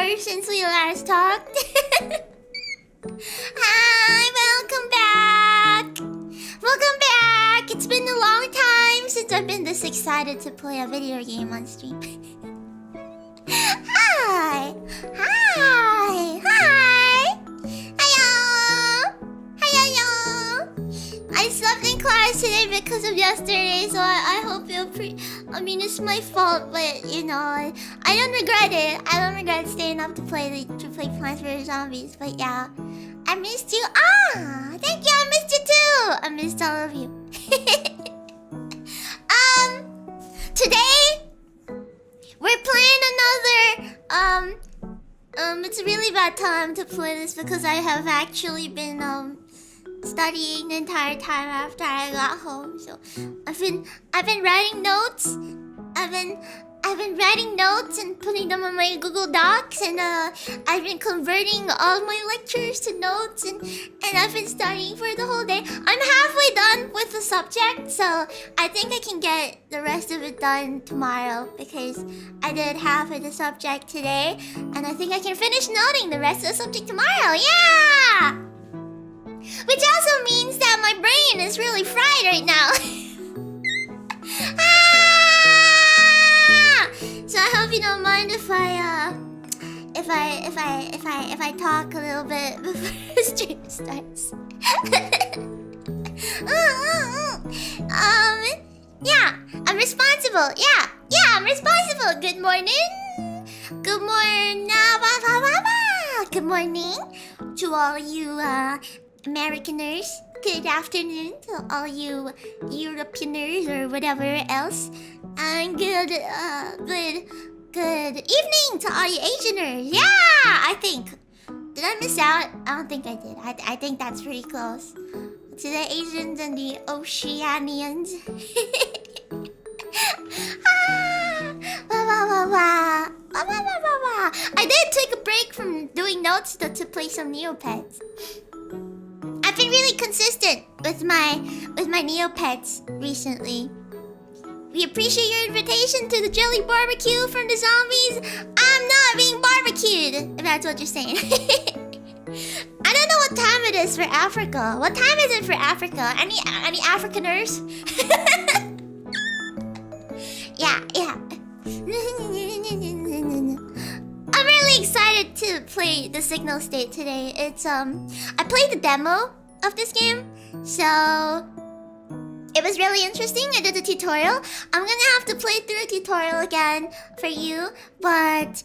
hours since we last talked. Hi, welcome back. Welcome back. It's been a long time since I've been this excited to play a video game on stream. Hi. Hi. Hi. Hiyo. Hiyo. I slept in class today because of yesterday, so I hope you'll I mean, it's my fault, but you know, I don't regret it. I don't regret staying up to play Plants vs Zombies. But yeah, I missed you. Ah, thank you. I missed you too. I missed all of you. Today we're playing another. It's a really bad time to play this because I have actually been studying the entire time after I got home. So I've been writing notes. I've been writing notes and putting them on my Google Docs, and I've been converting all my lectures to notes, and I've been studying for the whole day. I'm halfway done with the subject, so I think I can get the rest of it done tomorrow because I did half of the subject today, and I think I can finish noting the rest of the subject tomorrow. Yeah! Which also means that my brain is really fried right now. So I hope you don't mind if I talk a little bit before the stream starts. Yeah, I'm responsible. Yeah, I'm responsible. Good morning. Good morning. Good morning to all you Americaners. Good afternoon to all you Europeaners or whatever else. And good evening to all you Asianers. Yeah, I think. Did I miss out? I don't think I did. I think that's pretty close. To the Asians and the Oceanians. I did take a break from doing notes to play some Neopets. I've been really consistent with my Neopets recently. We appreciate your invitation to the Jelly Barbecue from the zombies. I'm not being barbecued, if that's what you're saying. I don't know what time it is for Africa. What time is it for Africa? Any Africaners? Yeah. I'm really excited to play the Signal State today. It's I played the demo of this game, so it was really interesting. I did the tutorial. I'm gonna have to play through the tutorial again for you, but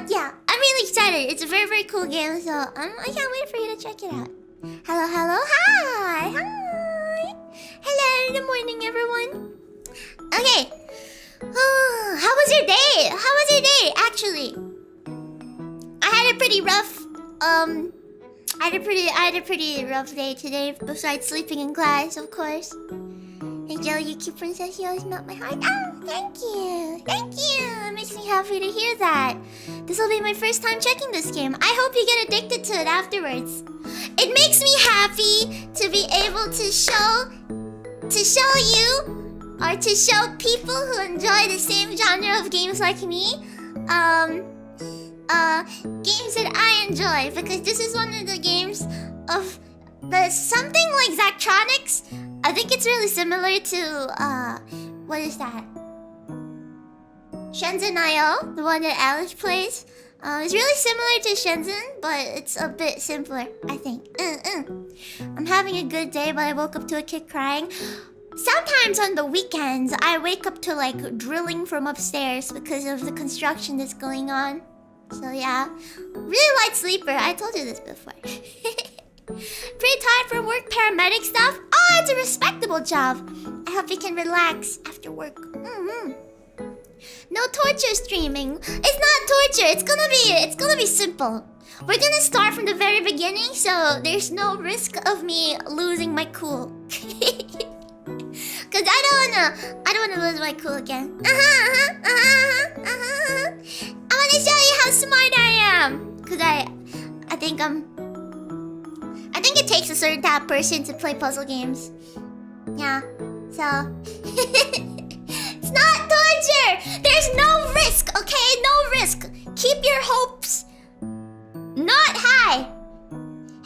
yeah, I'm really excited. It's a very, very cool game, so I can't wait for you to check it out. Hello, hi. Hello, good morning, everyone. Okay. How was your day? Actually, I had a pretty rough I had a pretty rough day today, besides sleeping in class, of course. Hey Jelly, you cute princess, you always melt my heart. Oh, thank you. It makes me happy to hear that. This will be my first time checking this game. I hope you get addicted to it afterwards. It makes me happy to be able to show you, or to show people who enjoy the same genre of games like me, games that I enjoy, because this is one of the games of the something like Zachtronics. I think it's really similar to what is that? Shenzhen IO, the one that ALiAS plays. It's really similar to Shenzhen, but it's a bit simpler, I think. I'm having a good day, but I woke up to a kid crying. Sometimes on the weekends, I wake up to like drilling from upstairs because of the construction that's going on. So yeah, really light sleeper. I told you this before. Pretty tired from work, paramedic stuff. Oh, it's a respectable job. I hope you can relax after work. No torture streaming. It's not torture. It's gonna be simple. We're gonna start from the very beginning, so there's no risk of me losing my cool. Cause I don't wanna lose my cool again. I wanna show you how smart I am. Cause I think it takes a certain type of person to play puzzle games. Yeah. So it's not torture. censor! There's no risk, okay? No risk. Keep your hopes not high.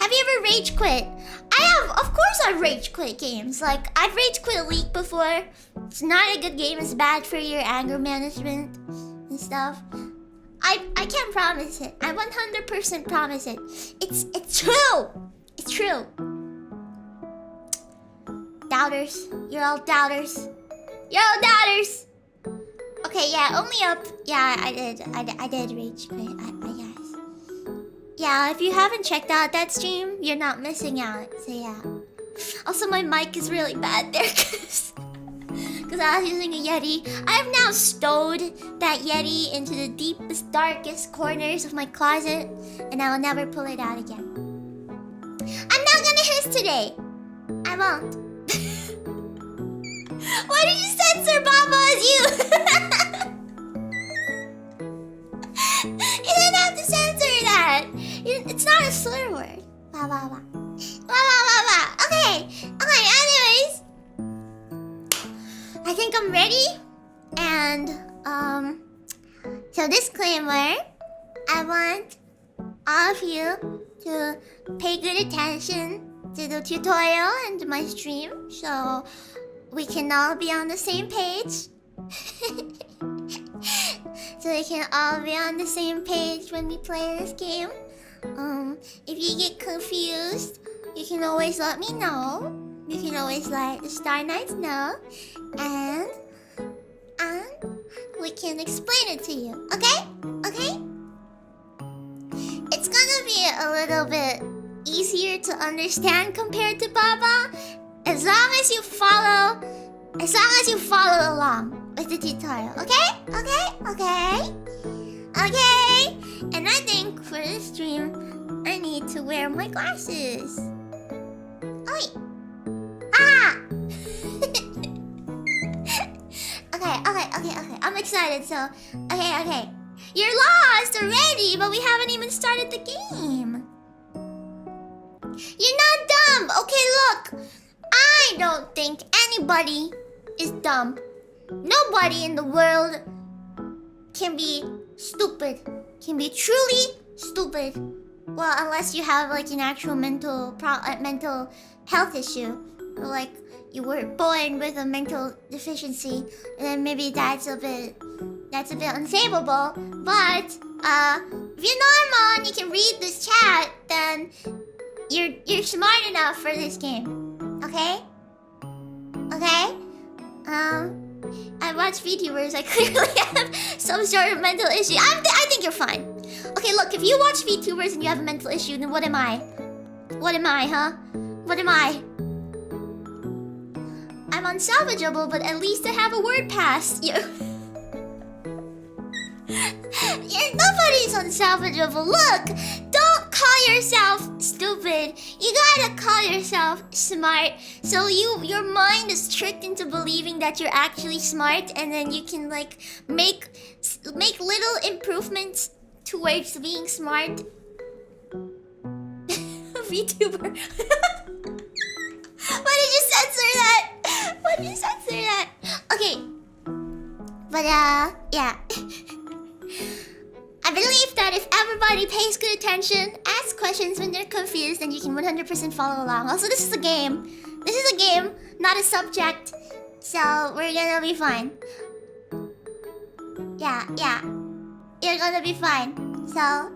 Have you ever rage quit? I have, of course I've rage quit games. Like, I've rage quit League before. It's not a good game, it's bad for your anger management and stuff. I can't promise it. I 100% promise it. It's true. It's true. Doubters. You're all doubters. You're all doubters. Okay, yeah, only up. Yeah, I did rage quit, I guess. Yeah, if you haven't checked out that stream, you're not missing out. So yeah. Also, my mic is really bad there because I was using a Yeti. I've now stowed that Yeti into the deepest, darkest corners of my closet, and I will never pull it out again. I'm not gonna hiss today. I won't. Why did you censor Baba as you? You didn't have to censor that. It's not a slur word. Ba ba ba. Ba ba ba ba. Okay. Okay, anyways. I think I'm ready. And, so disclaimer. I want all of you to pay good attention to the tutorial and my stream. So we can all be on the same page. So we can all be on the same page when we play this game. If you get confused, you can always let me know. You can always let the Star Knights know. And we can explain it to you. Okay? Okay? It's gonna be a little bit easier to understand compared to Baba. As long as you follow along with the tutorial, okay? Okay? Okay? Okay? And I think for this stream, I need to wear my glasses. Oi! Ah! Okay. I'm excited, so... Okay. You're lost already, but we haven't even started the game. You're not dumb! Okay, look! I don't think anybody is dumb. Nobody in the world can be stupid. Can be truly stupid. Well, unless you have like an actual mental health issue. Or like you were born with a mental deficiency. And then maybe that's a bit unsavable. But if you're normal and you can read this chat, then you're smart enough for this game. Okay? Okay? I watch Vtubers. I clearly have some sort of mental issue. I think you're fine. Okay, look, if you watch Vtubers and you have a mental issue, then what am I? What am I, huh? What am I? I'm unsalvageable, but at least I have a word pass. Nobody's unsalvageable. Look, don't call yourself stupid. You gotta call yourself smart. So your mind is tricked into believing that you're actually smart, and then you can like make little improvements towards being smart. VTuber. Why did you censor that? Why did you censor that? Okay. But yeah. I believe that if everybody pays good attention, asks questions when they're confused, then you can 100% follow along. Also, this is a game. This is a game, not a subject. So, we're gonna be fine. Yeah. You're gonna be fine. So...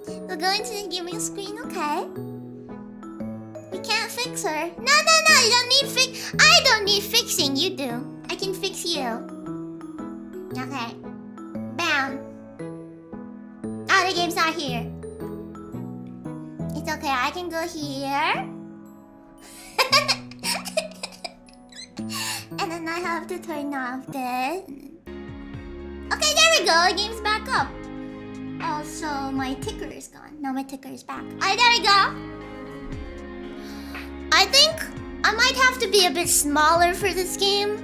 we'll go into the gaming screen, okay? We can't fix her. No, you don't need fix. I don't need fixing, you do. I can fix you. Okay. Bam. Oh, the game's not here. It's okay, I can go here. And then I have to turn off this. Okay, there we go, the game's back up. Also, my ticker is gone. Now my ticker is back. Alright, there we go. I think I might have to be a bit smaller for this game.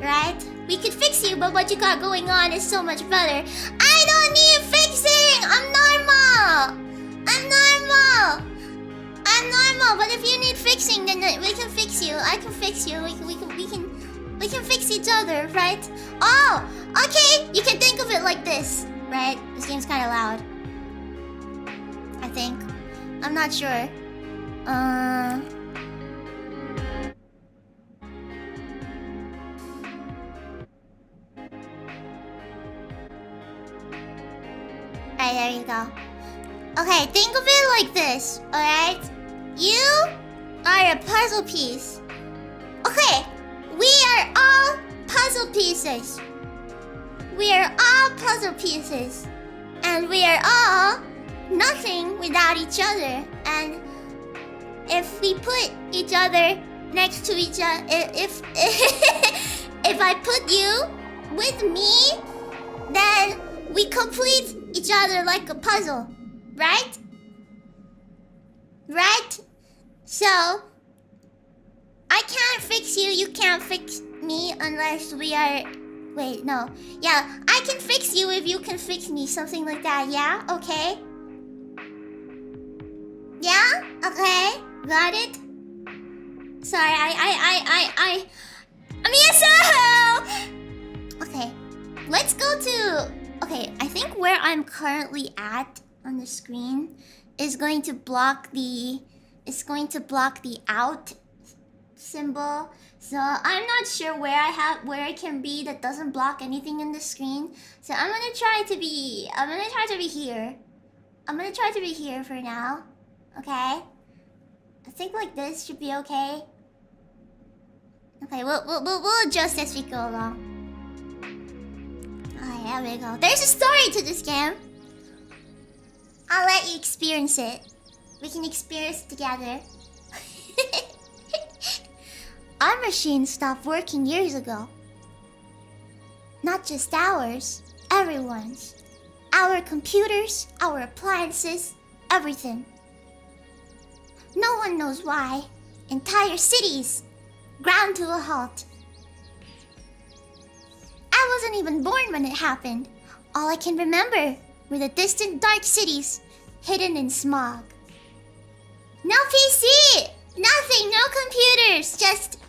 Right? We could fix you, but what you got going on is so much better. I don't need fixing! I'm normal! I'm normal, but if you need fixing, then we can fix you. I can fix you. We can fix each other, right? Oh, okay. You can think of it like this, right? This game's kind of loud. I think. I'm not sure. Alright, there you go. Okay, think of it like this, alright? You are a puzzle piece. Okay, we are all puzzle pieces. We are all puzzle pieces. And we are all nothing without each other. And if we put each other next to each other, if I put you with me, then we complete each other like a puzzle, right? Right? So I can't fix you, you can't fix me unless we are... Wait, no. Yeah, I can fix you if you can fix me, something like that, yeah? Okay? Yeah? Okay? Got it? Sorry, I mean, so... Okay, let's go to... Okay, I think where I'm currently at on the screen is going to block the... It's going to block the out symbol. So I'm not sure where I can be that doesn't block anything in the screen. So I'm gonna try to be here. I'm gonna try to be here for now. Okay? I think like this should be okay. Okay, we'll adjust as we go along. Alright, there we go. There's a story to this game. I'll let you experience it. We can experience it together. Our machine stopped working years ago. Not just ours, everyone's. Our computers, our appliances, everything. No one knows why. Entire cities ground to a halt. I wasn't even born when it happened. All I can remember were the distant dark cities hidden in smog. No PC! Nothing, no computers, just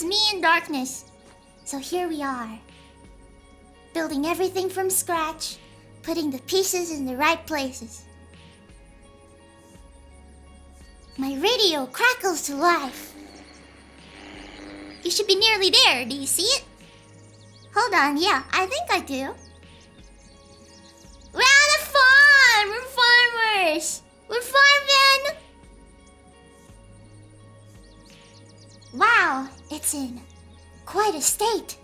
me in darkness. So here we are, building everything from scratch, putting the pieces in the right places. My radio crackles to life. You should be nearly there, do you see it? Hold on, yeah, I think I do. We're on a farm! We're farmers! We're farming! Wow, it's in quite a state.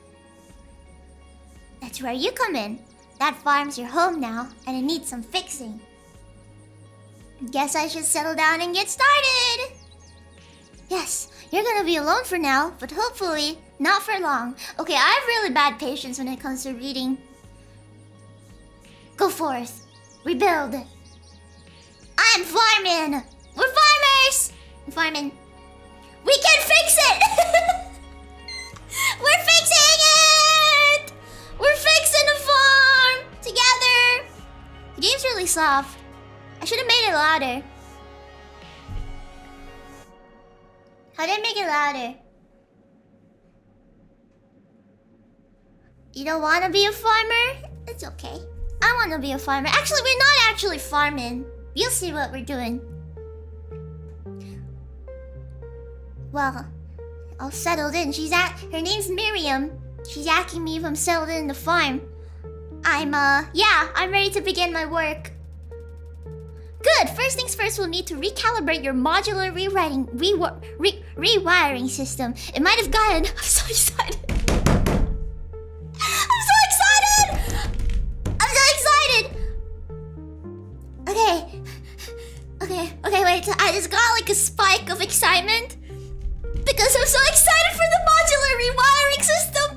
That's where you come in. That farm's your home now, and it needs some fixing. Guess I should settle down and get started. Yes, you're gonna be alone for now, but hopefully not for long. Okay, I have really bad patience when it comes to reading. Go forth. Rebuild. I'm farming. We're farmers. I'm farming. We can fix it! We're fixing it! We're fixing the farm! Together! The game's really soft. I should have made it louder. How did I make it louder? You don't want to be a farmer? It's okay. I want to be a farmer. Actually, we're not actually farming. You'll see what we're doing. Well, all settled in. Her name's Miriam. She's asking me if I'm settled in the farm. I'm ready to begin my work. Good. First things first, we'll need to recalibrate your modular rewiring system. It might have gotten... I'm so excited. I'm so excited! I'm so excited! Okay, wait. I just got like a spike of excitement. Because I'm so excited for the modular rewiring system!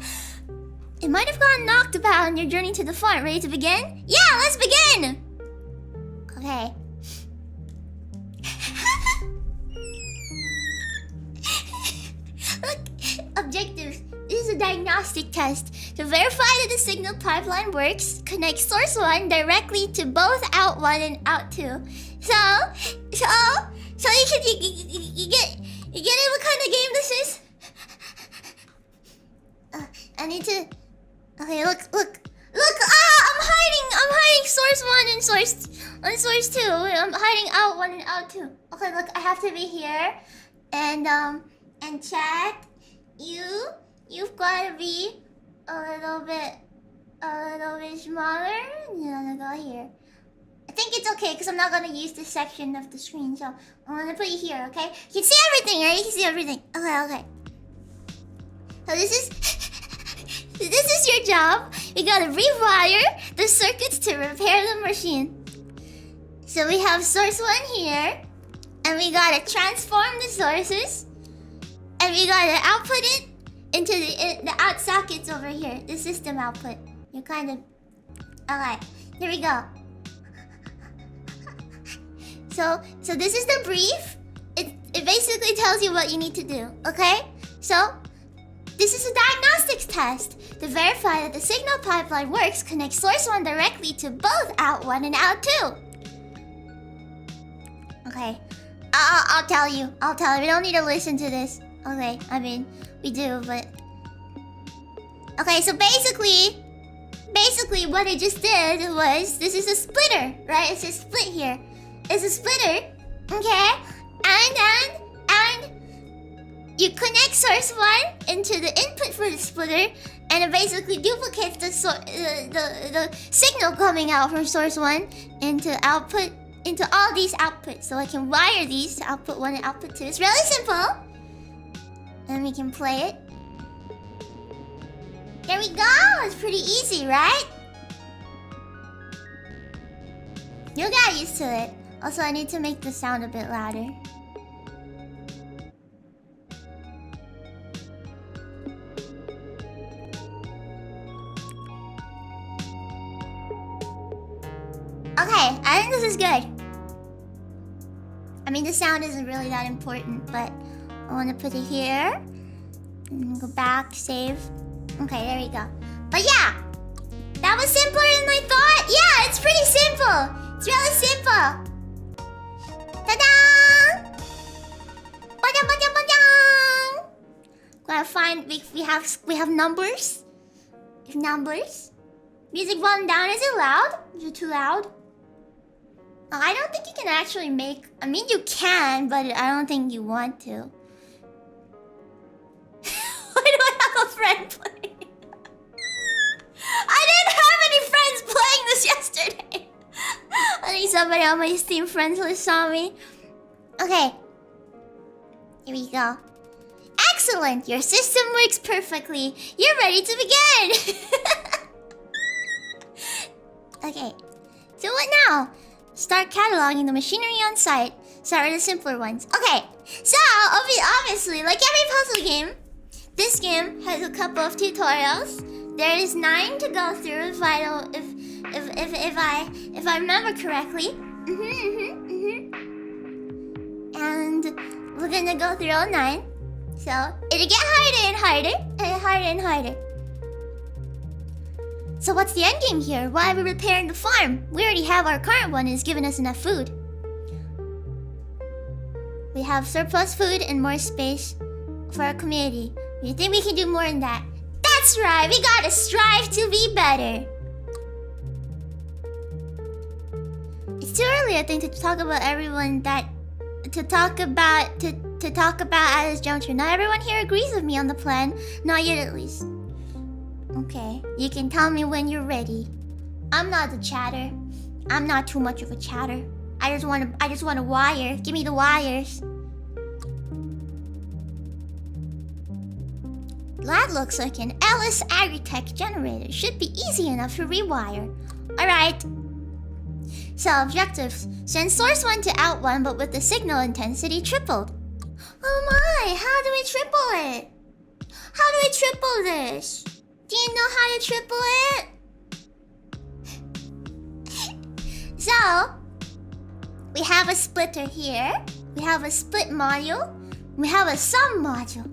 It might have gotten knocked about on your journey to the farm. Ready to begin? Yeah, let's begin! Okay. Look, objectives. This is a diagnostic test. To verify that the signal pipeline works, connect source 1 directly to both out 1 and out 2. So you get it? What kind of game this is? I need to. Okay, look. I'm hiding source 1 and source 2. I'm hiding out 1 and out 2. Okay, look, I have to be here, and chat. You've got to be a little bit smaller. You're gonna go here. I think it's okay because I'm not gonna use this section of the screen, so I'm gonna put you here. Okay? You can see everything, right? You can see everything. Okay. So this is your job. You gotta rewire the circuits to repair the machine. So we have source 1 here, and we gotta transform the sources, and we gotta output it into the out sockets over here, the system output. You kind of... Alright, here we go. So this is the brief. It basically tells you what you need to do, okay? So, this is a diagnostics test. To verify that the signal pipeline works, connect source 1 directly to both out 1 and out 2. Okay, I'll tell you. We don't need to listen to this. Okay, I mean, we do, but... Okay, so basically what I just did was... This is a splitter, right? It's a split here. It's a splitter, okay? And you connect source 1 into the input for the splitter, and it basically duplicates the signal coming out from source 1 into all these outputs. So I can wire these to output 1 and output 2. It's really simple. And we can play it. There we go! It's pretty easy, right? You'll get used to it. Also, I need to make the sound a bit louder. Okay, I think this is good. I mean, the sound isn't really that important, but I want to put it here. And go back, save. Okay, there we go. But yeah, that was simpler than I thought. Yeah, it's pretty simple. It's really simple. Ta-da! Ba-dum. Gotta find. We have numbers. We have numbers. Music volume down. Is it loud? Is it too loud? I don't think you can actually make... I mean, you can, but I don't think you want to. Why do I have a friend playing? I didn't have any friends playing this yesterday. I think somebody on my Steam friends list saw me. Okay. Here we go. Excellent! Your system works perfectly. You're ready to begin! Okay. So what now? Start cataloging the machinery on site. Start with the simpler ones. Okay, so obviously, like every puzzle game, this game has a couple of tutorials. There is 9 to go through if I remember correctly. And we're gonna go through all 9. So it'll get harder and harder and harder. So what's the end game here? Why are we repairing the farm? We already have our current one and it's giving us enough food. We have surplus food and more space for our community. You think we can do more than that? That's right, we gotta strive to be better. It's too early, I think, to talk about everyone that... To talk about at this juncture. Not everyone here agrees with me on the plan. Not yet, at least. Okay, you can tell me when you're ready. I'm not the chatter. I'm not too much of a chatter. I just want a wire. Give me the wires. That looks like an ALiAS Agritech generator. Should be easy enough to rewire. Alright. So objectives. Send source 1 to out 1, but with the signal intensity tripled. Oh my, how do we triple it? How do we triple this? Do you know how to triple it? So, we have a splitter here. We have a split module. We have a sum module.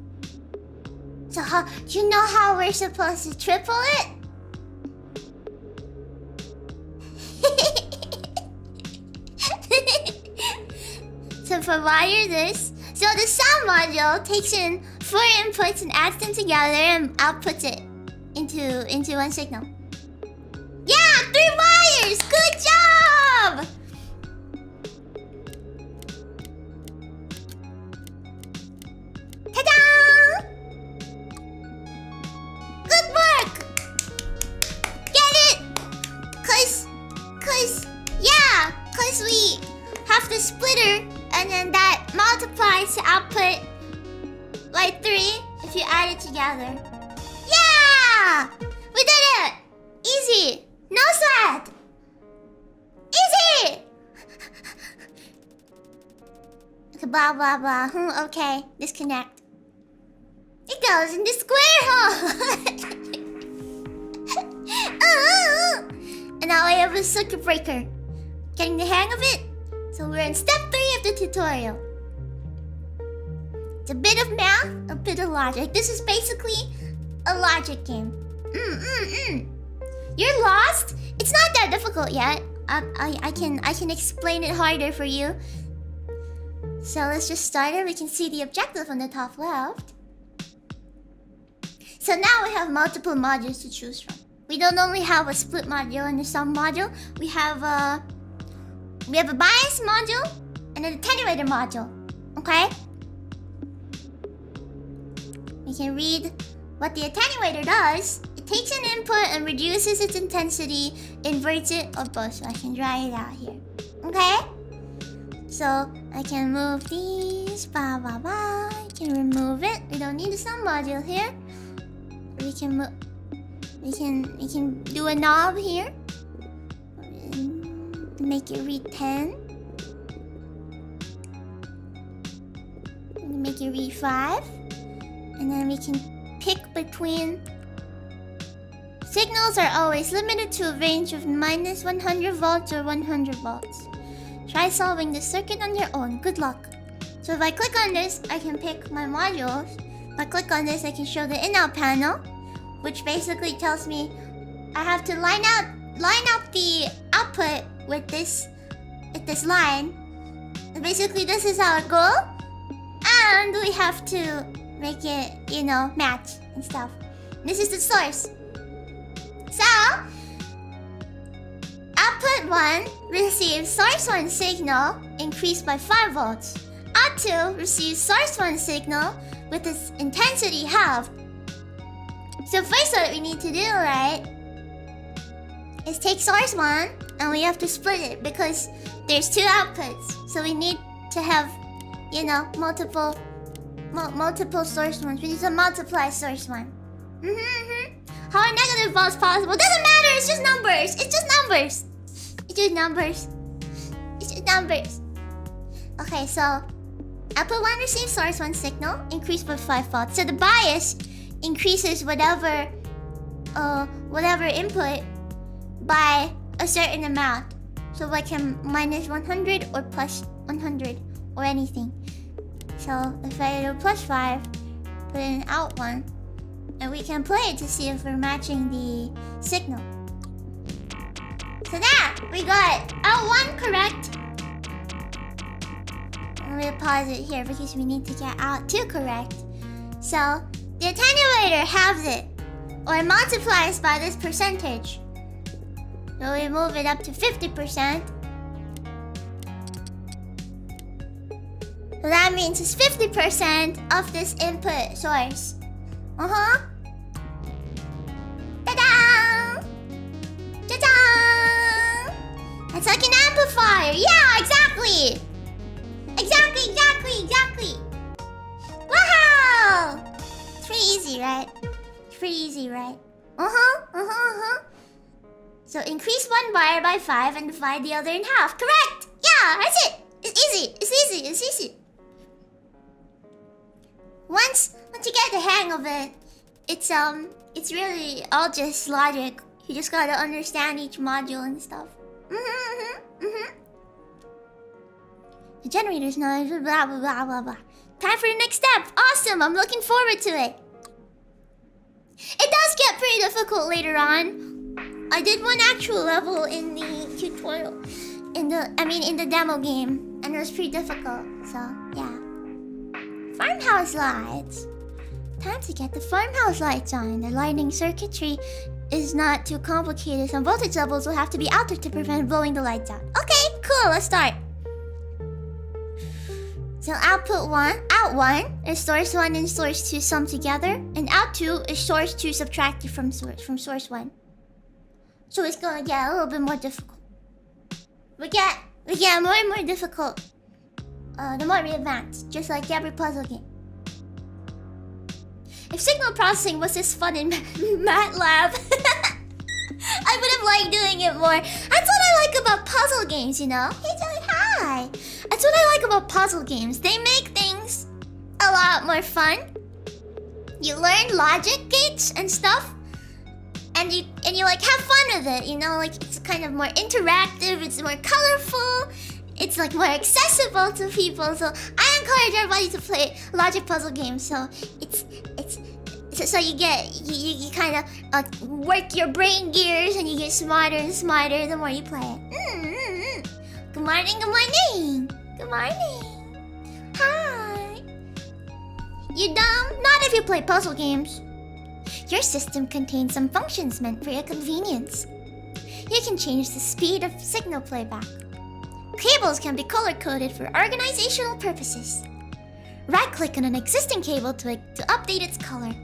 So do you know how we're supposed to triple it? So if I wire this, so the sound module takes in 4 inputs and adds them together and outputs it into one signal. Yeah, 3 wires! Good job! Ta-da! Good work! Get it? Cause we have the splitter and then that multiplies to output like 3 if you add it together. Yeah! We did it! Easy! No sweat! Easy! Okay, blah blah blah. Okay, disconnect. It goes in the square hole! And now I have a circuit breaker. Getting the hang of it? So we're in step 3 of the tutorial. It's a bit of math, a bit of logic. This is basically a logic game. You're lost? It's not that difficult yet. I can explain it harder for you. So let's just start it. We can see the objective on the top left. So now we have multiple modules to choose from. We don't only have a split module and a sum module. We have a bias module and an attenuator module. Okay? We can read what the attenuator does. It takes an input and reduces its intensity, inverts it, or both. So I can dry it out here. Okay? So I can move these. I can remove it. We don't need the sum module here. We can do a knob here. Make it read 10. Make it read 5. And then we can pick between. Signals are always limited to a range of minus 100 volts or 100 volts. Try solving this circuit on your own. Good luck. So if I click on this, I can pick my modules. If I click on this, I can show the in-out panel, which basically tells me I have to line up the output with this line. And basically this is our goal. And we have to make it, match and stuff. This is the source. So output 1 receives source 1 signal increased by 5 volts. Out 2 receives source 1 signal with its intensity halved. So first what we need to do, right, is take source 1 and we have to split it because there's 2 outputs. So we need to have, multiple source 1s. We need to multiply source 1. How are negative volts possible? Doesn't matter, it's just numbers. Okay, so output 1 receives source 1 signal increased by 5 volts. So the bias increases whatever input by a certain amount. So like minus 100 or plus 100 or anything. So if I do plus 5, put in out 1, and we can play it to see if we're matching the signal. So that we got out 1 correct. I'm gonna pause it here because we need to get out 2 correct. So the attenuator halves it, or multiplies by this percentage. So we move it up to 50%. So that means it's 50% of this input source. Ta-da! Ta-da! That's like an amplifier. Yeah, exactly. Exactly. Wow! It's pretty easy, right? So increase 1 wire by 5 and divide the other in half. Correct! Yeah, that's it. It's easy. Once you get the hang of it, it's really all just logic. You just gotta understand each module and stuff. The generator's not blah blah. Time for the next step. Awesome, I'm looking forward to it. It does get pretty difficult later on. I did one actual level in the tutorial, in the demo game, And it was pretty difficult, so yeah. Farmhouse lights. Time to get the farmhouse lights on. The lighting circuitry is not too complicated. Some voltage levels will have to be altered to prevent blowing the lights out. Okay, cool, let's start. So out 1 is source 1 and source 2 summed together, and out 2 is source 2 subtracted from source 1. So it's gonna get a little bit more difficult. We get more and more difficult the more we advance, just like every puzzle game. If signal processing was this fun in MATLAB, I would have liked doing it more. That's what I like about puzzle games, you know? Hey, Jelly, hi! That's what I like about puzzle games. They make things a lot more fun. You learn logic gates and stuff, and you like have fun with it, you know? Like, it's kind of more interactive, it's more colorful, it's like more accessible to people. So I encourage everybody to play logic puzzle games. So so you kind of work your brain gears, and you get smarter and smarter the more you play it. Good morning, good morning, good morning. Hi. You dumb? Not if you play puzzle games. Your system contains some functions meant for your convenience. You can change the speed of signal playback. Cables can be color-coded for organizational purposes. Right-click on an existing cable to update its color.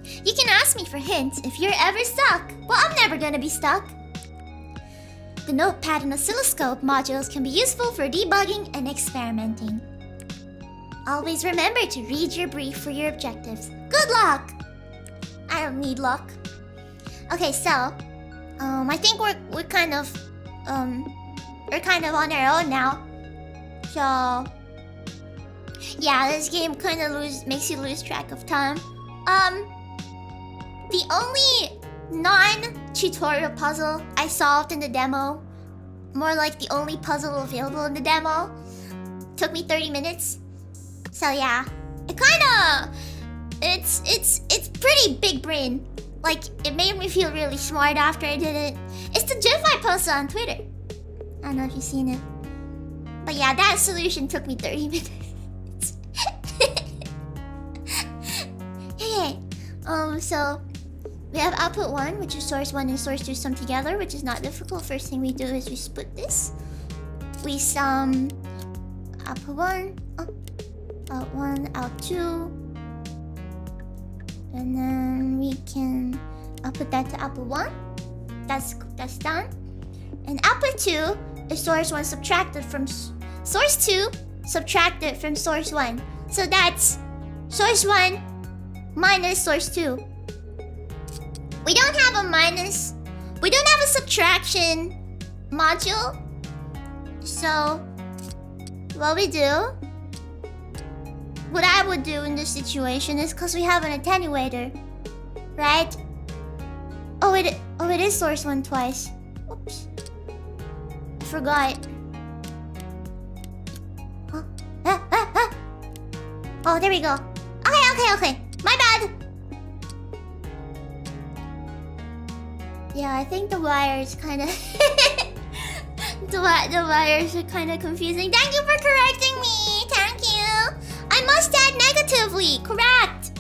You can ask me for hints if you're ever stuck. Well, I'm never gonna be stuck. The notepad and oscilloscope modules can be useful for debugging and experimenting. Always remember to read your brief for your objectives. Good luck! I don't need luck. Okay, so I think we're kind of on our own now. So yeah, this game kind of makes you lose track of time. The only non-tutorial puzzle I solved in the demo, more like the only puzzle available in the demo, took me 30 minutes. So yeah, it's pretty big brain. Like, it made me feel really smart after I did it. It's the GIF I posted on Twitter. I don't know if you've seen it. But yeah, that solution took me 30 minutes. Okay. So we have output 1, which is source 1 and source 2 summed together, which is not difficult. First thing we do is we split this. We sum output 1, out 1, out 2. And then we can output that to output 1. That's done. And output 2 is source 1 subtracted from source 2 subtracted from source 1. So that's source 1 minus source 2. We don't have a subtraction module. So what I would do in this situation is, because we have an attenuator, right? Oh, it is source 1 twice. Oops. I forgot. Oh, there we go. Okay. My bad. Yeah, I think the wires kind of... the wires are kind of confusing. Thank you for correcting me. Thank you. I must add negatively. Correct.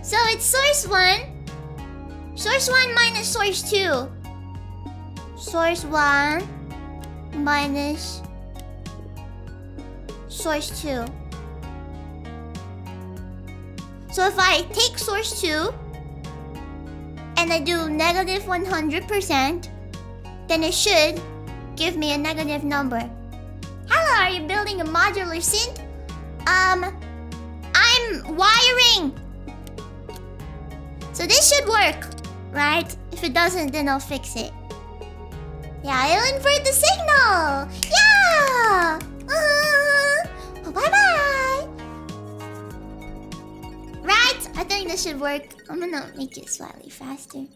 So it's source 1. Source 1 minus source 2. Source 1 minus source 2. So if I take source 2 and I do negative 100%, then it should give me a negative number. Hello, are you building a modular synth? I'm wiring. So this should work, right? If it doesn't, then I'll fix it. Yeah, I'll invert the signal. Yeah. Bye-bye. Right? I think this should work. I'm gonna make it slightly faster.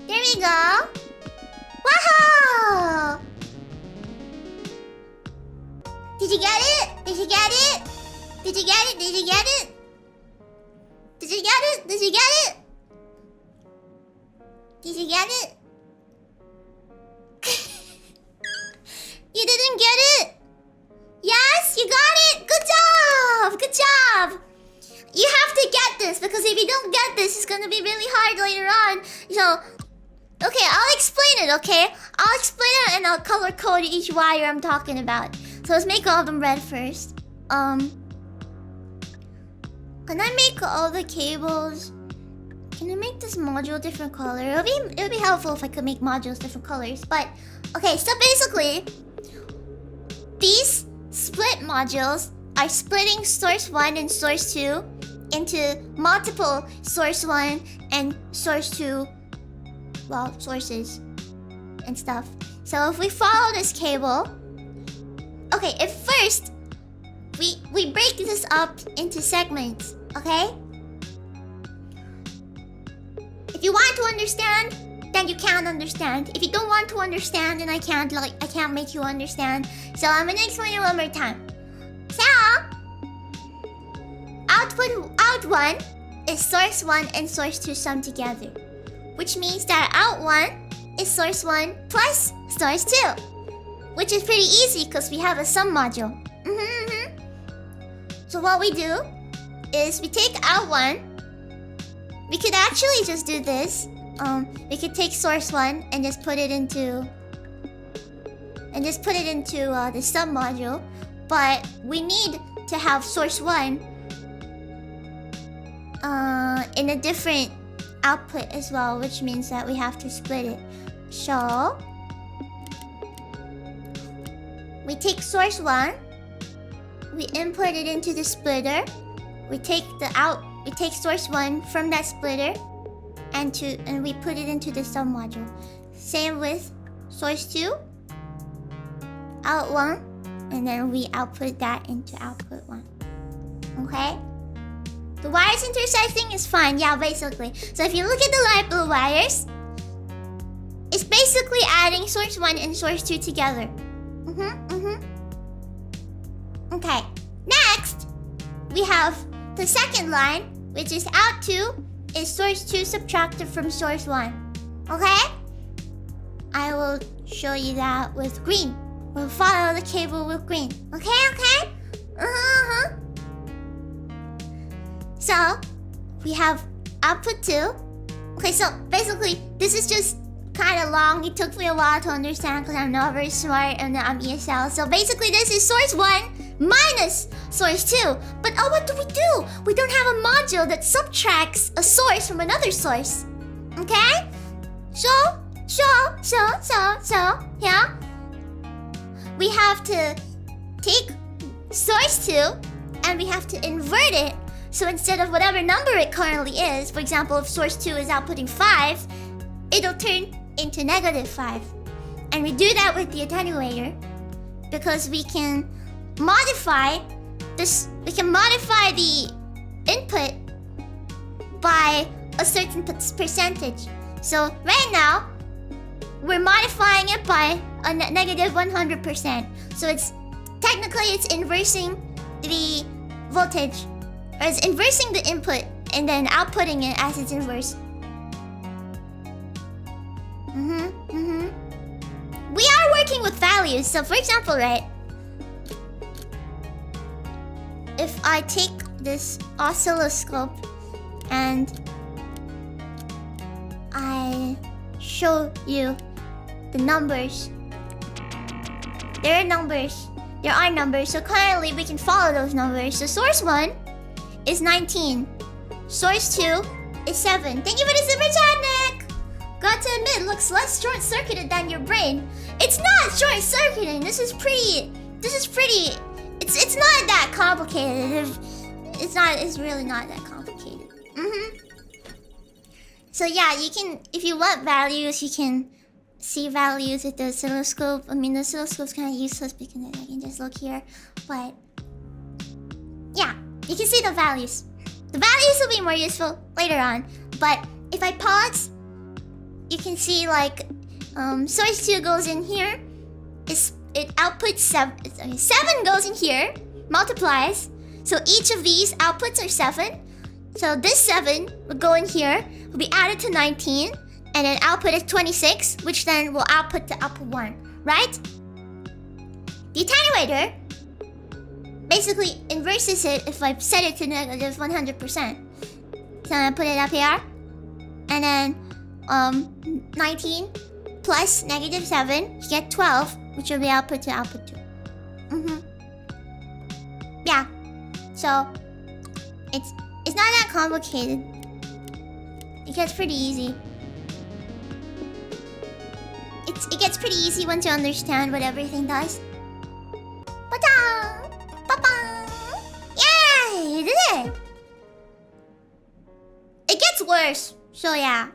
There we go. Wow! Did you get it? Did you get it? Did you get it? Did you get it? Did you get it? Did you get it? Did you get it? you don't get this, it's gonna be really hard later on. So, okay, I'll explain it, okay? I'll explain it and I'll color code each wire I'm talking about. So let's make all of them red first. Can I make all the cables? Can I make this module different color? It would be helpful if I could make modules different colors. But okay, so basically, these split modules are splitting source 1 and source 2 into multiple source 1 and source 2, well, sources and stuff. So if we follow this cable, okay, at first we break this up into segments, okay? If you want to understand, then you can't understand. If you don't want to understand, then I can't make you understand. So I'm gonna explain it one more time. So out 1 is source 1 and source 2 summed together, which means that out 1 is source 1 plus source 2, which is pretty easy because we have a sum module. So what we do is we take out 1. We could actually just do this. We could take source 1 and just put it into the sum module, but we need to have source 1 in a different output as well, which means that we have to split it. So we take source 1, we input it into the splitter, we take source 1 from that splitter and we put it into the sum module. Same with source 2, out 1, and then we output that into output 1. Okay? The wires intersecting is fine, yeah, basically. So if you look at the light blue wires, it's basically adding source 1 and source 2 together. Okay, next we have the second line, which is out 2 is source 2 subtracted from source 1. Okay? I will show you that with green. We'll follow the cable with green. Okay? So, we have output 2. Okay, so basically, this is just kind of long. It took me a while to understand because I'm not very smart and I'm ESL. So basically, this is source 1 minus source 2. But what do? We don't have a module that subtracts a source from another source. Okay? So, yeah. We have to take source 2 and we have to invert it. So instead of whatever number it currently is, for example, if source 2 is outputting 5, it'll turn into -5. And we do that with the attenuator because we can modify this. We can modify the input by a certain percentage. So right now, we're modifying it by a -100%. So it's inversing the voltage, or it's inversing the input and then outputting it as its inverse. We are working with values. So for example, right, if I take this oscilloscope and I show you the numbers, there are numbers. So currently we can follow those numbers. So source 1 is 19. Source 2 is 7. Thank you for the super chat, Nick! Got to admit, looks less short-circuited than your brain. It's not short-circuiting. This is pretty. It's not that complicated. It's really not that complicated. So yeah, you can, if you want values, you can see values with the oscilloscope. I mean, the oscilloscope's kind of useless because I can just look here. But yeah, you can see the values. The values will be more useful later on. But if I pause, you can see like source 2 goes in here. It outputs 7. 7 goes in here, multiplies. So each of these outputs are 7. So this 7 will go in here, will be added to 19, and then output is 26, which then will output to output 1, right? The attenuator basically inverses it if I set it to -100%. So I'm gonna put it up here. And then 19 plus -7, you get 12, which will be output to output 2. Yeah. So it's not that complicated. It gets pretty easy. It gets pretty easy once you understand what everything does. Ba-da! Ba-ba! Yay! You did it! It gets worse, so yeah.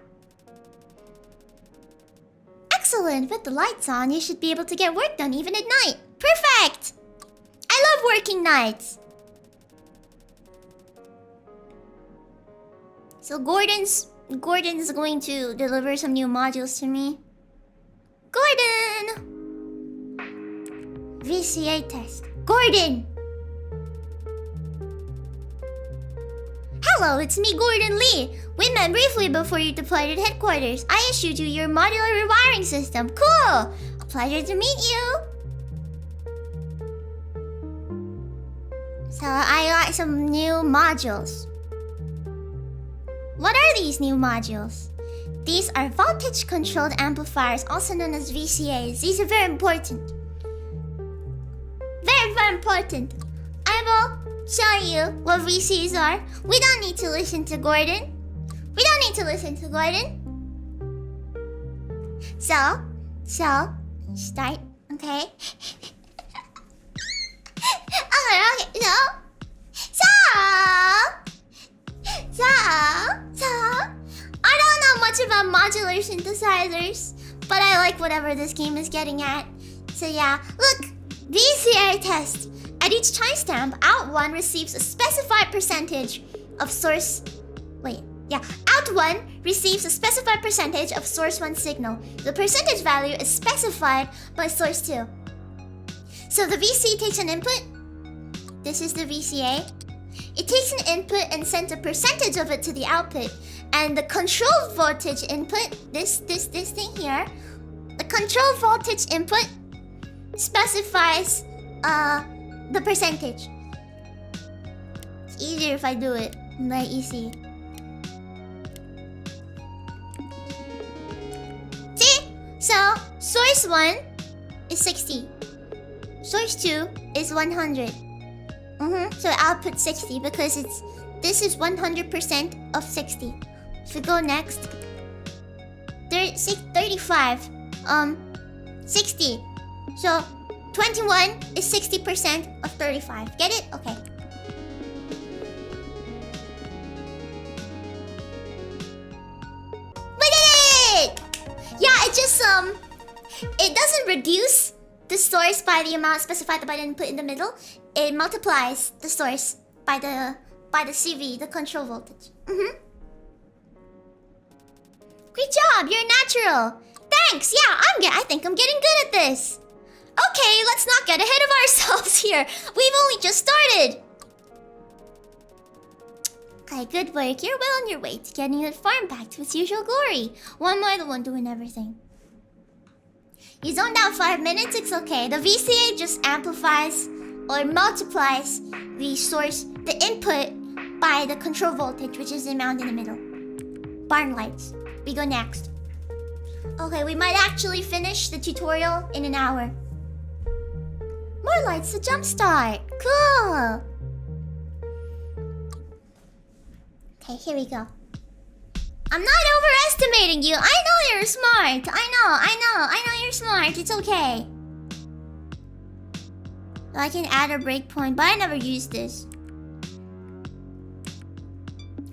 Excellent! With the lights on, you should be able to get work done even at night. Perfect! I love working nights. So Gordon's going to deliver some new modules to me. Gordon! VCA test. Gordon! Hello, it's me, Gordon Lee. We met briefly before you deployed at headquarters. I issued you your modular rewiring system. Cool! A pleasure to meet you. So I got some new modules. What are these new modules? These are voltage-controlled amplifiers, also known as VCAs. These are very important. Very, very important. I will show you what VCs are. We don't need to listen to Gordon. So, start, okay? Okay, so, I don't know much about modular synthesizers, but I like whatever this game is getting at. So yeah, look, VCA test. At each timestamp, out1 receives a specified percentage of source... out1 receives a specified percentage of source 1 signal. The percentage value is specified by source 2. So the VC takes an input. This is the VCA. It takes an input and sends a percentage of it to the output. And the control voltage input, this thing here, the control voltage input specifies the percentage. It's easier if I do it. Very easy. See? So, source 1 is 60. Source 2 is 100. So output 60 because this is 100% of 60. If we go next, 35, 60. So 21 is 60% of 35. Get it? Okay. We did it! Yeah, it just it doesn't reduce the source by the amount specified by the input in the middle. It multiplies the source by the CV, the control voltage. Great job, you're natural. Thanks. Yeah, I think I'm getting good at this. Okay, let's not get ahead of ourselves here. We've only just started. Okay, good work. You're well on your way to getting the farm back to its usual glory. One more the one doing everything. You zoned out 5 minutes, it's okay. The VCA just amplifies or multiplies the source, the input, by the control voltage, which is the amount in the middle. Barn lights. We go next. Okay, we might actually finish the tutorial in an hour. More lights to jumpstart. Cool. Okay, here we go. I'm not overestimating you. I know you're smart. I know you're smart. It's okay. So I can add a breakpoint, but I never used this.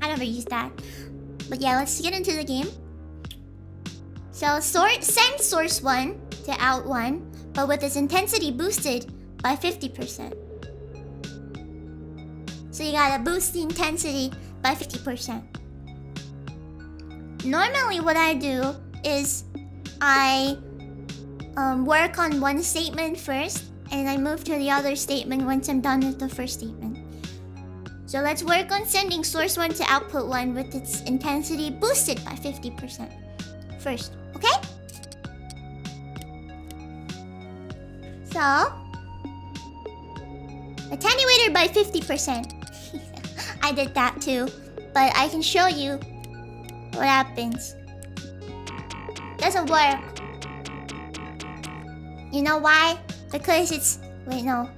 I never used that. But yeah, let's get into the game. So send source 1 to out 1, but with its intensity boosted by 50%. So you gotta boost the intensity by 50%. Normally what I do is I work on one statement first, and I move to the other statement once I'm done with the first statement. So let's work on sending source 1 to output 1 with its intensity boosted by 50% first, okay? So, attenuated by 50%. I did that too. but I can show you what happens. Doesn't work. You know why? Because it's... Wait, no.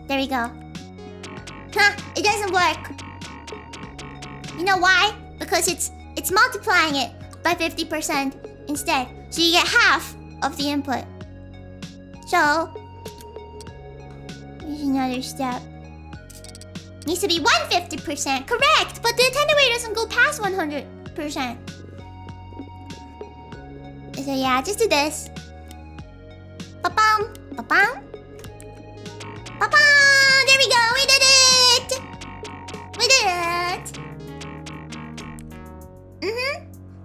There we go. Huh, it doesn't work. You know why? Because it's multiplying it by 50% instead. So you get half of the input. So, here's another step. Needs to be 150%. Correct! But the attenuator doesn't go past 100%. So yeah, just do this. Ba-bum! Ba-bum! Ba-bum! There we go! We did it! We did it!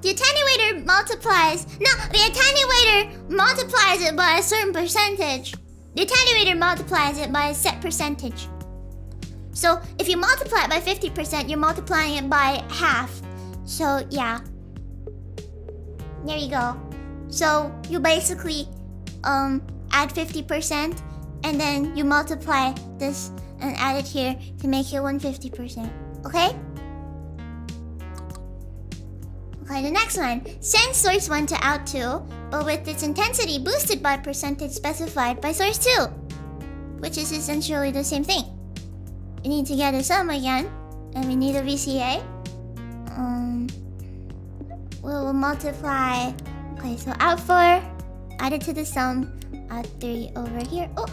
The attenuator multiplies... No! The attenuator multiplies it by a certain percentage. The attenuator multiplies it by a set percentage. So, if you multiply it by 50%, you're multiplying it by half. So, yeah. There you go. So, you basically add 50%, and then you multiply this and add it here to make it 150%. Okay? Okay, the next one. Send source 1 to out 2, but with its intensity boosted by percentage specified by source 2. Which is essentially the same thing. We need to get a sum again, and we need a VCA. We'll multiply... Okay, so out 4, add it to the sum, add 3 over here. Oh!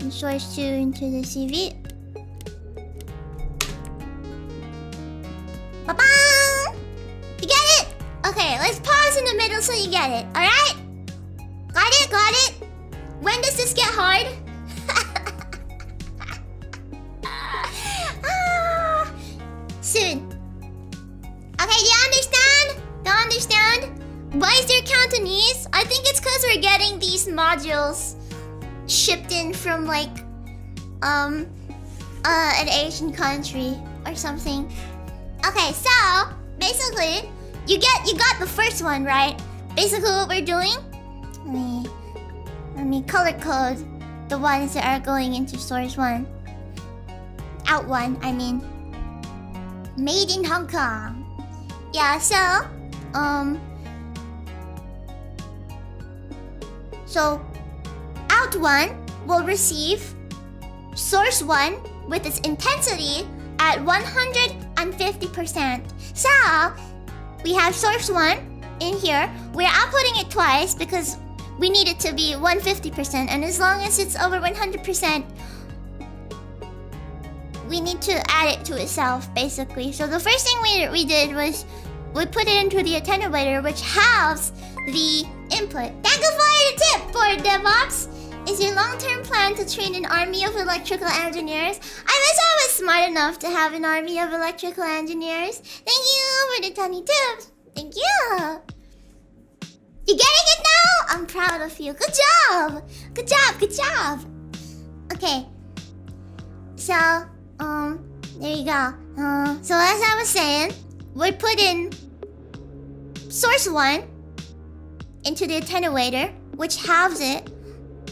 And source 2 into the CV. Ba-bang! You get it? Okay, let's pause in the middle so you get it, alright? Got it? Got it? When does this get hard? Soon. Okay, do you understand? Don't understand? Why is there Cantonese? I think it's because we're getting these modules shipped in from like an Asian country or something. Okay, so basically you got the first one, right? Basically what we're doing, let me color code the ones that are going into source 1. Out 1, I mean. Made in Hong Kong. Yeah, so out 1 will receive source 1 with its intensity at 150%. So we have source 1 in here. We're outputting it twice because we need it to be 150%, and as long as it's over 100%, we need to add it to itself, basically. So the first thing we did was we put it into the attenuator, which halves the input. Thank you for the tip for DevOps. Is your long-term plan to train an army of electrical engineers? I wish I was smart enough to have an army of electrical engineers. Thank you for the tiny tips. Thank you. You getting it now? I'm proud of you. Good job. Good job. Good job. Okay. So, there you go. So as I was saying, we put in source 1 into the attenuator, which halves it,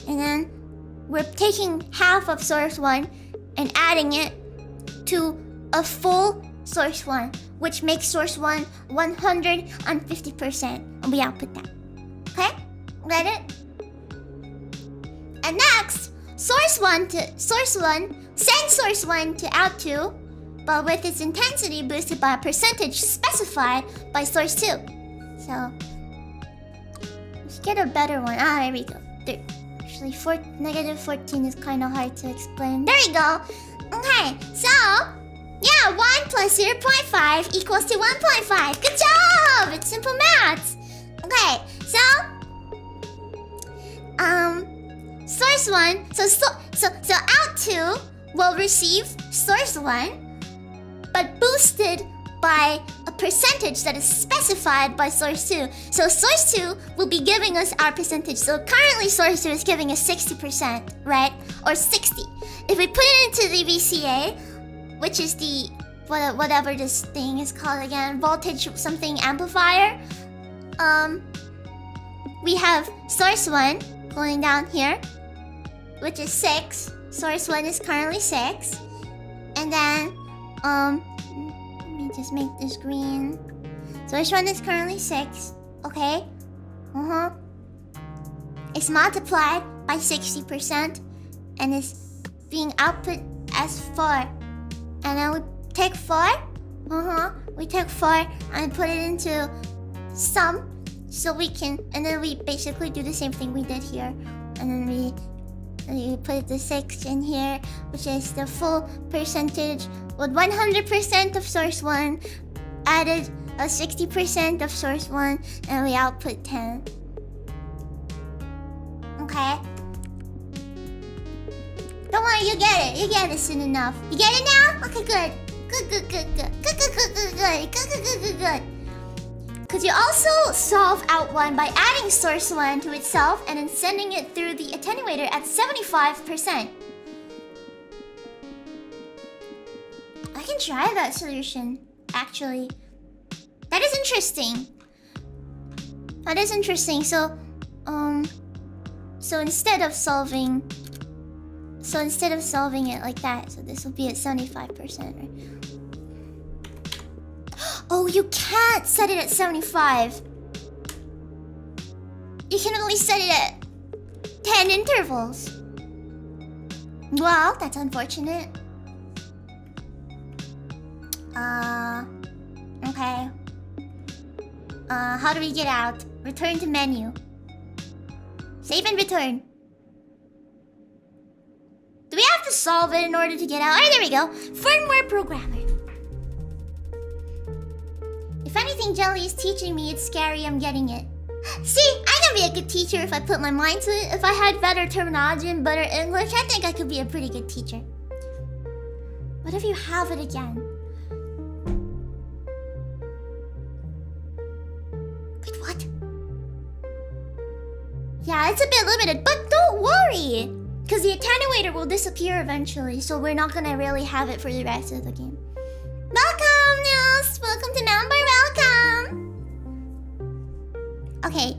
and then we're taking half of source 1 and adding it to a full source 1, which makes source 1 150%, and we output that. Okay? Get it? And next, send source 1 to out 2, but with its intensity boosted by a percentage specified by source 2. So, let's get a better one. Ah, here we go. There. Actually, negative 14 is kind of hard to explain. There you go. Okay, so, yeah, 1 plus 0.5 equals to 1.5. Good job! It's simple maths. Okay, so, source 1, so out 2 will receive source 1, but boosted by a percentage that is specified by source 2. So source 2 will be giving us our percentage. So currently source 2 is giving us 60%, right? Or 60. If we put it into the VCA, which is the whatever this thing is called again, voltage something amplifier, we have source 1 going down here, which is 6. Source 1 is currently 6. And then just make this green. Source 1 is currently 6. Okay. It's multiplied by 60% and is being output as 4. And then we take 4. We take 4 and put it into sum. So we can, and then we basically do the same thing we did here. And then we put the 6 in here, which is the full percentage with 100% of source 1 added a 60% of source 1, and we output 10. Okay. Don't worry, you get it. You get it soon enough. You get it now? Okay, good. Good. Because you also solve out 1 by adding source 1 to itself and then sending it through the attenuator at 75%. I can try that solution, actually. That is interesting. So instead of solving it like that, so this will be at 75%, right? Oh, you can't set it at 75. You can only set it at 10 intervals. Well, that's unfortunate. Okay. How do we get out? Return to menu. Save and return. Do we have to solve it in order to get out? Alright, there we go. Firmware programmer. If anything Jelly is teaching me, it's scary I'm getting it. See, I can be a good teacher if I put my mind to it. If I had better terminology and better English, I think I could be a pretty good teacher. What if you have it again? Wait, what? Yeah, it's a bit limited, but don't worry! Because the attenuator will disappear eventually, so we're not gonna really have it for the rest of the game. Welcome, Nils! Welcome to Number, welcome! Okay,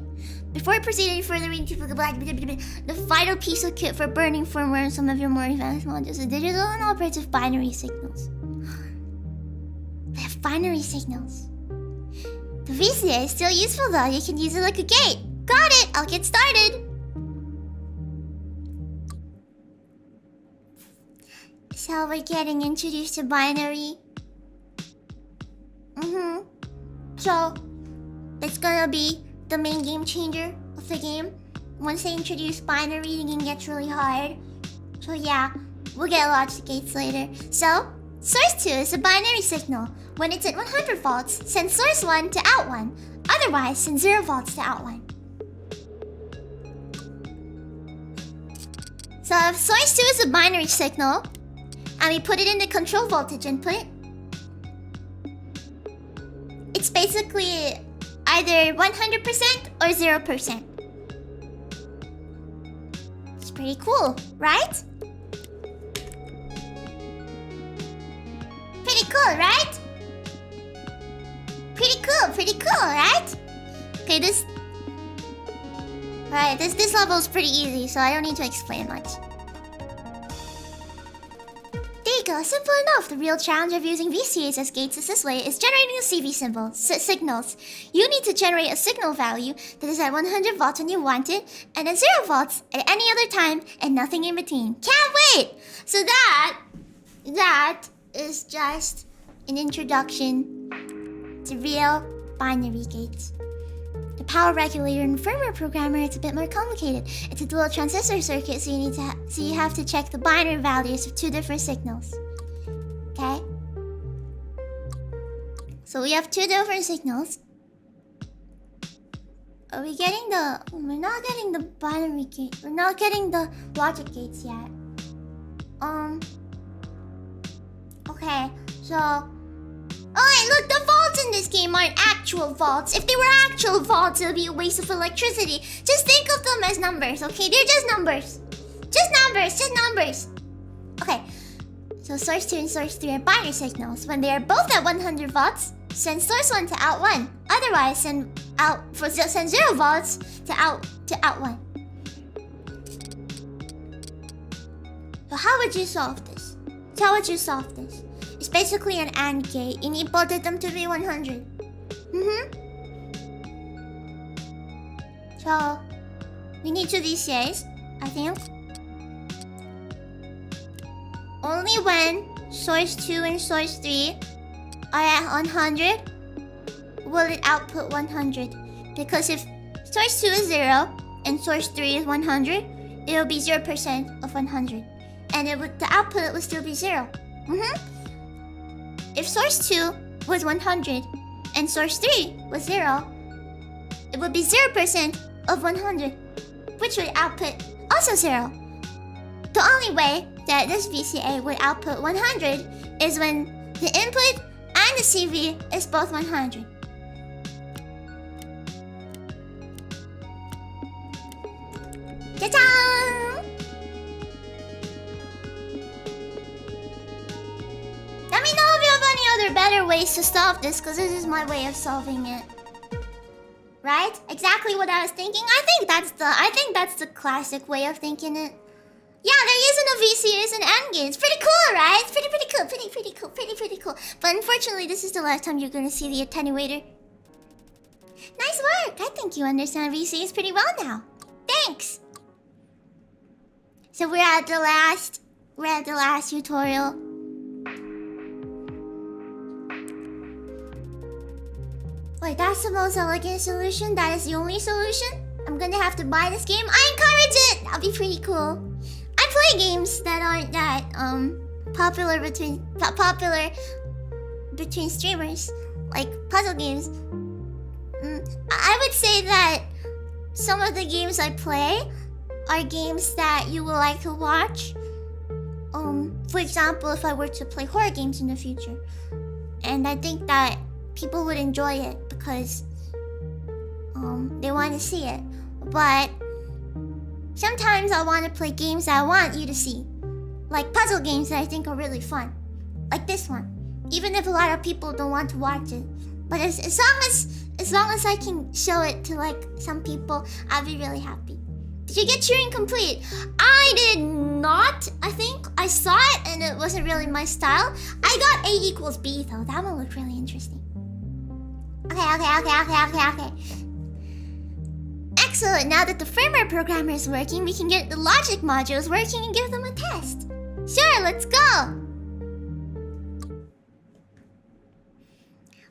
before I proceed any further, we need to the final piece of kit for burning firmware and some of your more advanced modules is digital and operative binary signals. They have binary signals. The VCA is still useful though, you can use it like a gate. Got it, I'll get started! So we're getting introduced to binary. So it's gonna be the main game changer of the game. Once they introduce binary, the game gets really hard. So yeah, we'll get lots of gates later. So, source 2 is a binary signal. When it's at 100 volts, send source 1 to out 1. Otherwise, send 0 volts to out 1. So if source 2 is a binary signal, and we put it in the control voltage input, it's basically either 100% or 0%. It's pretty cool, right? Pretty cool, right? Pretty cool, right? Okay, this level is pretty easy, so I don't need to explain much. There you go, simple enough. The real challenge of using VCAs as gates this way is generating a CV signals. You need to generate a signal value that is at 100 volts when you want it, and at 0 volts at any other time, and nothing in between. Can't wait! So that is just an introduction to real binary gates. The power regulator and firmware programmer, it's a bit more complicated. It's a dual transistor circuit, so you have to check the binary values of 2 different signals. Okay? So we have 2 different signals. Are we getting the... We're not getting the binary gate. We're not getting the logic gates yet. Okay, so... Alright, look, the volts in this game aren't actual volts. If they were actual volts, it would be a waste of electricity. Just think of them as numbers, okay? They're just numbers. Just numbers. Okay, so source 2 and source 3 are binary signals. When they are both at 100 volts, send source 1 to out 1. Otherwise, send 0 volts to out 1. So how would you solve this? It's basically an AND gate. You need both of them to be 100. So, we need two VCAs, I think. Only when source 2 and source 3 are at 100 will it output 100. Because if source 2 is 0 and source 3 is 100, it will be 0% of 100. And the output will still be 0. If source 2 was 100 and source 3 was 0, it would be 0% of 100, which would output also 0. The only way that this VCA would output 100 is when the input and the CV is both 100. Ta-da! Let me know if you have any other better ways to solve this, because this is my way of solving it. Right? Exactly what I was thinking. I think that's the classic way of thinking it. Yeah, there isn't a VCAs and AND gates. Pretty cool, right? It's pretty cool. Pretty cool. But unfortunately, this is the last time you're gonna see the attenuator. Nice work. I think you understand VCAs pretty well now. Thanks. So we're at the last tutorial. Wait, that's the most elegant solution? That is the only solution? I'm gonna have to buy this game? I encourage it! That'll be pretty cool. I play games that aren't that popular between streamers, like puzzle games. I would say that some of the games I play are games that you will like to watch. For example, if I were to play horror games in the future. And I think that people would enjoy it because they want to see it. But sometimes I want to play games that I want you to see. Like puzzle games that I think are really fun. Like this one. Even if a lot of people don't want to watch it. But as long as I can show it to like some people, I'll be really happy. Did you get Turing complete? I did not, I think. I saw it and it wasn't really my style. I got A equals B though. That one looked really interesting. Okay. Excellent. Now that the firmware programmer is working, we can get the logic modules working and give them a test. Sure, let's go.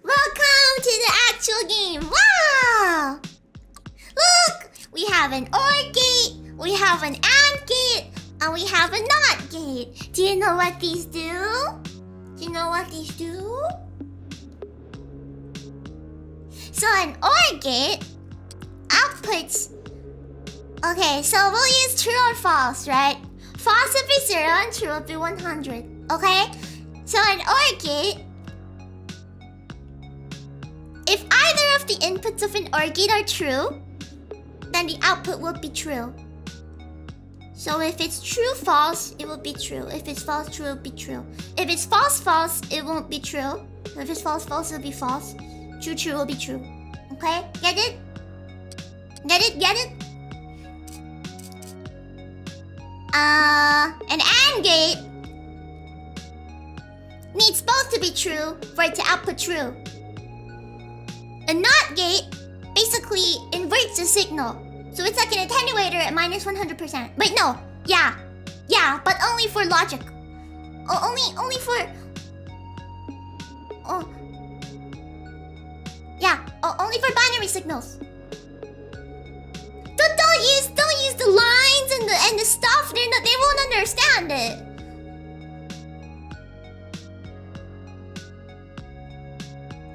Welcome to the actual game. Wow! Look! We have an OR gate, we have an AND gate, and we have a NOT gate. Do you know what these do? So an OR gate outputs... Okay, so we'll use true or false, right? False would be 0 and true would be 100, okay? So an OR gate... If either of the inputs of an OR gate are true, then the output will be true. So if it's true, false, it will be true. If it's false, true, it will be true. If it's false, false, it won't be true. If it's false, false, it will be false. True, true will be true. Okay? Get it? Get it? An AND gate needs both to be true for it to output true. A NOT gate basically inverts the signal. So it's like an attenuator at minus 100%. Wait, no. Yeah, but only for logic. Only for... only for binary signals. Don't use the lines and the stuff. They won't understand it.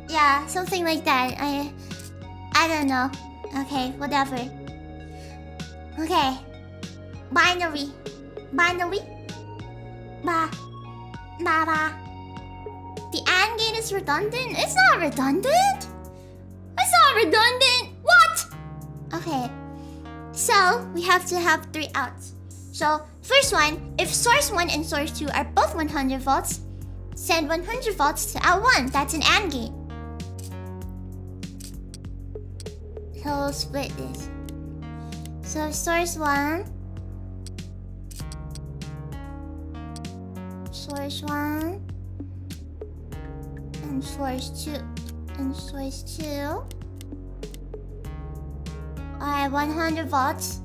Yeah, something like that. I don't know. Okay, whatever. Okay. Binary. Ba. The AND gate is redundant? It's not redundant. What? Okay. So, we have to have 3 outs. So, first one, if source 1 and source 2 are both 100 volts, send 100 volts to out 1. That's an AND gate. So, we'll split this. So, source 1. and source 2. And source 2. Alright, 100 volts.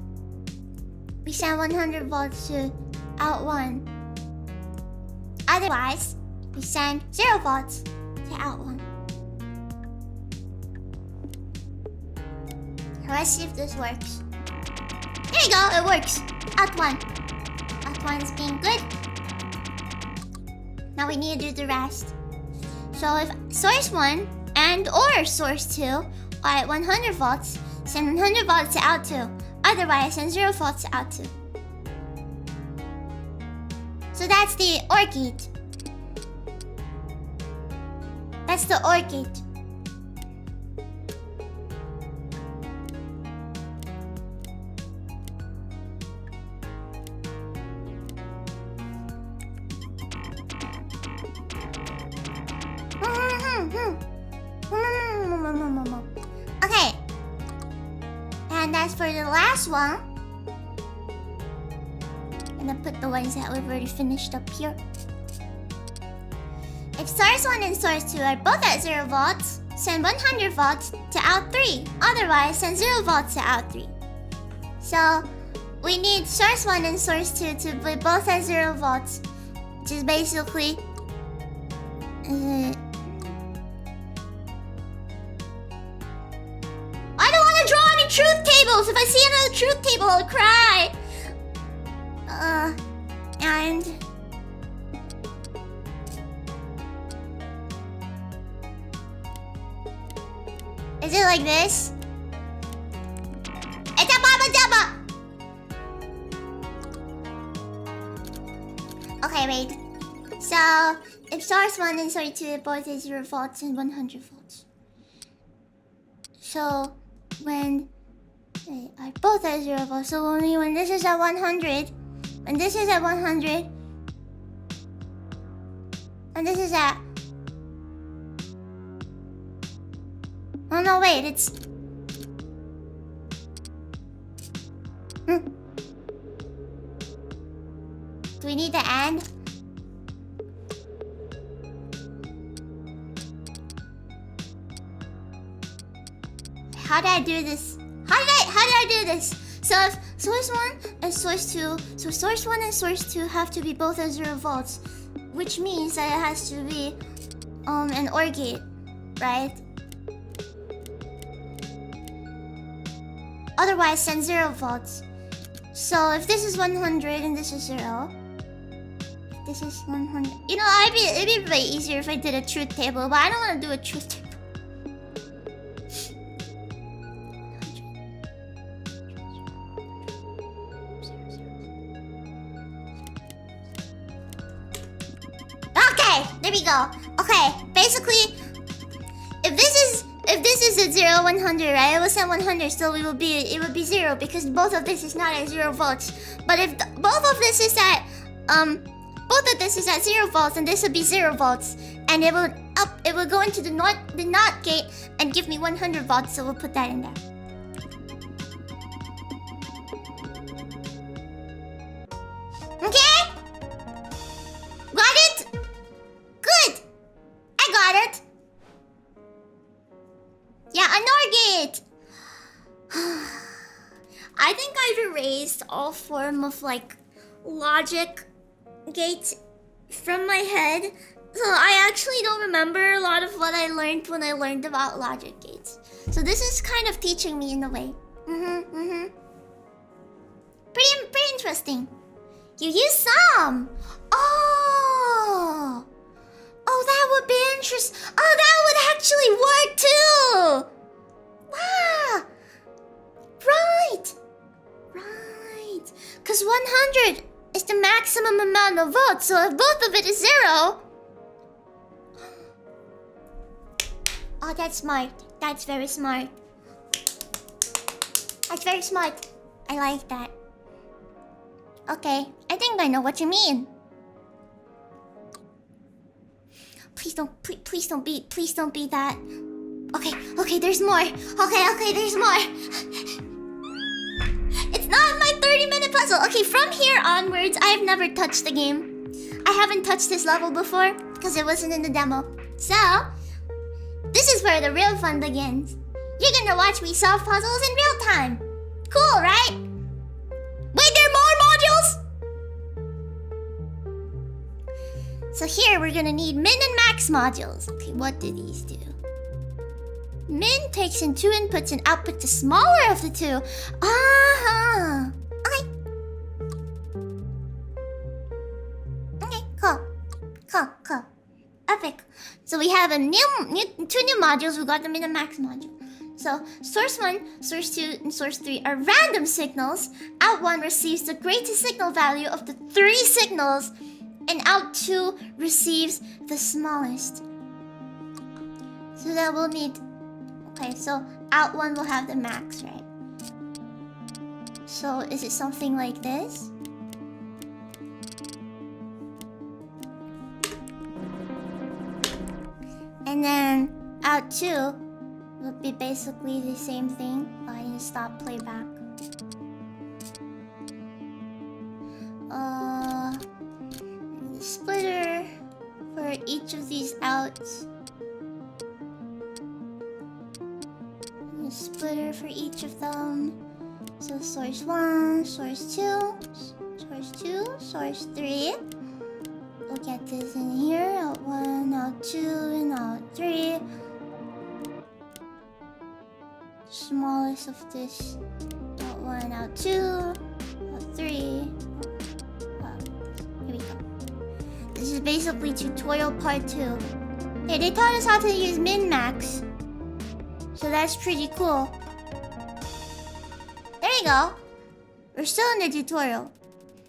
We send 100 volts to out 1. Otherwise, we send 0 volts to out 1. Let's see if this works. There you go, it works. Out 1. Out 1 is being good. Now we need to do the rest. So if source 1 and or source 2 are at 100 volts, send 100 volts to out 2. Otherwise, send 0 volts to out 2. So that's the OR gate. That's the OR gate. Okay. And as for the last one, I'm gonna put the ones that we've already finished up here. If source 1 and source 2 are both at 0 volts, send 100 volts to out 3. Otherwise, send 0 volts to out 3. So, we need source 1 and source 2 to be both at 0 volts. Which is basically... I don't want to draw any truth tables! If I see another truth table, I'll cry! And... Is it like this? It's a baba jabba! Okay, wait. So, if source 1 and source 2 are both at 0 volts and 100 volts. So, when they are both at 0 volts, so only when this is at 100, when this is at 100, and this is at... Oh no, wait, it's... Do we need the AND? How did I do this? How did I do this? So if source 1 and source 2, so source 1 and source 2 have to be both at 0 volts, which means that it has to be an OR gate, right? Otherwise, send 0 volts. So if this is 100 and this is 0, if this is 100, you know, it'd be way easier if I did a truth table, but I don't want to do a truth table. Okay, there we go. Okay, basically, if this is at 0, 100, right? It will send 100, so it would be 0 because both of this is not at 0 volts. But if both of this is at 0 volts, and this would be 0 volts, and it will go into the NOT gate and give me 100 volts. So we'll put that in there. Okay? Got it? Good. I got it. Yeah, a NOR gate. I think I've erased all form of like logic gates from my head. So I actually don't remember a lot of what I learned when I learned about logic gates. So this is kind of teaching me in a way. Pretty interesting. You use some. Oh, that would be interesting. Oh, that would actually work too. Wow. Right. Because 100 is the maximum amount of votes. So if both of it is 0. Oh, that's smart. That's very smart. That's very smart. I like that. Okay, I think I know what you mean. Please don't be that. Okay, there's more. Okay, there's more. It's not my 30-minute puzzle. Okay, from here onwards, I've never touched the game. I haven't touched this level before because it wasn't in the demo. So, This is where the real fun begins. You're gonna watch me solve puzzles in real time. Cool, right? Wait, there are more modules? So here we're gonna need min and max modules. Okay, what do these do? Min takes in two inputs and outputs the smaller of the two. Okay. Okay, cool. Epic. So we have two new modules. We got them in a max module. So source 1, source 2, and source 3 are random signals. Out 1 receives the greatest signal value of the 3 signals, and out 2 receives the smallest. So that will need... Okay, so out 1 will have the max, right? So is it something like this? And then out 2 will be basically the same thing. I need to stop playback. Splitter for each of these outs. Splitter for each of them. So source 1, source 2, source 2, source 3. We'll get this in here. Out 1, out 2, and out 3. Smallest of this. Out 1, out 2, out 3. Here we go. This is basically tutorial part 2. Hey, they taught us how to use min-max. So that's pretty cool. There you go. We're still in the tutorial.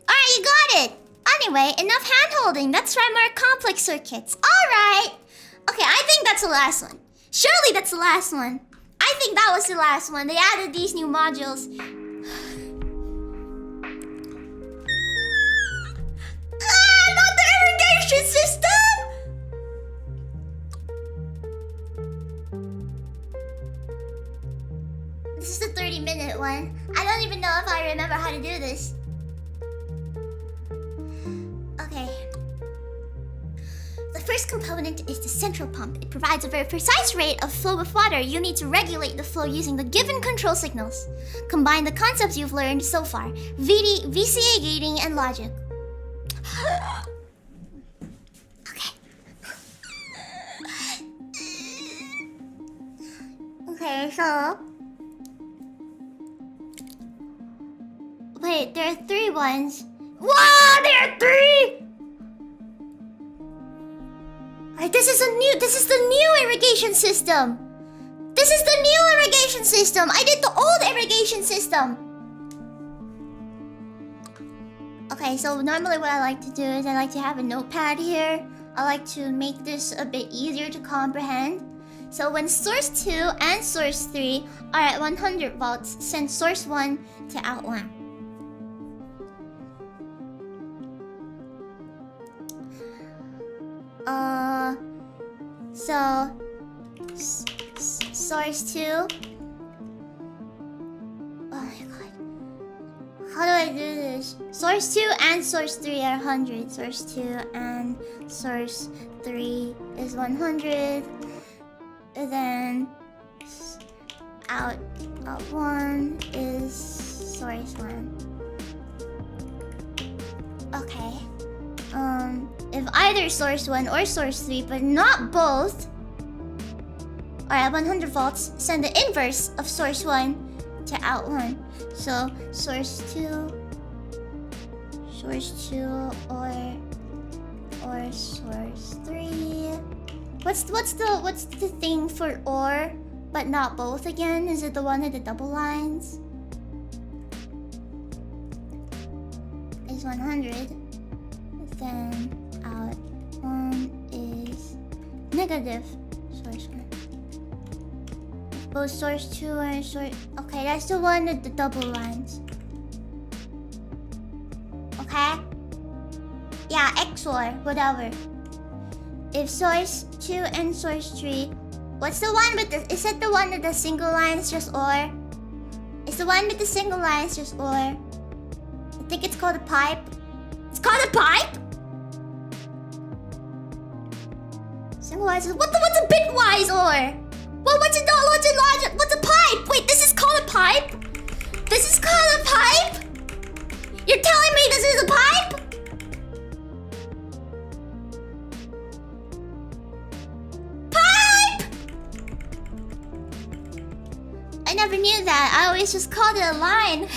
Alright, you got it! Anyway, enough hand-holding. Let's try more complex circuits. Alright! Okay, I think that's the last one. Surely that's the last one. I think that was the last one. They added these new modules. Not the irrigation system! This is the 30-minute one. I don't even know if I remember how to do this. Okay. The first component is the central pump. It provides a very precise rate of flow of water. You need to regulate the flow using the given control signals. Combine the concepts you've learned so far. VCA gating and logic. Okay, so... Wait, there are 3 ones. Wow, there are 3! Alright, this is the new irrigation system. This is the new irrigation system. I did the old irrigation system. Okay, so normally what I like to do is I like to have a notepad here. I like to make this a bit easier to comprehend. So when source 2 and source 3 are at 100 volts, send source 1 to out 1. So source 2. Oh my god. How do I do this? Source 2 and source 3 are 100. Source 2 and source 3 is 100. And then out 1 is source 1. Okay. If either source 1 or source 3, but not both, are at 100 volts, send the inverse of source 1 to out 1. So source 2 or source 3. What's the thing for or but not both again? Is it the one with the double lines? Is 100. Then out 1 is negative source 1. Both source 2 and source... Okay, that's the one with the double lines. Okay? Yeah, XOR, whatever. If source 2 and source 3... What's the one with the... Is it the one with the single lines just OR? Is the one with the single lines just OR? I think it's called a pipe. It's called a pipe? Single lines is... What's a bitwise OR? This is called a pipe? You're telling me this is a pipe? Pipe! I never knew that. I always just called it a line. I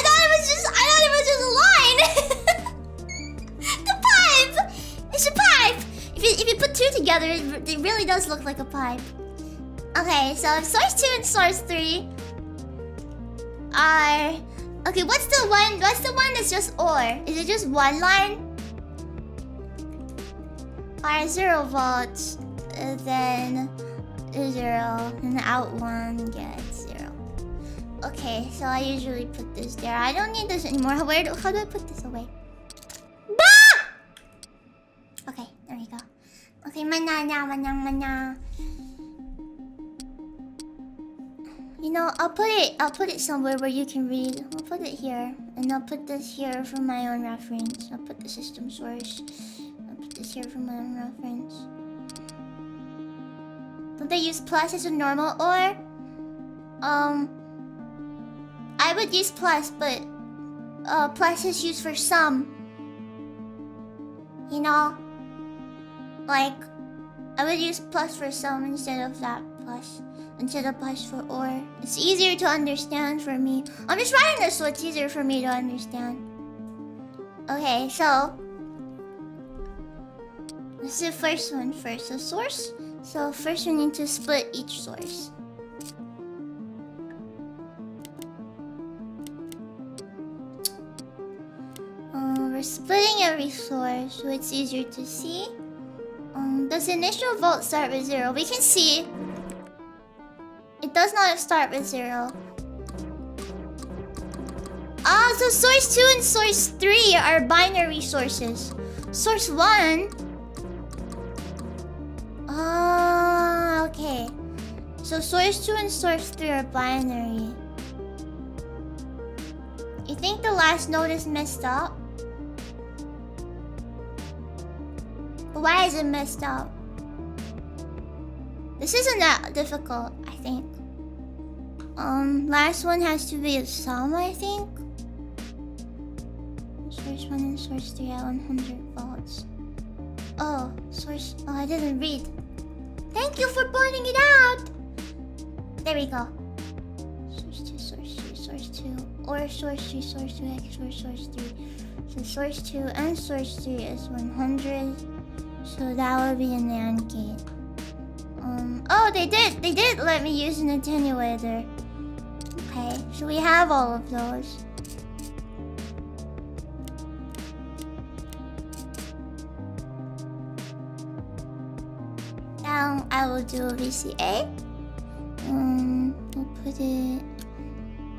thought it was just a line. The pipe! It's a pipe! If you put two together, it really does look like a pipe. Okay, so if source 2 and source 3 are... Okay, what's the one that's just OR? Is it just one line? Are 0 volts, then 0, and the out one gets 0. Okay, so I usually put this there. I don't need this anymore. How do I put this away? Bah! Okay, there we go. Okay, mana. You know, I'll put it somewhere where you can read. I'll put it here, and I'll put this here for my own reference. I'll put the system source. I'll put this here for my own reference. Don't they use plus as a normal OR? I would use plus, but plus is used for sum. You know, like I would use plus for sum instead of that plus. Instead of plus for OR. It's easier to understand for me. I'm just writing this so it's easier for me to understand. Okay, so let's do the first one first. So source. So first we need to split each source. We're splitting every source so it's easier to see. Does the initial volt start with 0? We can see. It does not start with 0. Ah, so source 2 and source 3 are binary sources. Source 1... Ah, okay. So source 2 and source 3 are binary. You think the last node is messed up? Why is it messed up? This isn't that difficult, I think. Last one has to be a sum, I think. Source 1 and source 3 at 100 volts. Oh, source... Oh, I didn't read. Thank you for pointing it out! There we go. Source 2, source 3, source 2. Or source 3, source 2, X, or source 3. So source 2 and source 3 is 100. So that would be an AND gate. Oh, they did let me use an attenuator. Okay, so we have all of those. Now I will do a VCA.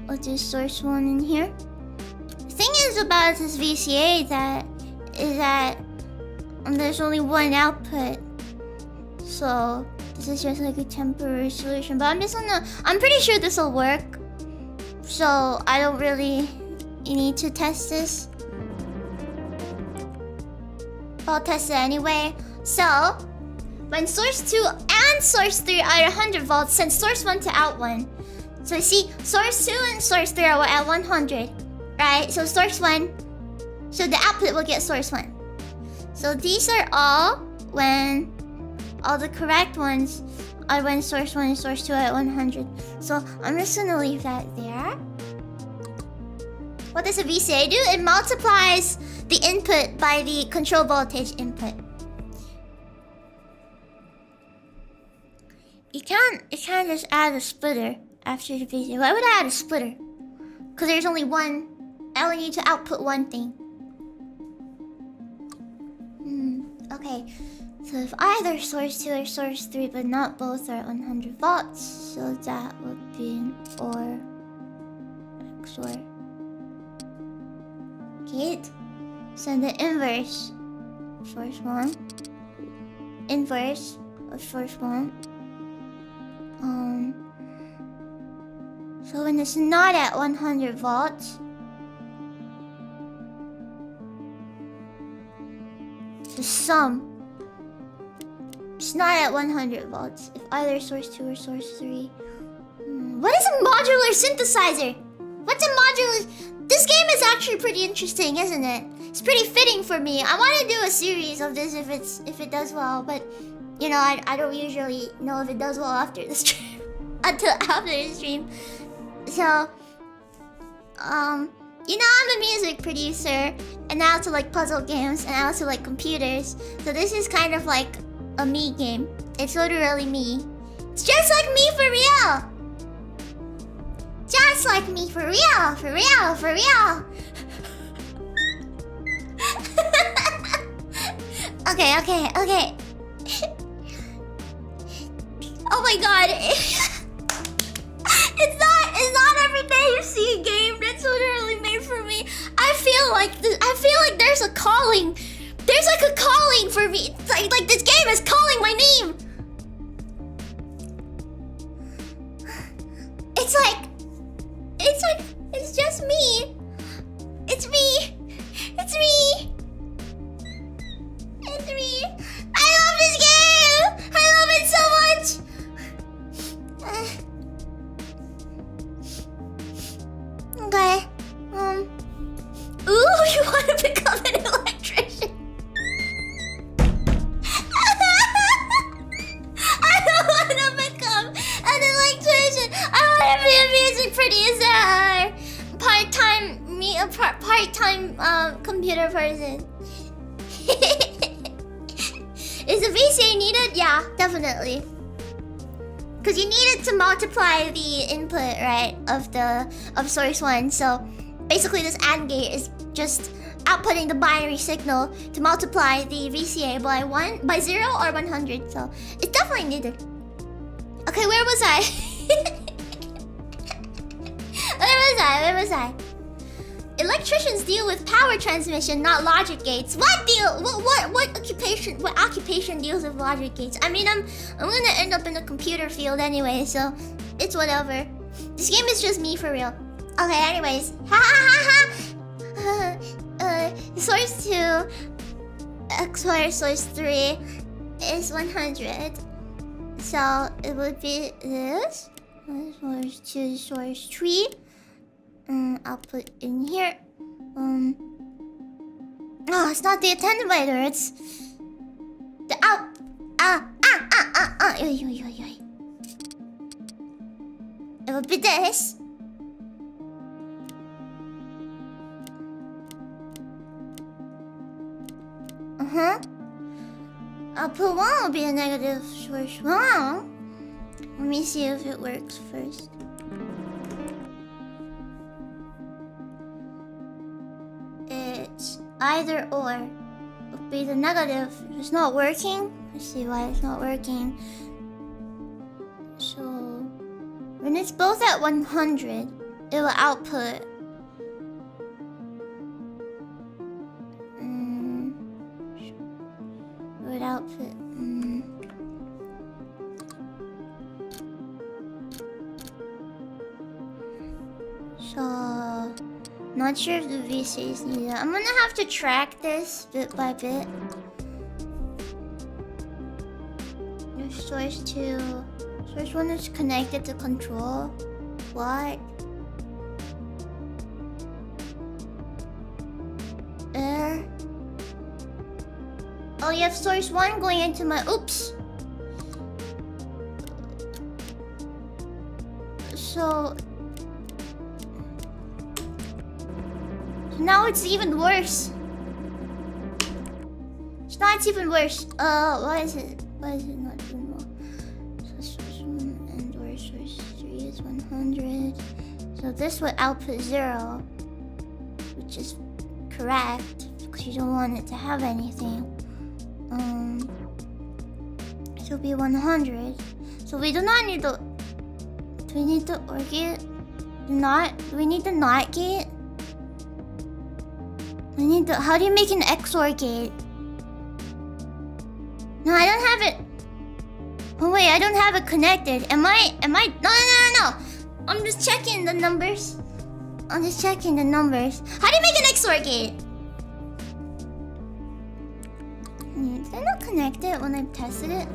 I'll do source 1 in here. The thing is about this VCA is that there's only one output. So this is just like a temporary solution. But I'm pretty sure this will work. So I don't really need to test this. I'll test it anyway. So when source 2 and source 3 are 100 volts, send source 1 to out 1. So you see, source 2 and source 3 are at 100. Right? So source 1. So the output will get source 1. So these are all when... All the correct ones are when source 1 and source 2 are at 100. So I'm just gonna leave that there. What does a VCA do? It multiplies the input by the control voltage input. You can't just add a splitter after the VCA. Why would I add a splitter? Because there's only one. I only need to output one thing. Okay. So if either source 2 or source 3 but not both are 100 volts, so that would be an OR XOR gate. So the inverse source 1, inverse of source 1. So when it's not at 100 volts, the sum. It's not at 100 volts. If either source 2 or source 3 a modular synthesizer? What's a modular? This game is actually pretty interesting, isn't it? It's pretty fitting for me. I want to do a series of this if it does well, but you know, I don't usually know if it does well after the stream until after the stream. So, you know, I'm a music producer, and I also like puzzle games, and I also like computers. So this is kind of like a me game. It's literally me. It's just like me for real. Just like me for real, for real, for real. Okay. Oh my god. It's not every day you see a game that's literally made for me. I feel like there's a calling. There's like a calling for me. It's like this game is calling my name. It's just me. It's me. It's me. It's me. I love this game. I love it so much. Okay. Ooh, you want to become an electrician? I don't want to become an electrician. I want to be a music producer. Part-time computer person. Is the VCA needed? Yeah, definitely. Because you need it to multiply the input, right, of source 1. So basically this AND gate is just outputting the binary signal to multiply the VCA by 0 or 100. So it's definitely needed. Okay, where was I? Where was I? Electricians deal with power transmission, not logic gates. What occupation deals with logic gates? I mean, I'm gonna end up in the computer field anyway, so it's whatever. This game is just me for real. Okay, anyways. Source 2 XOR source 3 is 100. So it would be this. Source 2, source 3. I'll put in here. Oh, it's not the attenuator, it's the out. It would be this. Output 1 will be a negative source 1. Let me see if it works first. It's either or. It would be the negative. It's not working. Let's see why it's not working. So when it's both at 100, it will output. It would output. So not sure if the VC is needed. I'm gonna have to track this bit by bit. There's source 2. Source 1 is connected to control. What? Oh, you have source 1 going into my... Oops! So now it's even worse. Now it's even worse. Why is it not doing well? So source 1 and or source 3 is 100. So this would output 0, which is correct because you don't want it to have anything. So it'll be 100. So we do not need the. Do we need the OR gate? Do we need the NOT gate? I need the. How do you make an XOR gate? No, I don't have it. Oh wait, I don't have it connected. Am I? No. I'm just checking the numbers. How do you make an XOR gate? Did I not connect it when I tested it?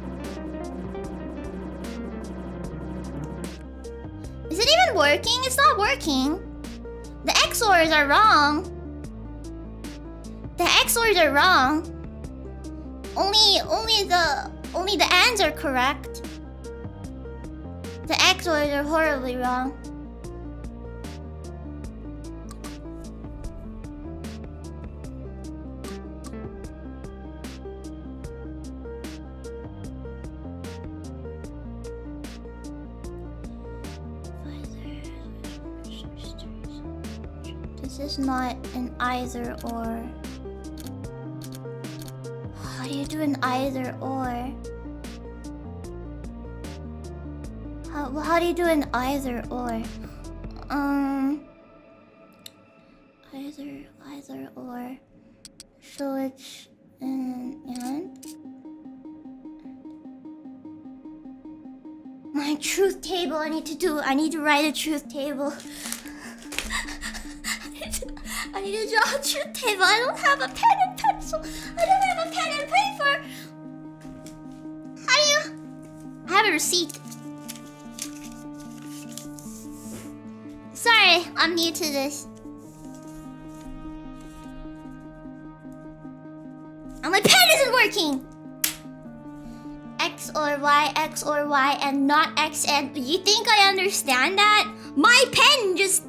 Is it even it working? It's not working. The XORs are wrong. The XORs are wrong. Only the ANDs are correct. The XORs are horribly wrong. This is not an either or. How do you do an either or? How do you do an either or? Either or. So it's an and. My truth table. I need to write a truth table. I need to draw a truth table. I don't have a pen and pencil. I don't have a pen and paper. How do you? I have a receipt. Sorry, I'm new to this. And my pen isn't working. X or Y, and not X and... You think I understand that? My pen just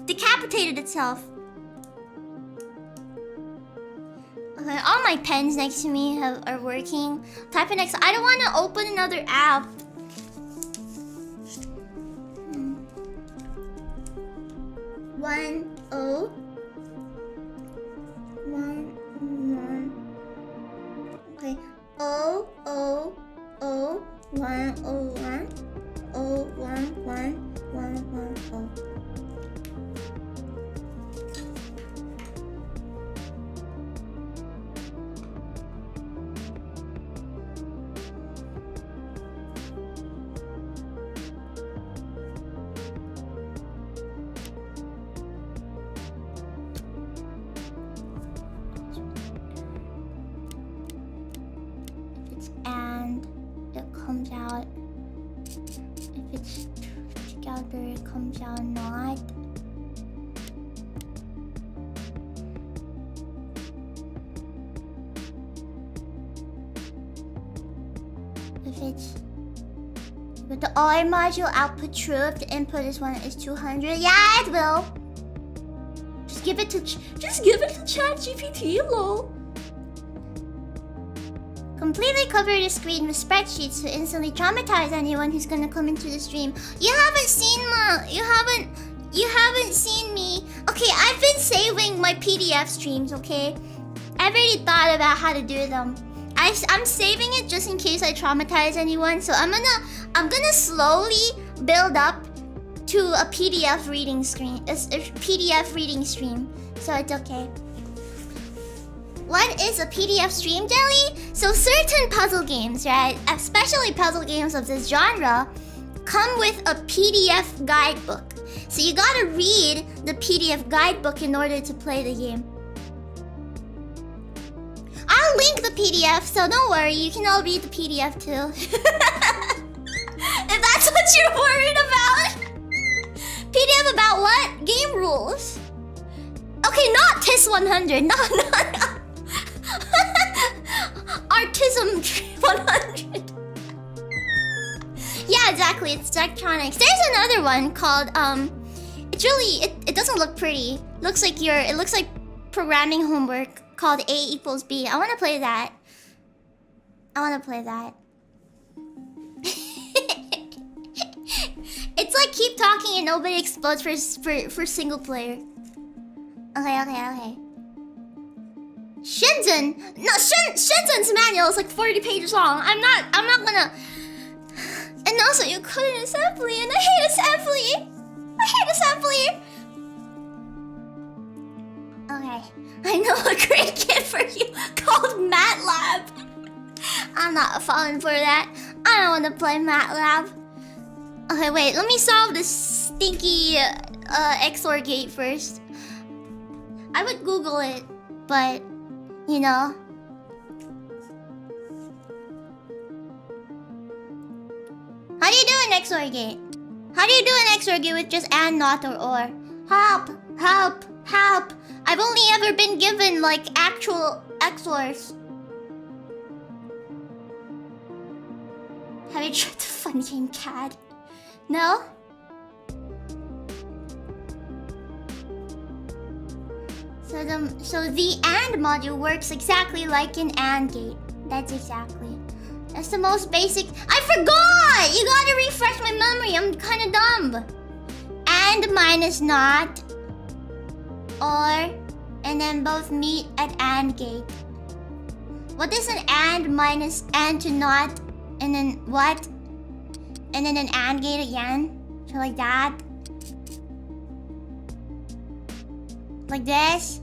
decapitated itself. Okay, all my pens next to me are working. Type in X. I don't want to open another app. One O. Okay. O 1 O 1 O 1 1 O. Comes out. If it's together, it comes out not. If it's with the OR module output true, if the input is 200, yeah, it will. Just give it to ChatGPT, lol. Completely cover the screen with spreadsheets to instantly traumatize anyone who's gonna come into the stream. You haven't seen me. Okay, I've been saving my PDF streams, okay? I've already thought about how to do them. I'm saving it just in case I traumatize anyone. So I'm gonna slowly build up to a PDF reading screen. A PDF reading stream. So it's okay. What is a PDF stream, Jelly? So certain puzzle games, right, especially puzzle games of this genre, come with a PDF guidebook. So you gotta read the PDF guidebook in order to play the game. I'll link the PDF, so don't worry, you can all read the PDF too. If that's what you're worried about. PDF about what? Game rules. Okay, not TIS 100. No. Artism 100. Yeah, exactly. It's electronics. There's another one called it's really it doesn't look pretty. It looks like programming homework called A equals B. I want to play that. It's like keep talking and nobody explodes for single player. Okay. Shenzhen? No, Shenzhen's manual is like 40 pages long. I'm not gonna... And also, you couldn't assembly, and I hate assembly! Okay, I know a great kit for you called MATLAB. I'm not falling for that. I don't want to play MATLAB. Okay, wait, let me solve this stinky XOR gate first. I would Google it, but... You know. How do you do an XOR gate? How do you do an XOR gate with just and, not, or? Help! Help! Help! I've only ever been given, like, actual XORs. Have you tried the fun game CAD? No? So the AND module works exactly like an AND gate. That's the most basic. I forgot! You gotta refresh my memory. I'm kinda dumb. AND minus not, or, and then both meet at AND gate. What is an AND minus AND to not, and then what? And then an AND gate again? So like that? Like this?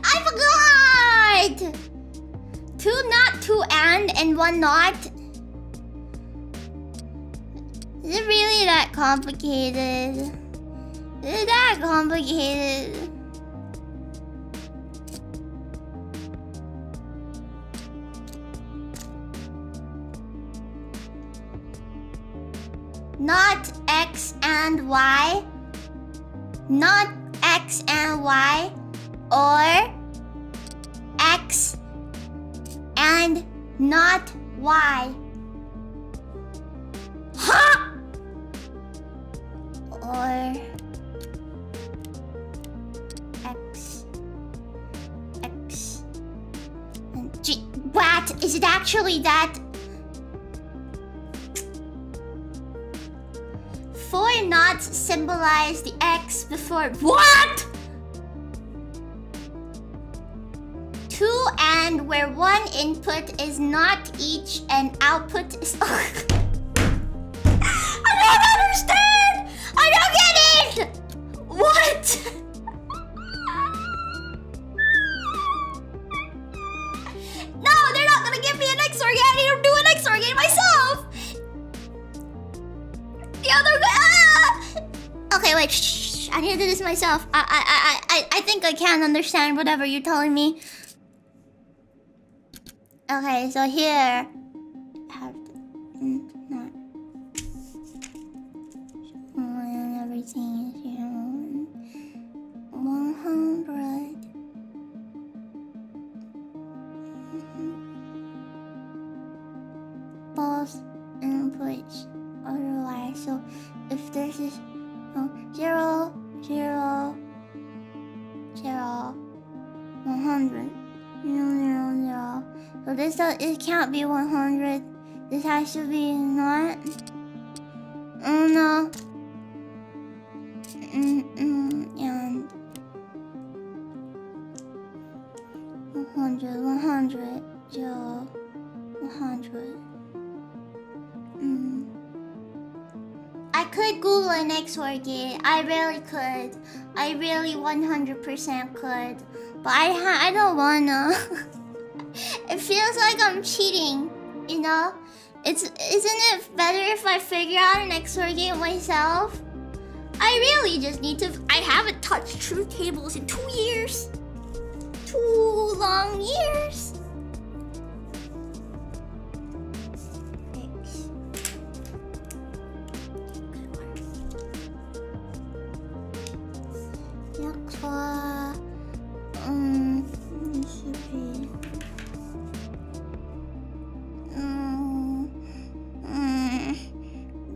I forgot! 2 not, 2 and 1 not? Is it really that complicated? Is it that complicated? Not X and Y. Not X and Y. Or X and not Y. Huh? Or X and G. What? Is it actually that? 4 knots symbolize the X before. What? 2 and where 1 input is not each and output is. I don't understand! I don't get it! What? No, they're not gonna give me an XOR gate. I need to do an XOR gate myself! The other guy. Ah! Okay, wait. Shh. I need to do this myself. I think I can understand whatever you're telling me. Okay, so here I have to not everything is here. 100. Both inputs otherwise. So if this is 0, 0, 0, 100, 0, 0, 0. So this it can't be 100. This has to be not. Oh no. And 100, 100, 0, 100. I could Google an XOR gate. I really could. I really 100% could. But I don't wanna. It feels like I'm cheating, you know? Isn't it better if I figure out an XOR gate myself? I really just need to. I haven't touched truth tables in 2 years. 2 long years.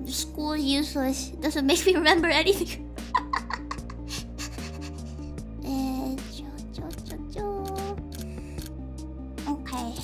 School is useless. It doesn't make me remember anything. Okay.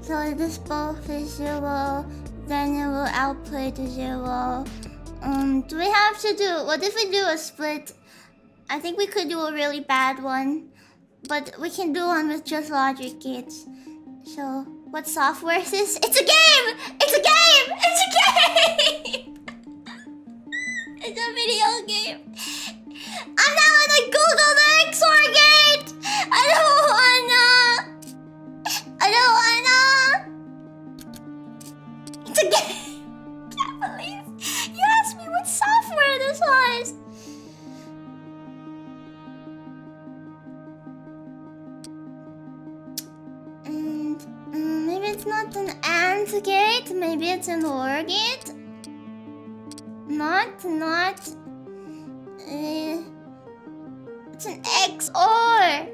So this both is 0, then it will output to 0. Do we have to do... What if we do a split? I think we could do a really bad one. But we can do one with just logic gates. So, what software is this? It's a game! It's a game! It's a game! It's a video game. I'm not gonna Google the XOR gate! I don't wanna... It's a game! Can't believe you asked me what software this was! And maybe it's not an AND gate, maybe it's an OR gate? It's an XOR!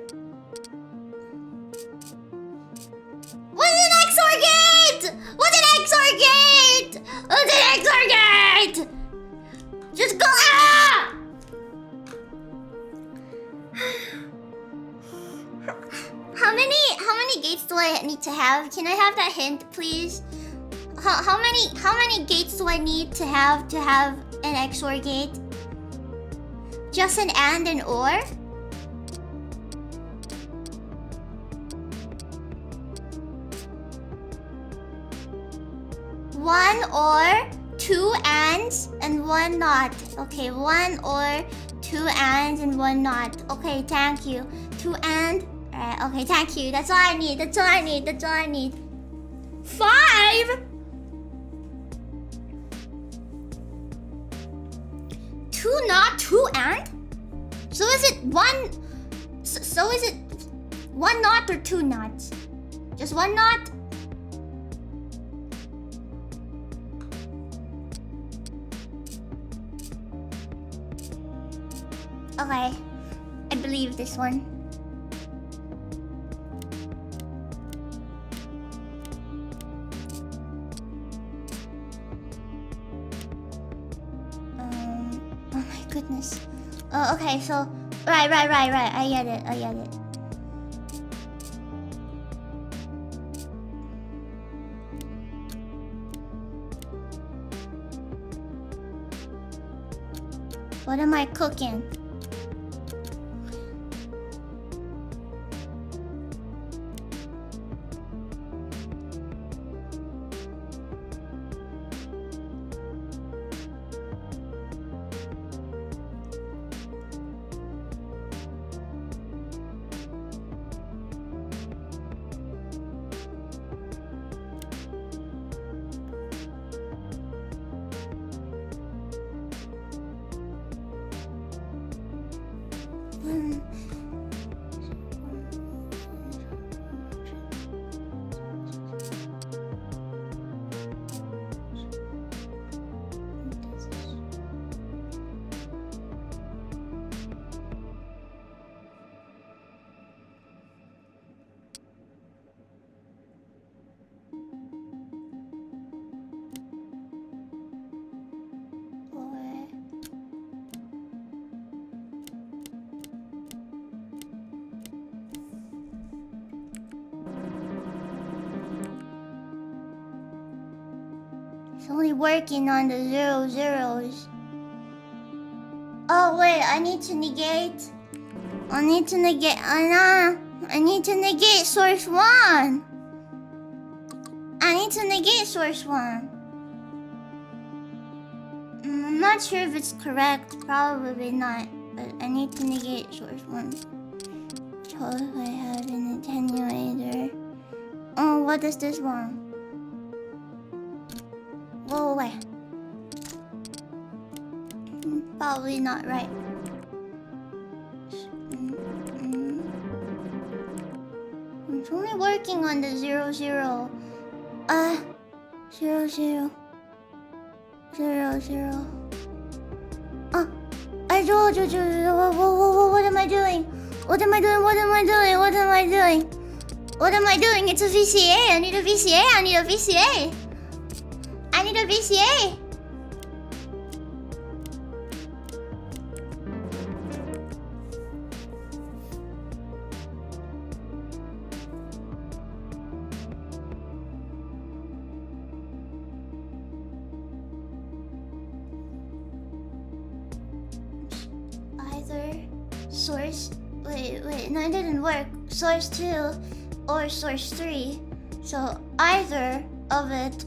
What's an XOR gate? What's an XOR gate? What's an XOR gate? Just go. Ah! How many gates do I need to have? Can I have that hint, please? How many gates do I need to have an XOR gate? Just an AND and OR? One OR, two ANDs, and one NOT. Okay, one OR, two ANDs, and one NOT. Okay, thank you. Two AND. Alright, okay, thank you. That's all I need. That's all I need. That's all I need. 5? 2 NOT, 2 AND? So is it one... So is it 1 NOT or 2 NOTs? Just 1 NOT? Okay, I believe this one. Oh my goodness. Oh, okay, so right. I get it. What am I cooking? Only working on the 0s. Oh wait, I need to negate source 1. I'm not sure if it's correct, probably not, but I need to negate source 1. So if I have an attenuator. Oh, what is this one? Go away. Probably not right. It's only working on the 0. 0. I told you. What am I doing? It's a VCA. I need a VCA. either source. Wait, no, it didn't work. Source 2 or source 3. So either of it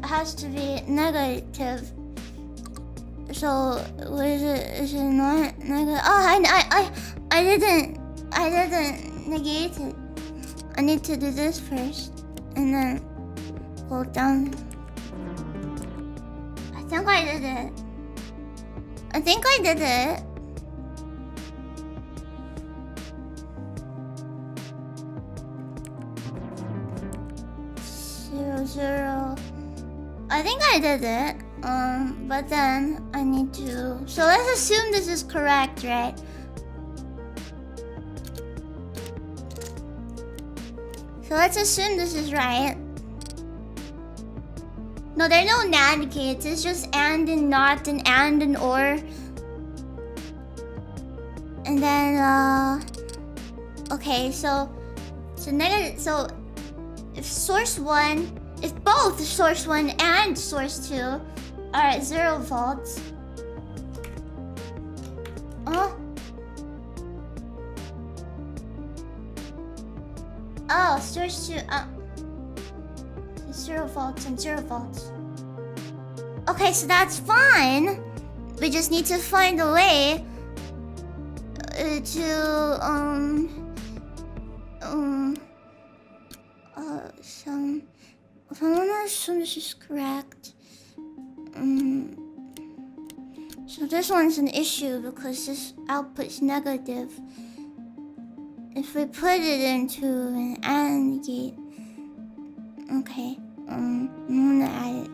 has to be negative. So is it not negative? Oh, I didn't negate it. I need to do this first and then go down. I think I did it. I think I did it. Zero. I think I did it. But then I need to. So let's assume this is correct, right? So let's assume this is right. No, there are no NAND gates. It's just AND and NOT and OR. And then okay, so negative. So if source 1, if both source 1 and source 2 are at 0 volts. Oh, source 2. 0 volts and 0 volts. Okay, so that's fine. We just need to find a way to if I wanna assume this is correct. So this one's an issue because this output is negative. If we put it into an AND gate, okay. I'm gonna add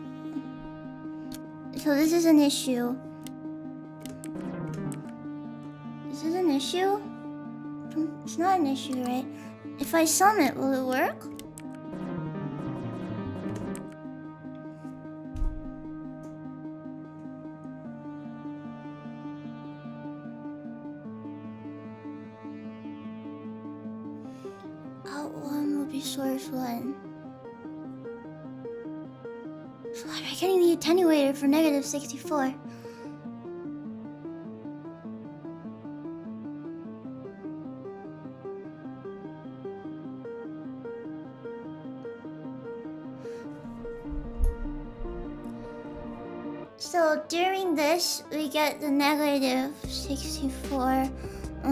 it. So this is an issue. Is it an issue? It's not an issue, right? If I sum it, will it work? Out 1 will be source 1. So how am I getting the attenuator for negative 64? So during this, we get the negative 64. We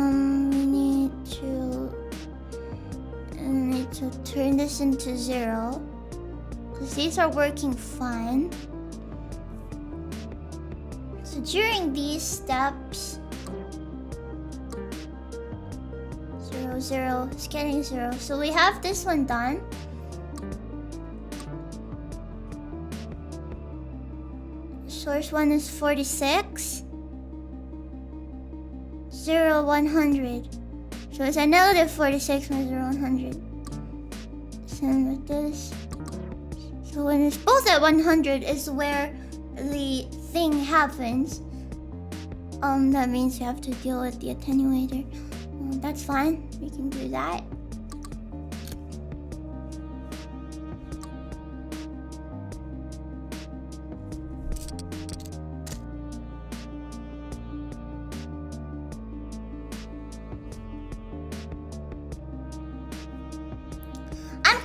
need to turn this into 0. Because these are working fine. So during these steps, 0, 0, it's getting 0. So we have this one done. Source 1 is 46. 0, 100. So it's a negative 46 minus 0, 100. Same with this. So when it's both at 100 is where the thing happens. That means you have to deal with the attenuator. That's fine. We can do that.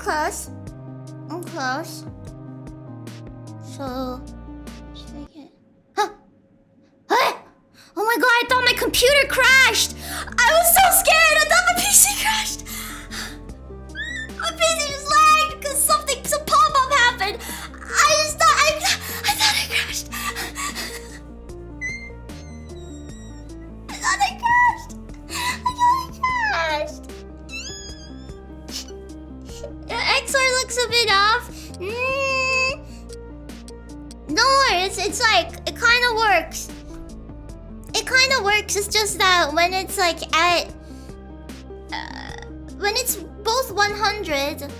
Close. I'm close. So, should I get? Huh? What? Oh my god! I thought my computer crashed. I was so scared. I thought my PC crashed. My PC just lagged because some pop-up happened. I thought it crashed. I thought it crashed. XR looks a bit off. Don't worry, it's like, it kind of works. It kind of works, it's just that when it's like at... when it's both 100,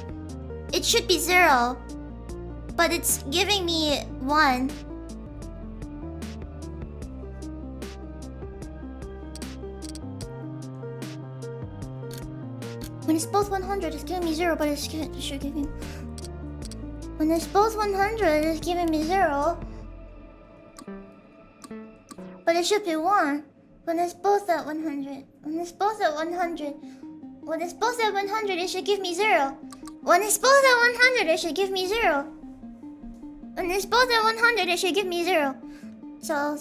it should be 0. But it's giving me 1. When it's both 100, it's giving me 0, but it should give me... When it's both 100, it's giving me 0. But it should be 1. When it's both at 100. When it's both at 100. When it's both at 100, it should give me 0. When it's both at 100, it should give me 0. When it's both at 100, it should give me 0. So.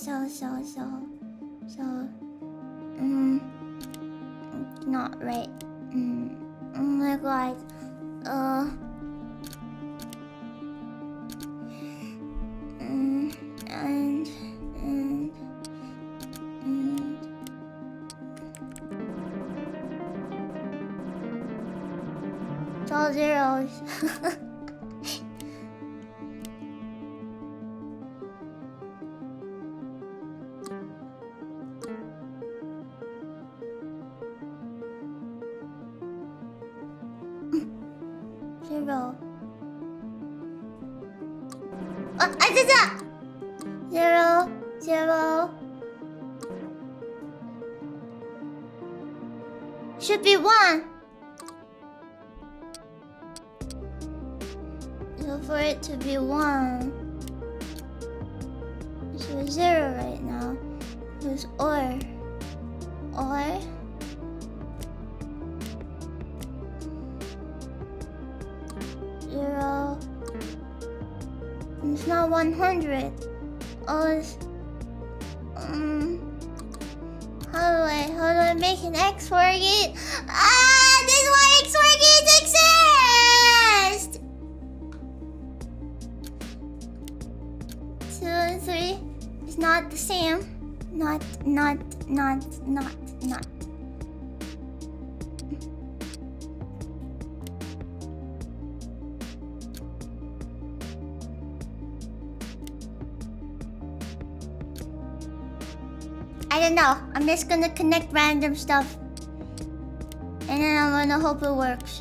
Not right. Oh my god. And it's all zeros. Zero. I did that! 0, 0. Should be 1. So for it to be 1, it's a 0 right now. It's or. 0. It's not 100. Oh, it's, how do I make an XOR gate? This is why XOR gates exist! 2 and 3 is not the same. Not. I don't know. I'm just gonna connect random stuff. And then I'm gonna hope it works.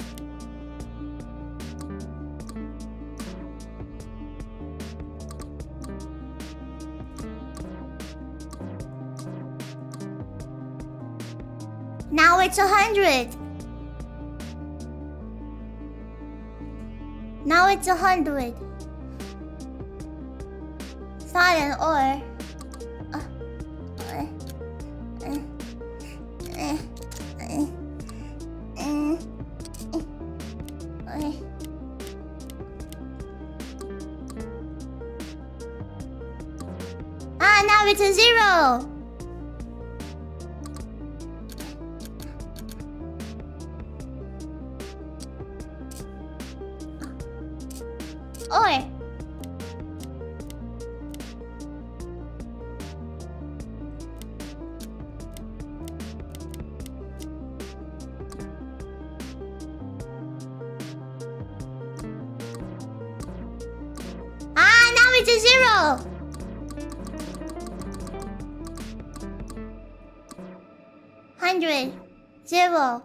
Now it's 100. Now it's 100. It's not an or. Now it's a 0. Or. Now it's a 0. 100. 0.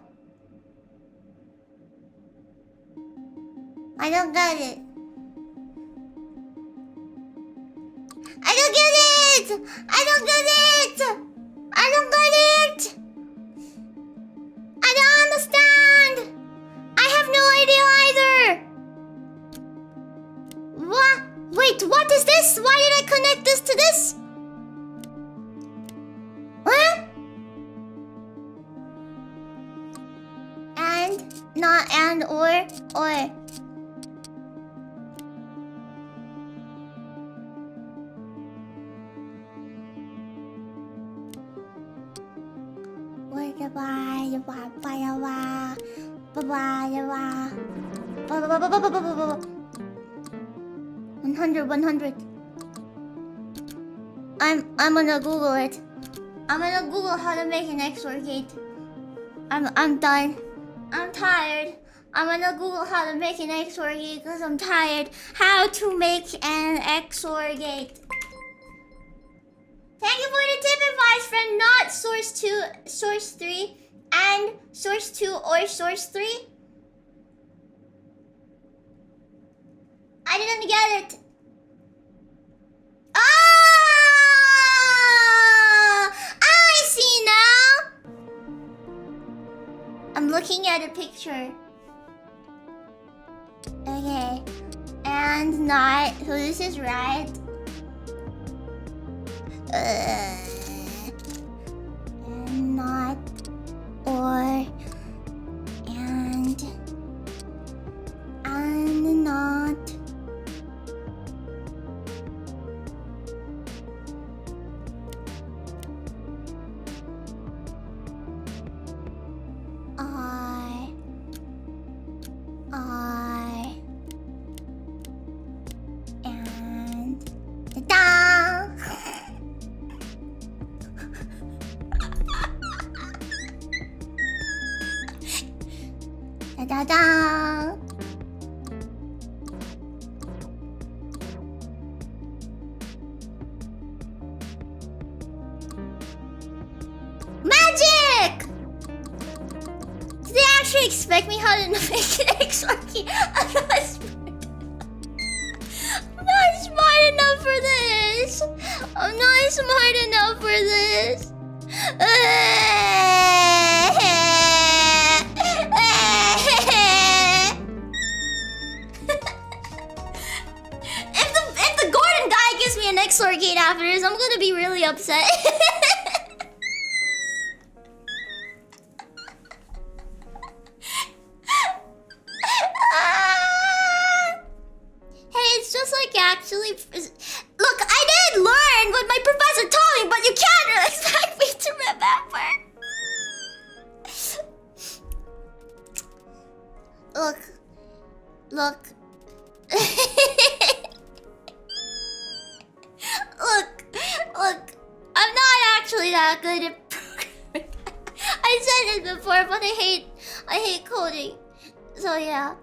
I don't get it. I don't get it! I don't get it! I don't get it! I don't understand! I have no idea either! What? Wait, what is this? Why did I connect this to this? What? And, not and, or. Bye. 100. I'm gonna Google it. I'm gonna Google how to make an XOR gate. I'm done. I'm tired. I'm gonna Google how to make an XOR gate because I'm tired. How to make an XOR gate. Thank you for the tip, advice friend. Not source 2, source 3, and source 2 or source 3. I didn't get it. I see now. I'm looking at a picture. Okay. And not. So this is right. da da. Magic! Did they actually expect me how to make an XOR key? I'm not smart enough for this. I'm not smart enough for this. If the Gordon guy gives me an XOR gate after this, I'm gonna be really upset. It's just like actually. Look, I did learn what my professor taught me, but you can't expect me to remember. Look. Look. Look. I'm not actually that good at programming. I said it before, but I hate coding. So yeah.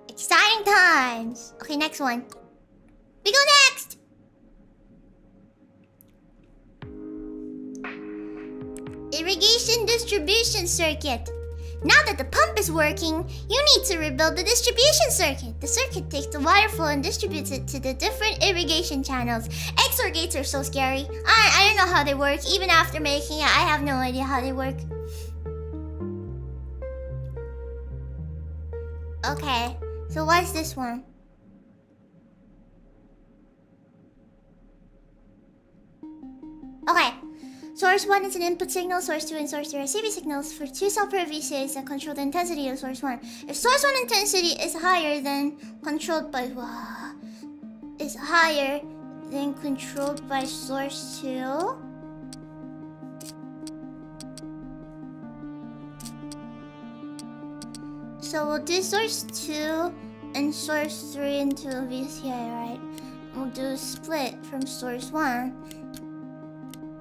Exciting times. Okay, next one. We go next. Irrigation distribution circuit. Now that the pump is working, you need to rebuild the distribution circuit. The circuit takes the water flow and distributes it to the different irrigation channels. XOR gates are so scary. I don't know how they work. Even after making it, I have no idea how they work. Okay. So what's this one? Okay. Source 1 is an input signal, source 2 and source 3 are receiving signals for two separate VCAs that control the intensity of source 1. If source 1 intensity is higher than controlled by source 2, so we'll do source 2 and source 3 into a VCA, right? We'll do a split from source 1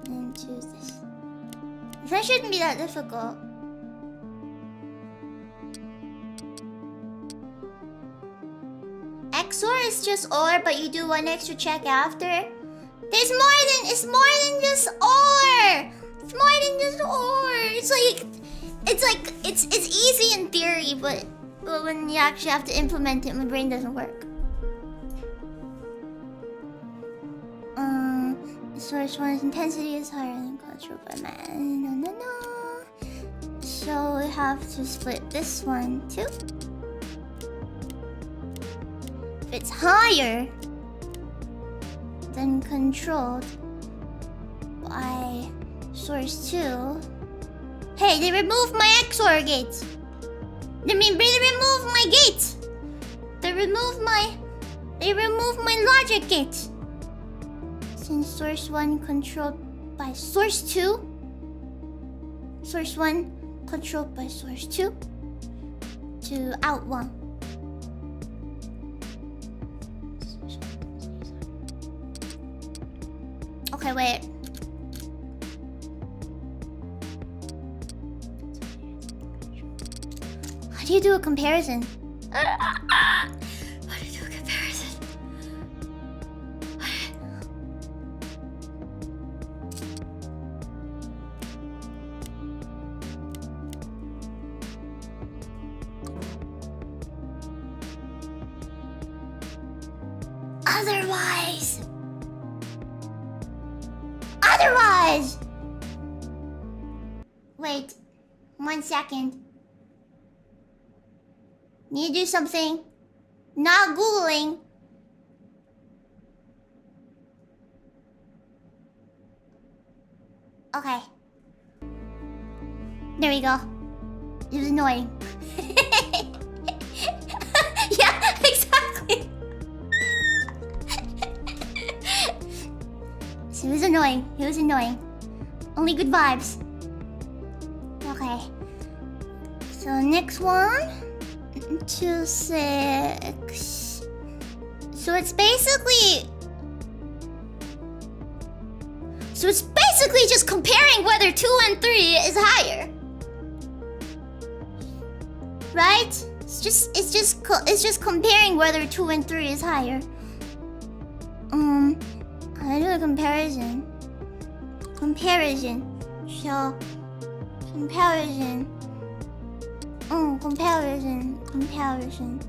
into this. That shouldn't be that difficult. XOR is just OR, but you do one extra check after. It's more than just OR! It's more than just OR! It's easy in theory, but when you actually have to implement it, my brain doesn't work. Source 1's intensity is higher than controlled by man. No. So we have to split this one too. If it's higher than controlled by source 2. Hey, they removed my XOR gates. They removed my gates. They removed my logic gates. Since source 1 controlled by source 2. Source 1 controlled by source 2 to out 1. Okay, wait. How do you do a comparison? Otherwise! Wait. 1 second. Need to do something. Not Googling. Okay. There we go. It was annoying. Yeah, exactly. It was annoying. It was annoying. Only good vibes. Okay. So next one. 2, 6. So it's basically just comparing whether 2 and 3 is higher. right? It's just comparing whether 2 and 3 is higher. I do a comparison. So comparison. Comparison.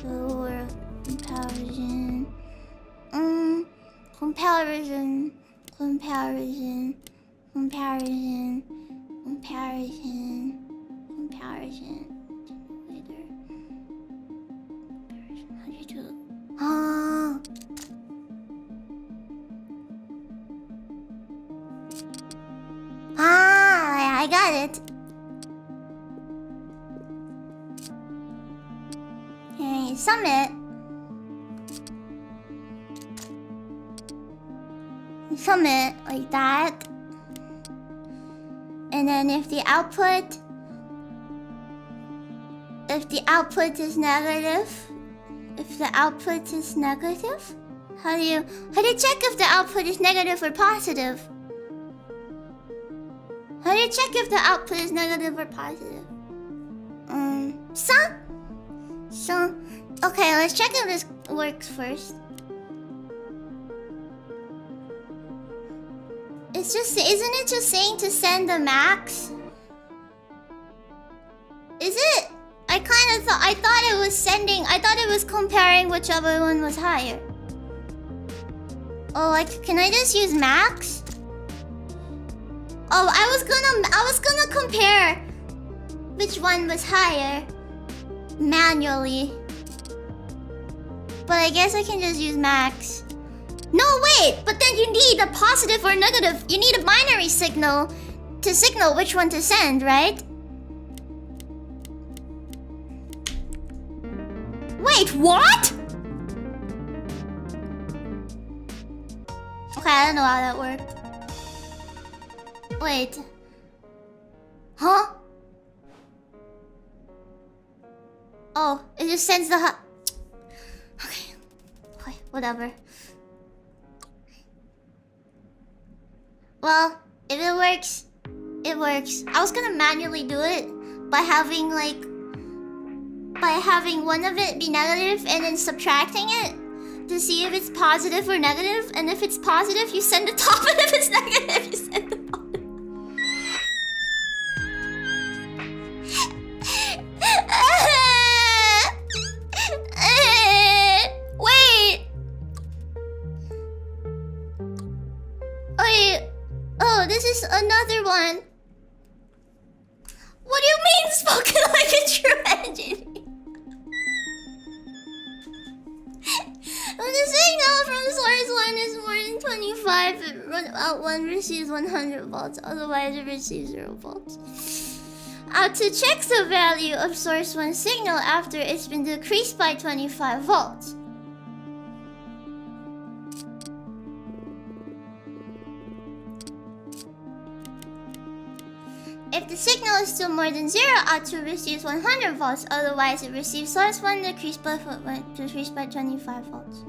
So comparison. How do you do it? I got it. Okay, submit. Submit like that. And then if the output is negative, how do you check if the output is negative or positive? How do you check if the output is negative or positive? So okay, let's check if this works first. Isn't it just saying to send the max? Is it? I thought it was comparing whichever one was higher. Oh, can I just use max? Oh, I was gonna compare which one was higher manually. But I guess I can just use max. No, wait, but then you need a positive or negative. You need a binary signal to signal which one to send, right? Wait, what? Okay, I don't know how that worked. Wait. Huh? Oh, it just sends the Okay, whatever. Well, if it works, it works. I was gonna manually do it by having one of it be negative and then subtracting it to see if it's positive or negative. And if it's positive, you send the top, and if it's negative, you send the bottom. Wait. Oh, this is another one. What do you mean spoken like a true engineer? When the signal from source 1 is more than 25, out 1 receives 100 volts, otherwise it receives 0 volts. Out 2 checks the value of source 1 signal after it's been decreased by 25 volts. If the signal is still more than 0, out2 receives 100 volts. Otherwise, it receives source 1 decreased by 25 volts.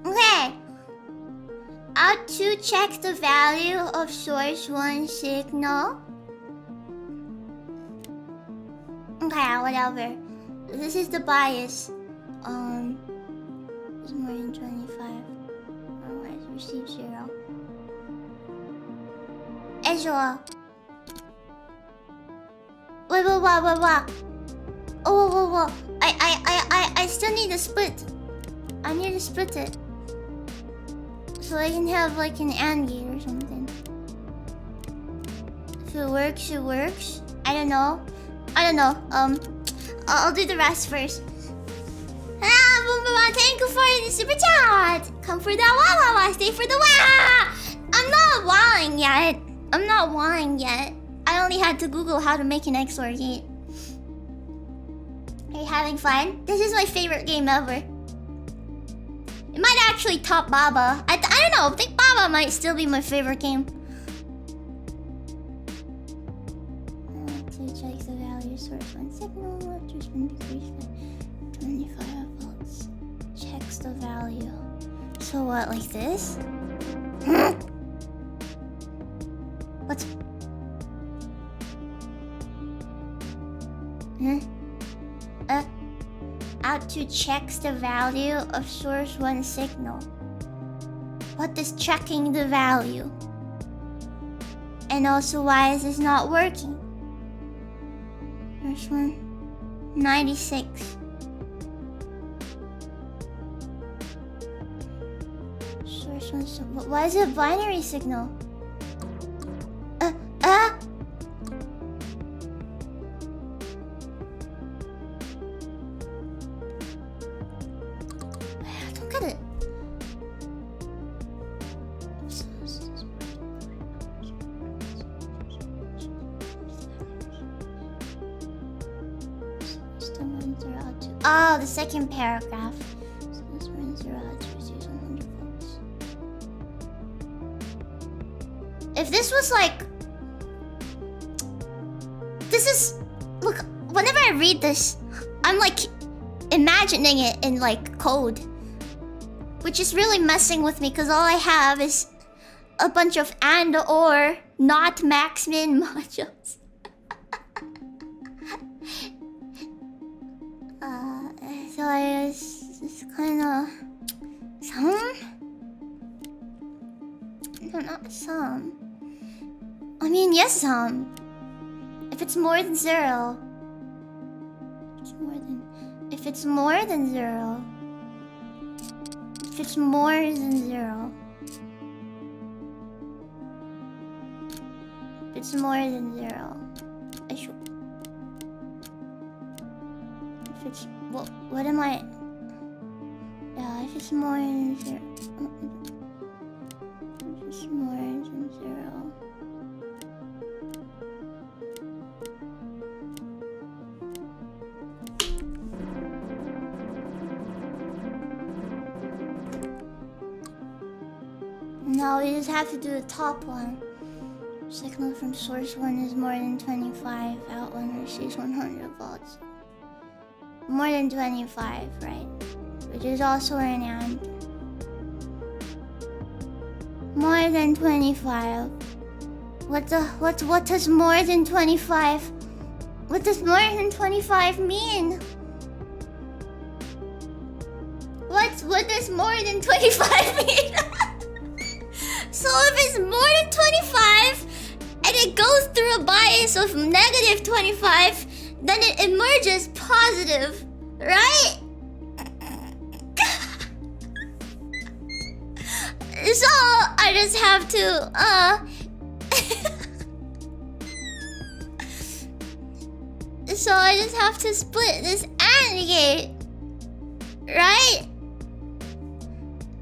Okay. Out2 checks the value of source 1 signal. Okay, whatever. This is the bias. It's more than 25. Receive 0. Ezra. Wait. Oh, I still need to split. I need to split it. So I can have like an AND gate or something. If it works, it works. I don't know. I'll do the rest first. Thank you for the super chat. Come for the wah, stay for the wah. I'm not wahing yet. I only had to Google how to make an XOR gate. Are you having fun? This is my favorite game ever. It might actually top Baba. I don't know. I think Baba might still be my favorite game. To check the value source 1 signal after it's been decreased by 25 volts. Checks the value. So what, like this? What's checks the value of source 1 signal. What is checking the value? And also, why is this not working? Source 1, 96. Source 1, why is it a binary signal? I don't get it. Oh, the second paragraph. If this was like... This is... Look, whenever I read this, I'm like imagining it in like code. Which is really messing with me because all I have is a bunch of and or not max min modules. So it's kind of... Some? No, not some. I mean, yes, some. If it's more than 0. If it's more than 0. If it's more than 0. If it's more than 0. I should... If it's... What am I... Yeah, if it's more than 0. If it's more than 0. Now we just have to do the top one. Signal from source 1 is more than 25. Out 1 receives 100 volts. More than 25, right? Which is also an and. More than 25. What does more than 25? What does more than 25 mean? What does more than 25 mean? So if it's more than 25 and it goes through a bias of negative 25, then it emerges positive, right? So I just have to so I just have to split this AND gate, right?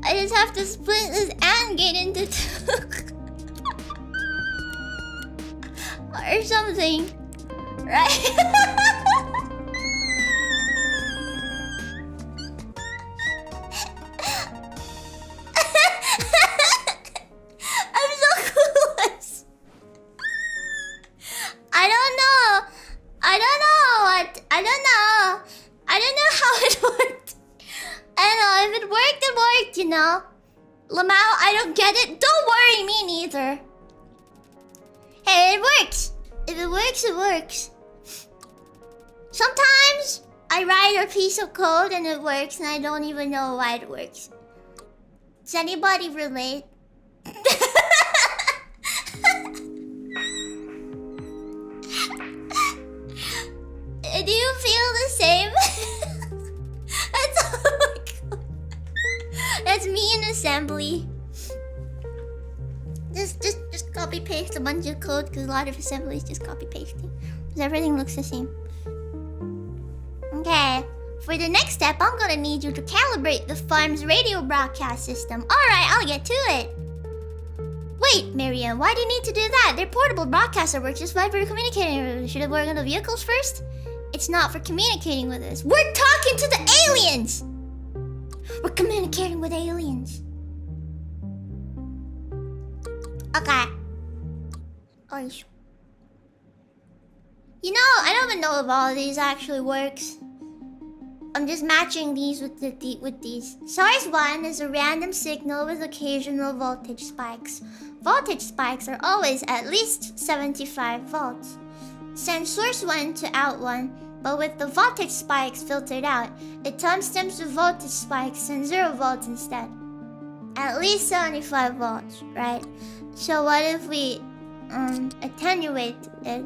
I just have to split this AND gate into 2 or something, right? I'm so clueless. I don't know how it worked. I don't know, if it worked, it worked, you know. Lamau, I don't get it. Don't worry, me neither. Hey, it works. If it works, it works. Sometimes I write a piece of code and it works and I don't even know why it works. Does anybody relate? Do you feel the same? That's me in assembly. Just copy paste a bunch of code because a lot of assembly is just copy pasting. Because everything looks the same. Okay, for the next step, I'm gonna need you to calibrate the farm's radio broadcast system. Alright, I'll get to it. Wait, Marianne, why do you need to do that? Their portable broadcaster works just fine for communicating. Should have worked on the vehicles first? It's not for communicating with us. We're talking to the aliens! We're communicating with aliens. Okay. Oh, you know, I don't even know if all of these actually works. I'm just matching these with these. Source 1 is a random signal with occasional voltage spikes. Voltage spikes are always at least 75 volts. Send source 1 to out 1 But with the voltage spikes filtered out, it timestamps the voltage spikes in 0 volts instead. At least 75 volts, right? So what if we attenuate it?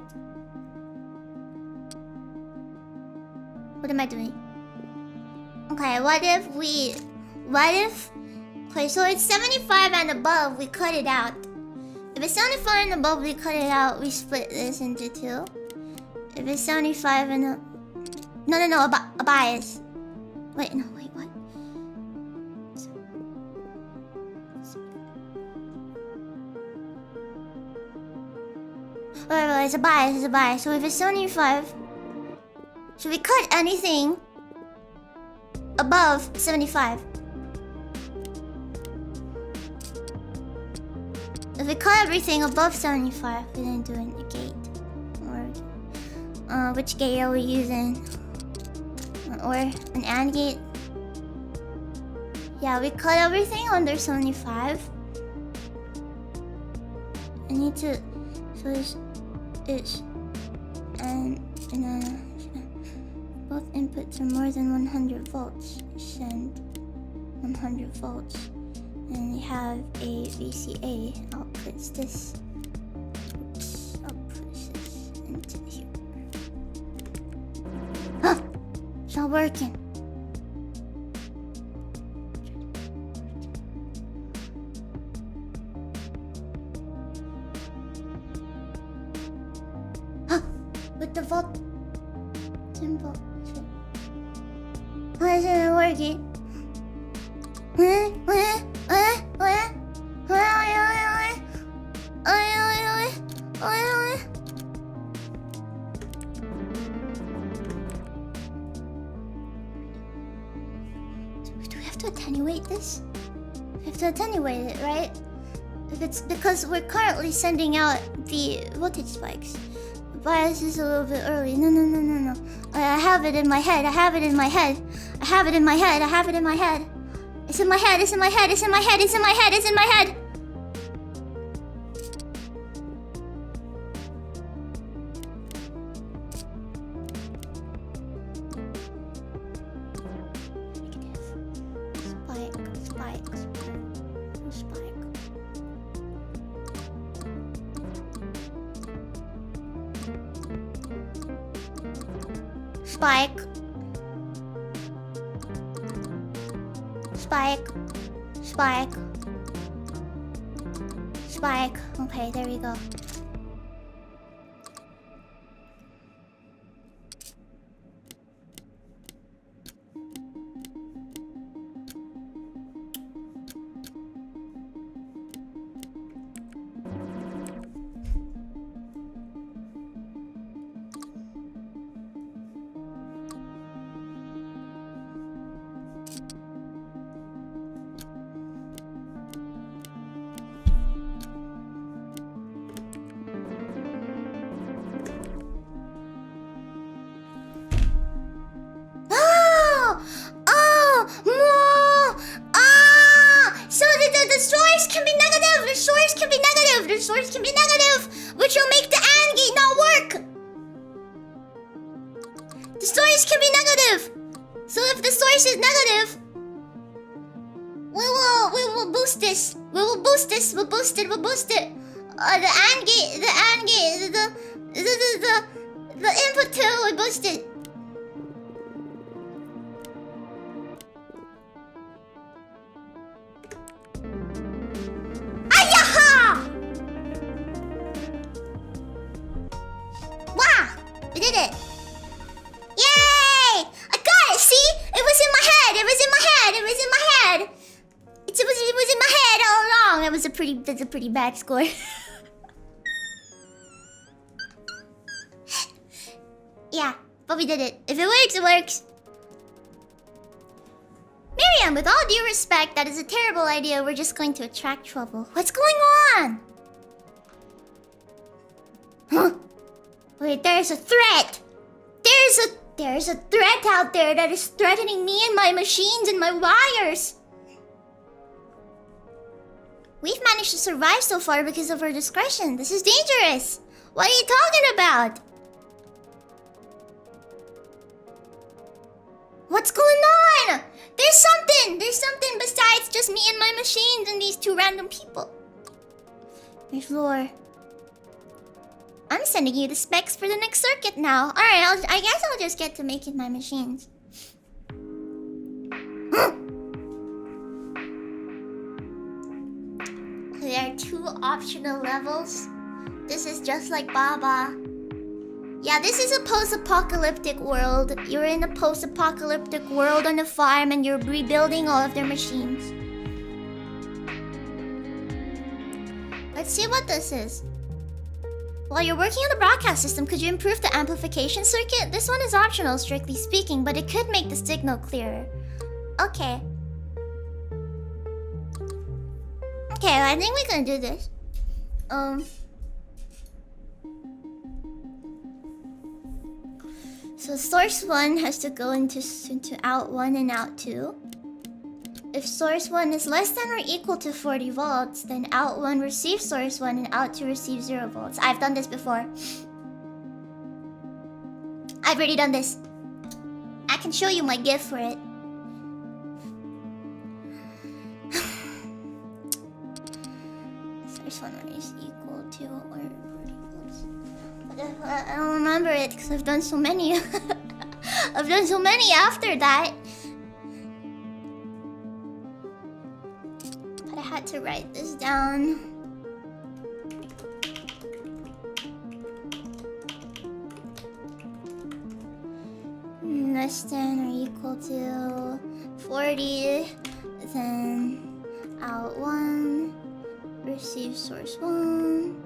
What am I doing? Okay, okay, so it's 75 and above, we cut it out. If it's 75 and above, we cut it out, we split this into 2. If it's 75 and no, a bias. Wait, what? Wait, it's a bias. So if it's 75, should we cut anything above 75? If we cut everything above 75, we didn't do a gate. Or which gate are we using? Or an AND gate? Yeah, we cut everything under 75. I need to. So it's and both inputs are more than 100 volts. Send 100 volts. And we have a VCA outputs this. Oops, outputs this into here. Huh! It's not working. Huh! With the volt symbol. Why isn't it working? Do we have to attenuate this? We have to attenuate it, right? If it's because we're currently sending out the voltage spikes. The bias is a little bit early. No. I have it in my head. It's in my head. Spike. Okay, there we go. The source can be negative, which will make the AND gate not work. The source can be negative. So if the source is negative, we will boost this. We'll boost it. The AND gate, the input 2 will boost it. We did it! Yay! I got it! See? It was in my head! It was in my head! It was in my head all along! That's a pretty bad score. Yeah, but we did it. If it works, it works. Miriam, with all due respect, that is a terrible idea. We're just going to attract trouble. What's going on? Huh? Wait, there's a threat! There's a threat out there that is threatening me and my machines and my wires! We've managed to survive so far because of our discretion. This is dangerous! What are you talking about? What's going on? There's something besides just me and my machines and these two random people. There's lore. I'm sending you the specs for the next circuit now. Alright, I guess I'll just get to making my machines. There are 2 optional levels. This is just like Baba. Yeah, this is a post-apocalyptic world. You're in a post-apocalyptic world on a farm and you're rebuilding all of their machines. Let's see what this is. While you're working on the broadcast system, could you improve the amplification circuit? This one is optional, strictly speaking, but it could make the signal clearer. Okay. Okay, I think we can do this. So source 1 has to go into out 1 and out 2. If source 1 is less than or equal to 40 volts, then out 1 receives source 1 and out 2 receives 0 volts. I've done this before. I've already done this. I can show you my GIF for it. Source 1 is equal to or 40 volts. But I don't remember it because I've done so many. I've done so many after that. I had to write this down. Less than or equal to 40, then out 1 receives source 1,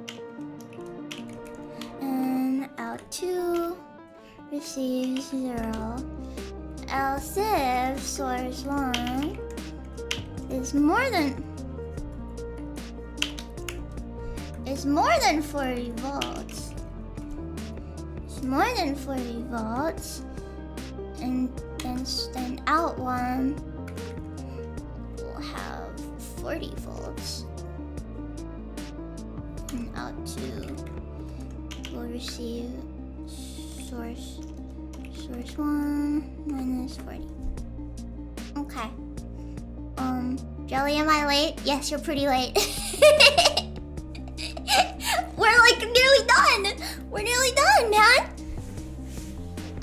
and out 2 receives 0. Else if source 1 is more than 40 volts. It's more than 40 volts, and then out 1 will have 40 volts, and out 2 will receive source 1 minus 40. Okay. Jelly, am I late? Yes, you're pretty late. We're like nearly done. We're nearly done, man.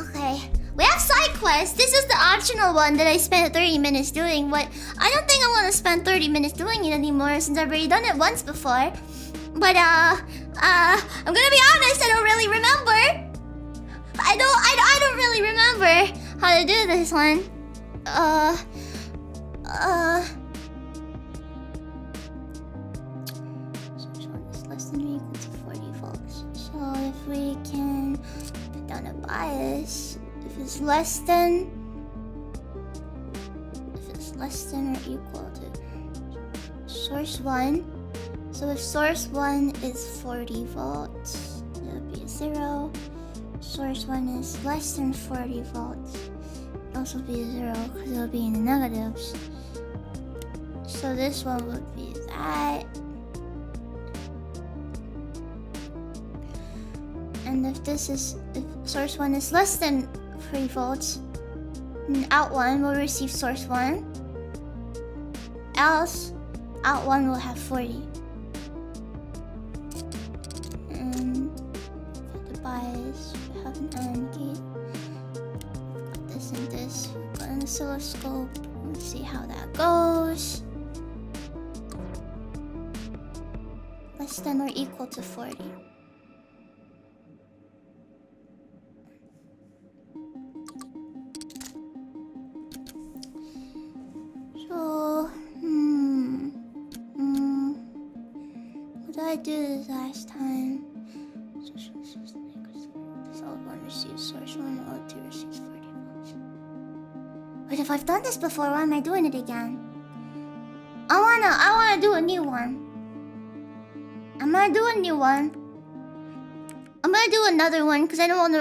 Okay. We have side quests. This is the optional one that I spent 30 minutes doing. But I don't think I want to spend 30 minutes doing it anymore since I've already done it once before. But I'm gonna be honest, I don't really remember. I don't really remember how to do this one. Less than or equal to 40 volts. So if we can put down a bias, if it's less than or equal to source 1. So if source 1 is 40 volts, it'll be a 0. Source 1 is less than 40 volts, it'll also be a 0 because it'll be in the negatives. So this one would be that. And if source 1 is less than 40 volts, then out 1 will receive source 1. Else, out 1 will have 40. And for the bias, we have an AND gate. Got this and this. We've got an oscilloscope. Let's see how that goes. Less than or equal to 40. So, what did I do this last time? This old one receives source 1, old 2 receives 40 volts. But if I've done this before, why am I doing it again? I wanna do a new one. I'm gonna do a new one. I'm gonna do another one because I don't want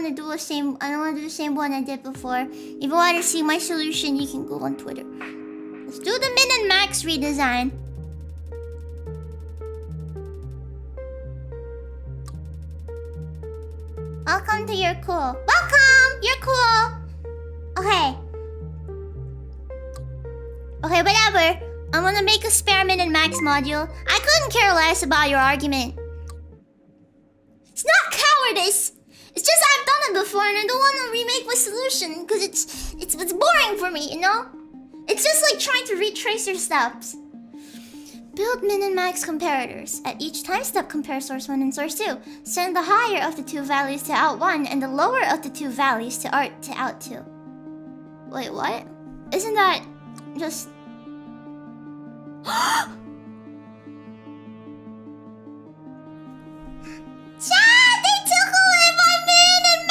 to do the same one I did before. If you want to see my solution, you can go on Twitter. Let's do the min and max redesign. Welcome to You're Cool. Welcome! You're cool! Okay. Okay, whatever. I'm gonna make experiment in max module. I couldn't care less about your argument. It's not cowardice. It's just I've done it before and I don't want to remake my solution because it's boring for me, you know? It's just like trying to retrace your steps. Build min and max comparators. At each time step, compare source 1 and source 2. Send the higher of the two values to out 1 and the lower of the two values to out 2. Wait, what? Isn't that just... Chad, they took away my min and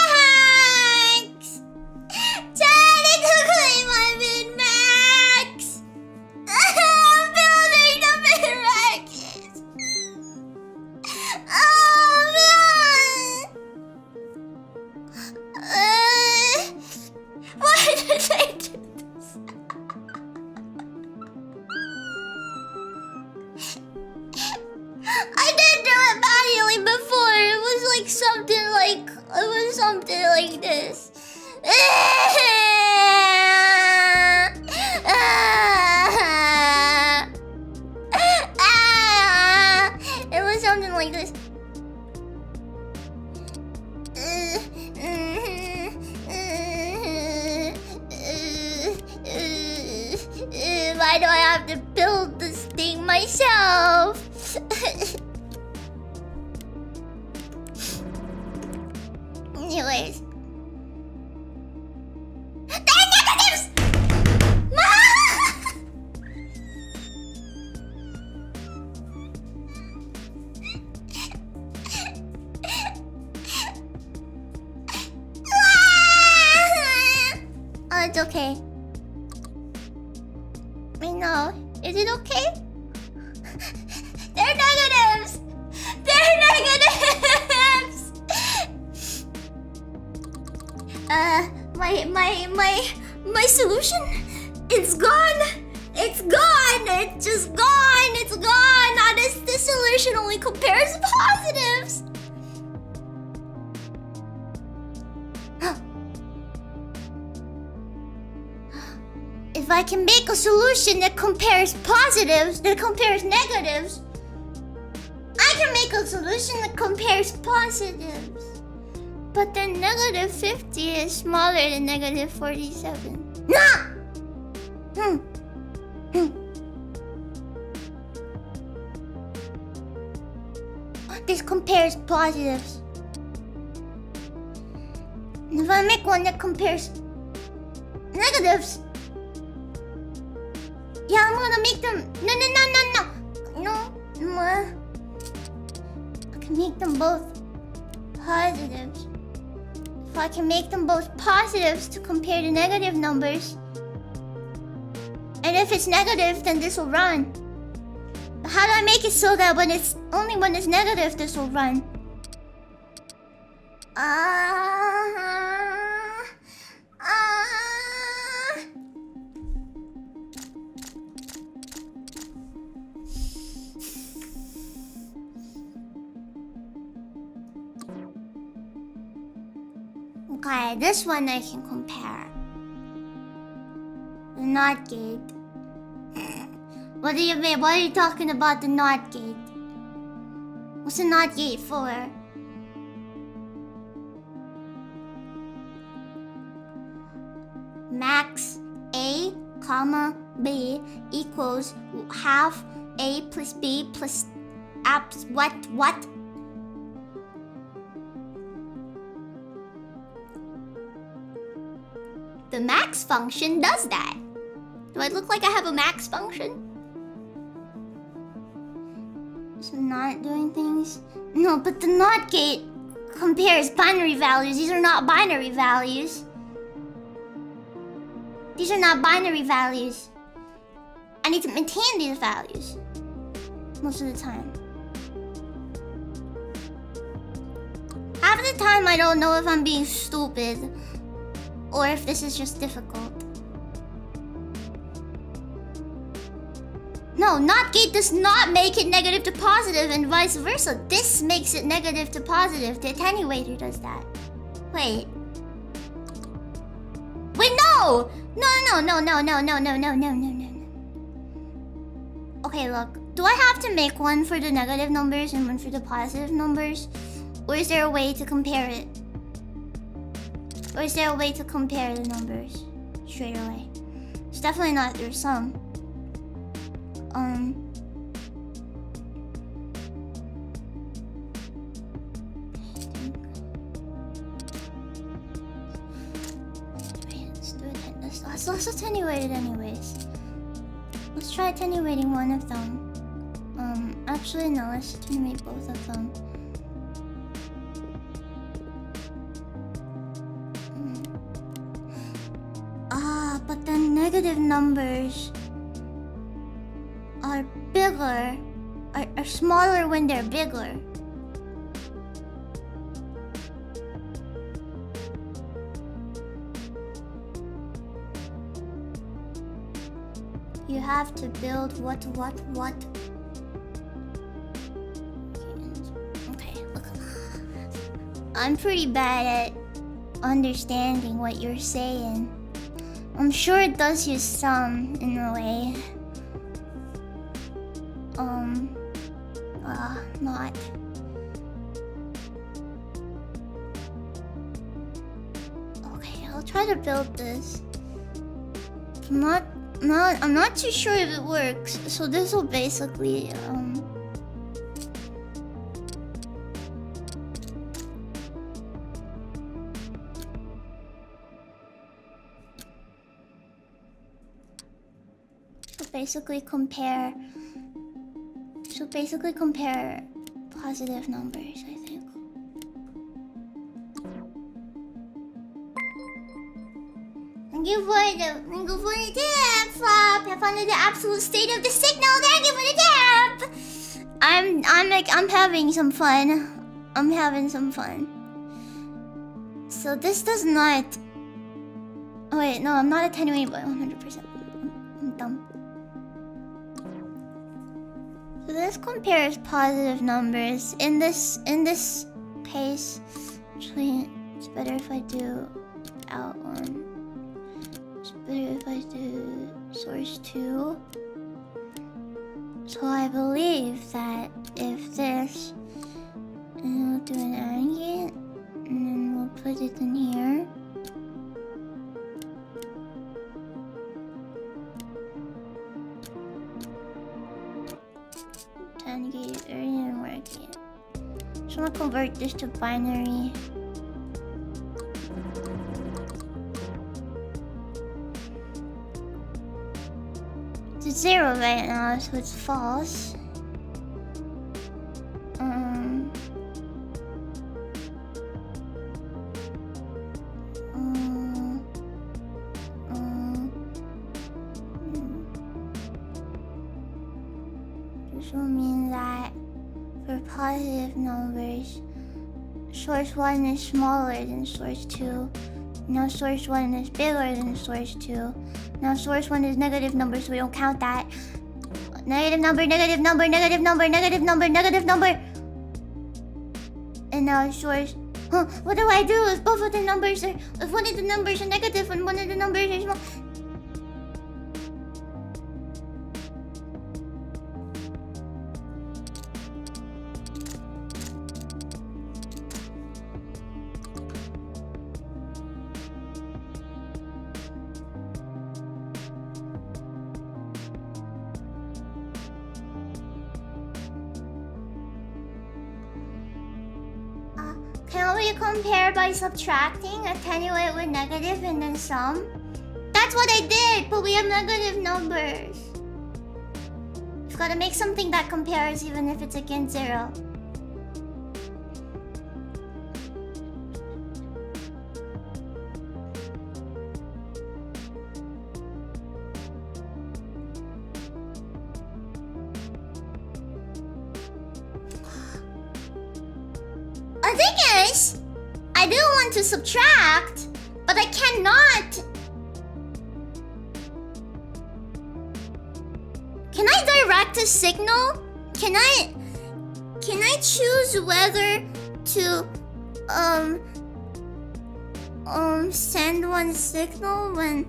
max! Chad, they took away my min max! I'm building the min maxes! Oh man! Why did they do this? I didn't do it manually before. It was like something like this. It was something like this. Why do I have to build this thing myself? Anyways. They're negatives! Oh, it's okay. I know. Is it okay? They're negatives! They're negatives! My solution? It's gone! It's gone! It's just gone! It's gone! Now this solution only compares positives! If I can make a solution that compares positives, that compares negatives, I can make a solution that compares positives. But then negative 50 is smaller than negative 47. No! This compares positives. If I make one that compares negatives, yeah, I'm gonna make them. No. I can make them both positives. If I can make them both positives to compare the negative numbers, and if it's negative, then this will run. How do I make it so that when it's negative, this will run? Okay, this one I can compare. The NOT gate. What do you mean? What are you talking about the NOT gate? What's the NOT gate for? Max A, comma B equals half A plus B plus apps what? The max function does that. Do I look like I have a max function? So not doing things? No, but the NOT gate compares binary values. These are not binary values. These are not binary values. I need to maintain these values most of the time. Half the time I don't know if I'm being stupid or if this is just difficult. No, NOT gate does not make it negative to positive and vice versa. This makes it negative to positive. The attenuator does that. Wait, no! No! No. Okay, look. Do I have to make one for the negative numbers and one for the positive numbers? Or is there a way to compare it? Or is there a way to compare the numbers straight away? It's definitely not their sum. Let's attenuate it anyways. Let's try attenuating one of them. Actually no, let's attenuate both of them. But the negative numbers are bigger, are smaller when they're bigger. You have to build what? Okay, look. I'm pretty bad at understanding what you're saying. I'm sure it does use sum in a way. Not. Okay, I'll try to build this. I'm not too sure if it works, so this will basically compare positive numbers, I think. Thank you for the tip, Flop. Have fun with the absolute state of the signal. Thank you for the tip. I'm having some fun. I'm having some fun. So this does not. Oh wait, no, I'm not attenuating by 100%. I'm dumb. So this compares positive numbers. In this case, actually, it's better if I do out one. It's better if I do source 2. So I believe that if this, and we'll do an AND gate, and then we'll put it in here. AND gate, or didn't work yet. So I'm gonna convert this to binary. It's 0 right now, so it's false. This will mean that for positive numbers, source 1 is smaller than source 2. Now source 1 is bigger than source 2. Now source 1 is negative number, so we don't count that. Negative number, negative number, negative number, negative number, negative number. And now source... Huh, what do I do if both of the numbers are... If one of the numbers are negative and one of the numbers are small? Can we compare by subtracting, attenuate with negative, and then sum? That's what I did, but we have negative numbers. We've got to make something that compares even if it's against 0. The thing is, I do want to subtract, but I cannot. Can I direct a signal? Can I choose whether to send one signal when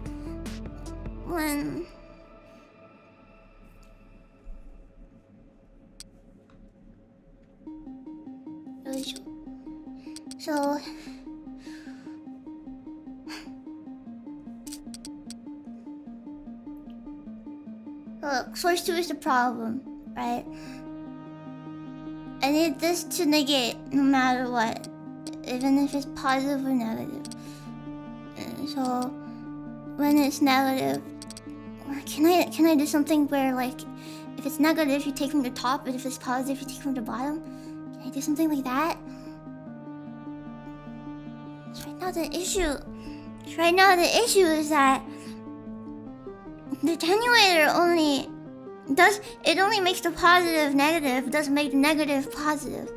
so look, source 2 is the problem, right? I need this to negate no matter what, even if it's positive or negative. And so when it's negative, can I do something where, like, if it's negative you take from the top, but if it's positive you take from the bottom? Can I do something like that? So right now the issue is that the attenuator only makes the positive negative, doesn't make the negative positive.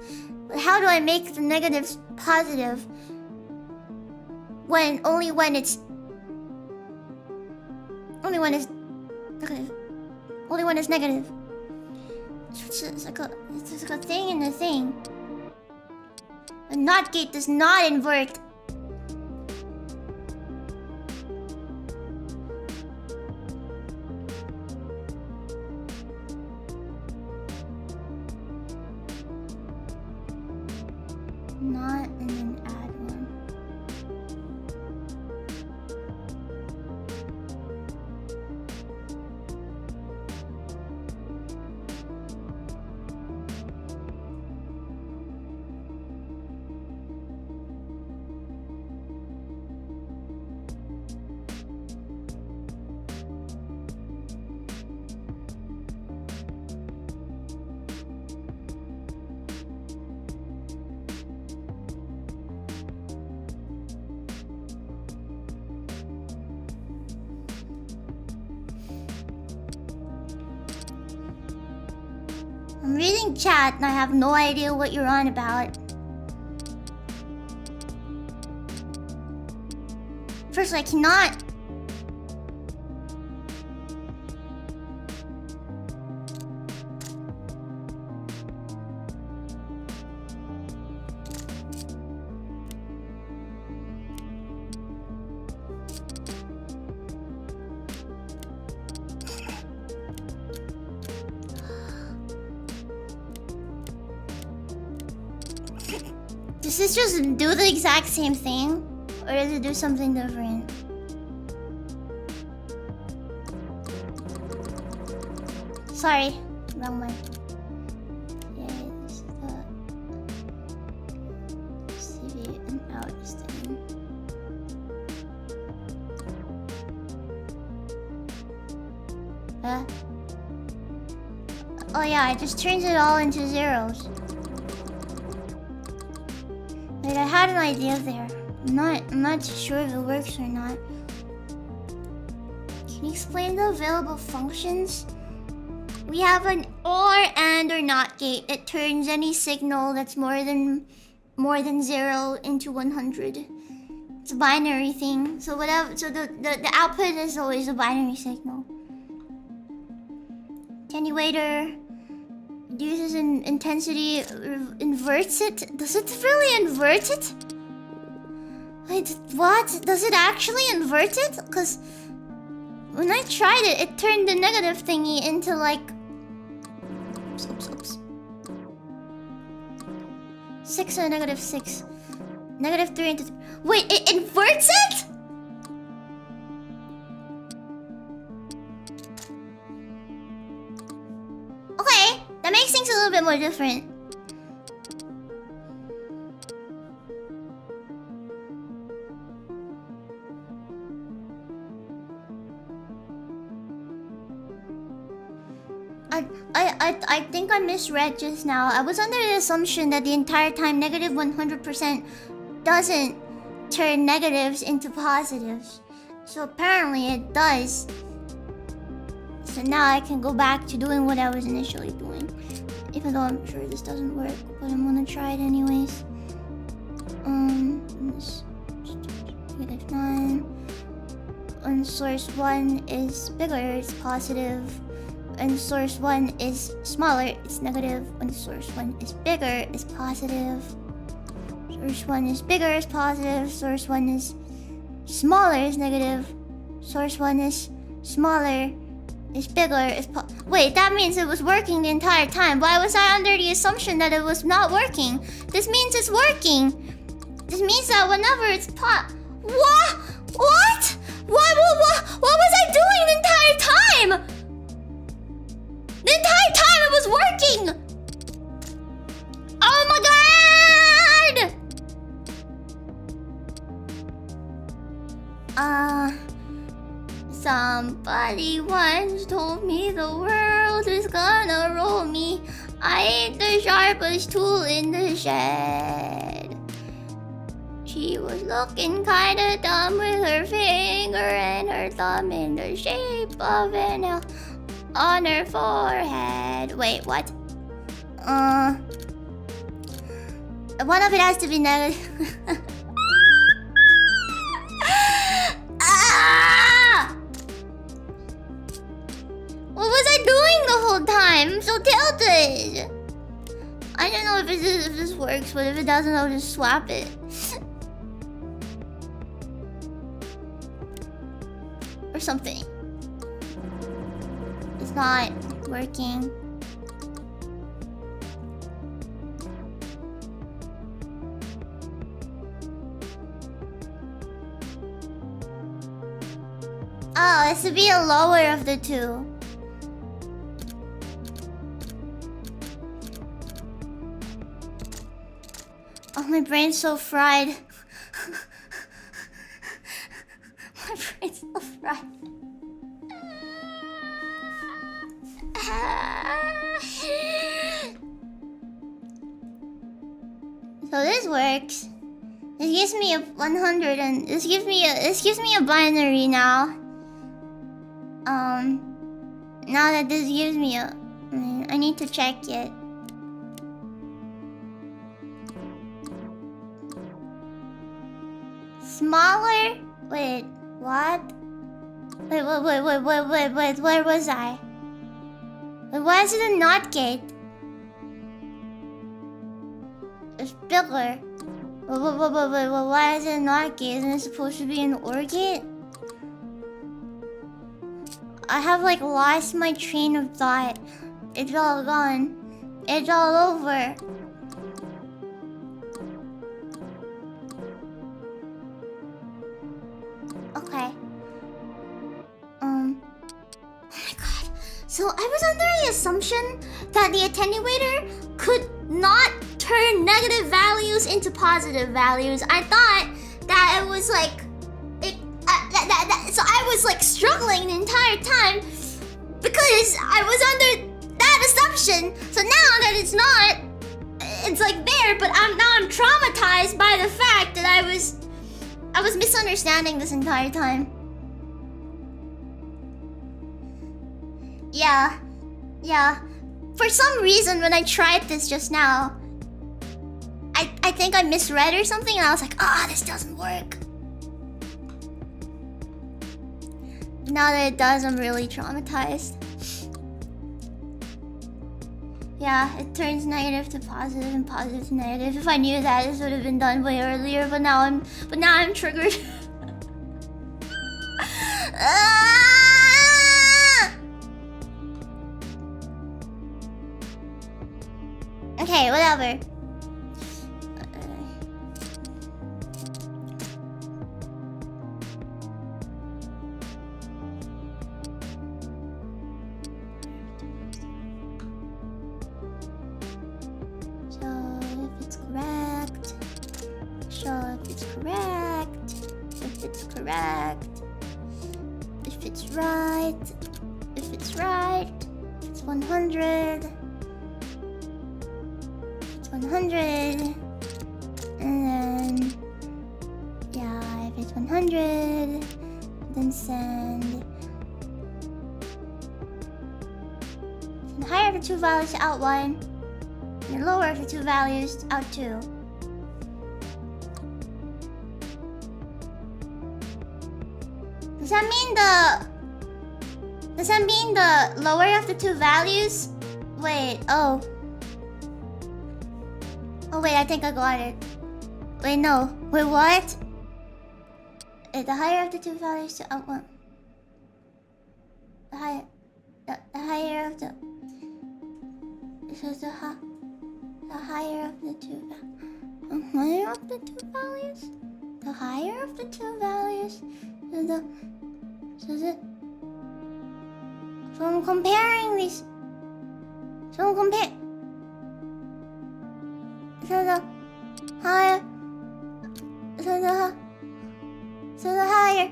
But how do I make the negatives positive when only when it's negative? So it's like a thing in a thing. A NOT gate does not invert. Not and then add one. I'm reading chat and I have no idea what you're on about. First, I cannot. Does this just do the exact same thing? Or does it do something different? Sorry, wrong one. Yeah, this is the CV and out thing. Oh yeah, it just turns it all into zeros. Wait, I had an idea there. I'm not sure if it works or not. Can you explain the available functions? We have an OR, AND, or NOT gate. It turns any signal that's more than 0 into 100. It's a binary thing. So whatever. So the output is always a binary signal. Attenuator reduces in intensity, inverts it. Does it really invert it? Wait, what? Does it actually invert it? Because when I tried it, it turned the negative thingy into like... Oops. 6 and a -6. -3 into... Wait, it inverts it?! Okay, that makes things a little bit more different. I think I misread just now. I was under the assumption that the entire time -100% doesn't turn negatives into positives. So apparently it does. So now I can go back to doing what I was initially doing. Even though I'm sure this doesn't work, but I'm gonna try it anyways. -9. When source 1 is bigger, it's positive. When source 1 is smaller, it's negative. When source 1 is bigger, it's positive. Source 1 is bigger, it's positive. Source 1 is Smaller is negative. Source 1 is smaller. Is bigger. Wait, that means it was working the entire time. Why was I under the assumption that it was not working? This means it's working. This means that whenever it's What? What? What was I doing the entire time? The entire time it was working! Oh my god! Somebody once told me the world is gonna roll me. I ain't the sharpest tool in the shed. She was looking kinda dumb with her finger and her thumb in the shape of an L on her forehead. Wait, what? One of it has to be negative. What was I doing the whole time? I'm so tilted. I don't know if this works, but if it doesn't, I'll just swap it. Or something. It's not working. Oh, this would be a lower of the two. Oh, my brain's so fried. My brain's so fried. So this works. This gives me a 100 and this gives me a binary now. Now that this gives me a I need to check it. Smaller? Wait, what? Wait, where was I? Wait, why is it a NOT gate? It's bigger. Wait, why is it a NOT gate? Isn't it supposed to be an OR gate? I have like lost my train of thought. It's all gone. It's all over. Okay. Oh my god. So I was under the assumption that the attenuator could not turn negative values into positive values. I thought that it was like so I was like struggling the entire time because I was under that assumption. So now that it's not, it's like there, but I'm traumatized by the fact that I was misunderstanding this entire time. Yeah. For some reason, when I tried this just now, I think I misread or something, and I was like, this doesn't work. Now that it does, I'm really traumatized. Yeah, it turns negative to positive and positive to negative. If I knew that, this would have been done way earlier, but now I'm triggered. Okay, whatever. If it's right, it's 100. It's 100. And then, yeah, if it's 100, then send. Send higher of the two values to out 1, and lower of the two values to out 2. Does that mean the lower of the two values? Wait, oh wait, I think I got it. Wait, no. Wait, what? The higher of the two values to one. The higher of the. So the higher of the two values. The higher of the two values. So I'm comparing these. So the higher. So the higher.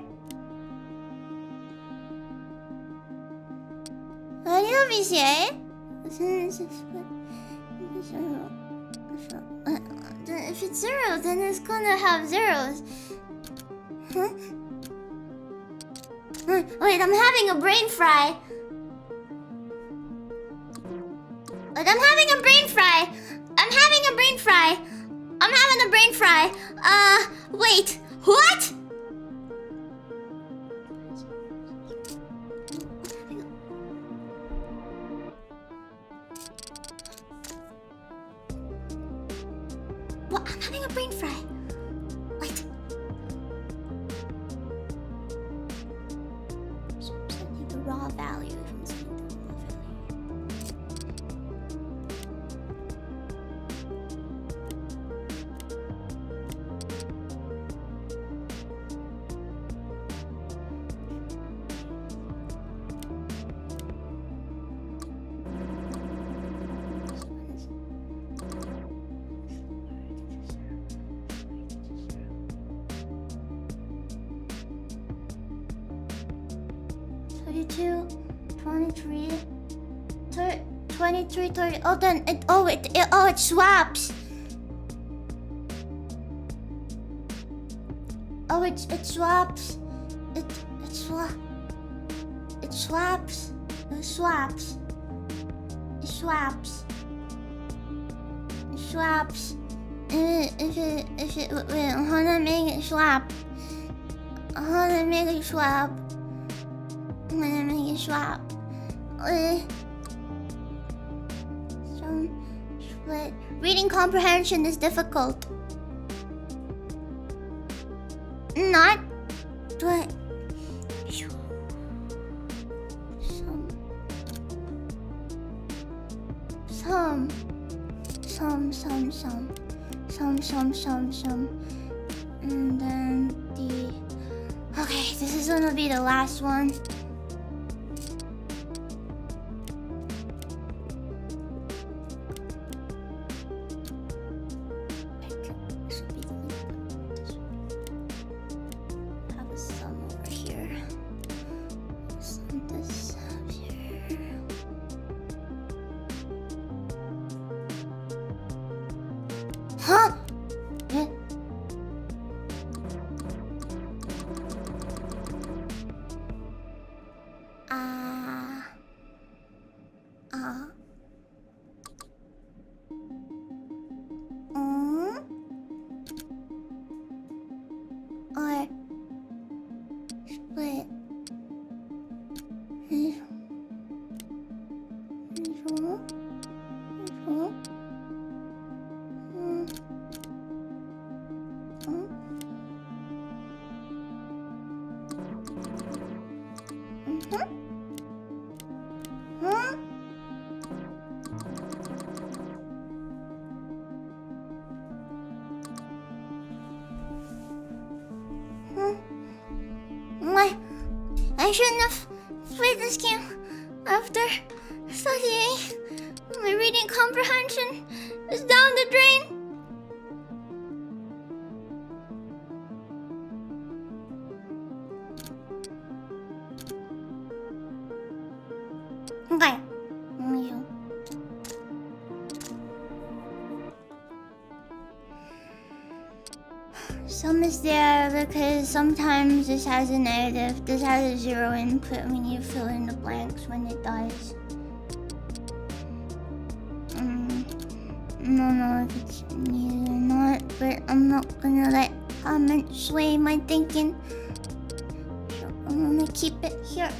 What do you say? If it's 0, then it's gonna have zeros. Huh? Wait, I'm having a brain fry. Wait, I'm having a brain fry. Wait, what? What? I'm having a brain fry. Wait. Sending the raw value. Oh, then it swaps. Oh, it swaps. It swaps. If it wait, I wanna make it swap. But reading comprehension is difficult. Not, but some. And then okay, this is gonna be the last one. I shouldn't have played this game after studying. My reading comprehension is down the drain. Okay. Some is there because sometimes this has a negative, this has a 0 input when you fill in the blanks when it dies. I don't know if it's needed or not, but I'm not gonna let comments sway my thinking. So I'm gonna keep it here.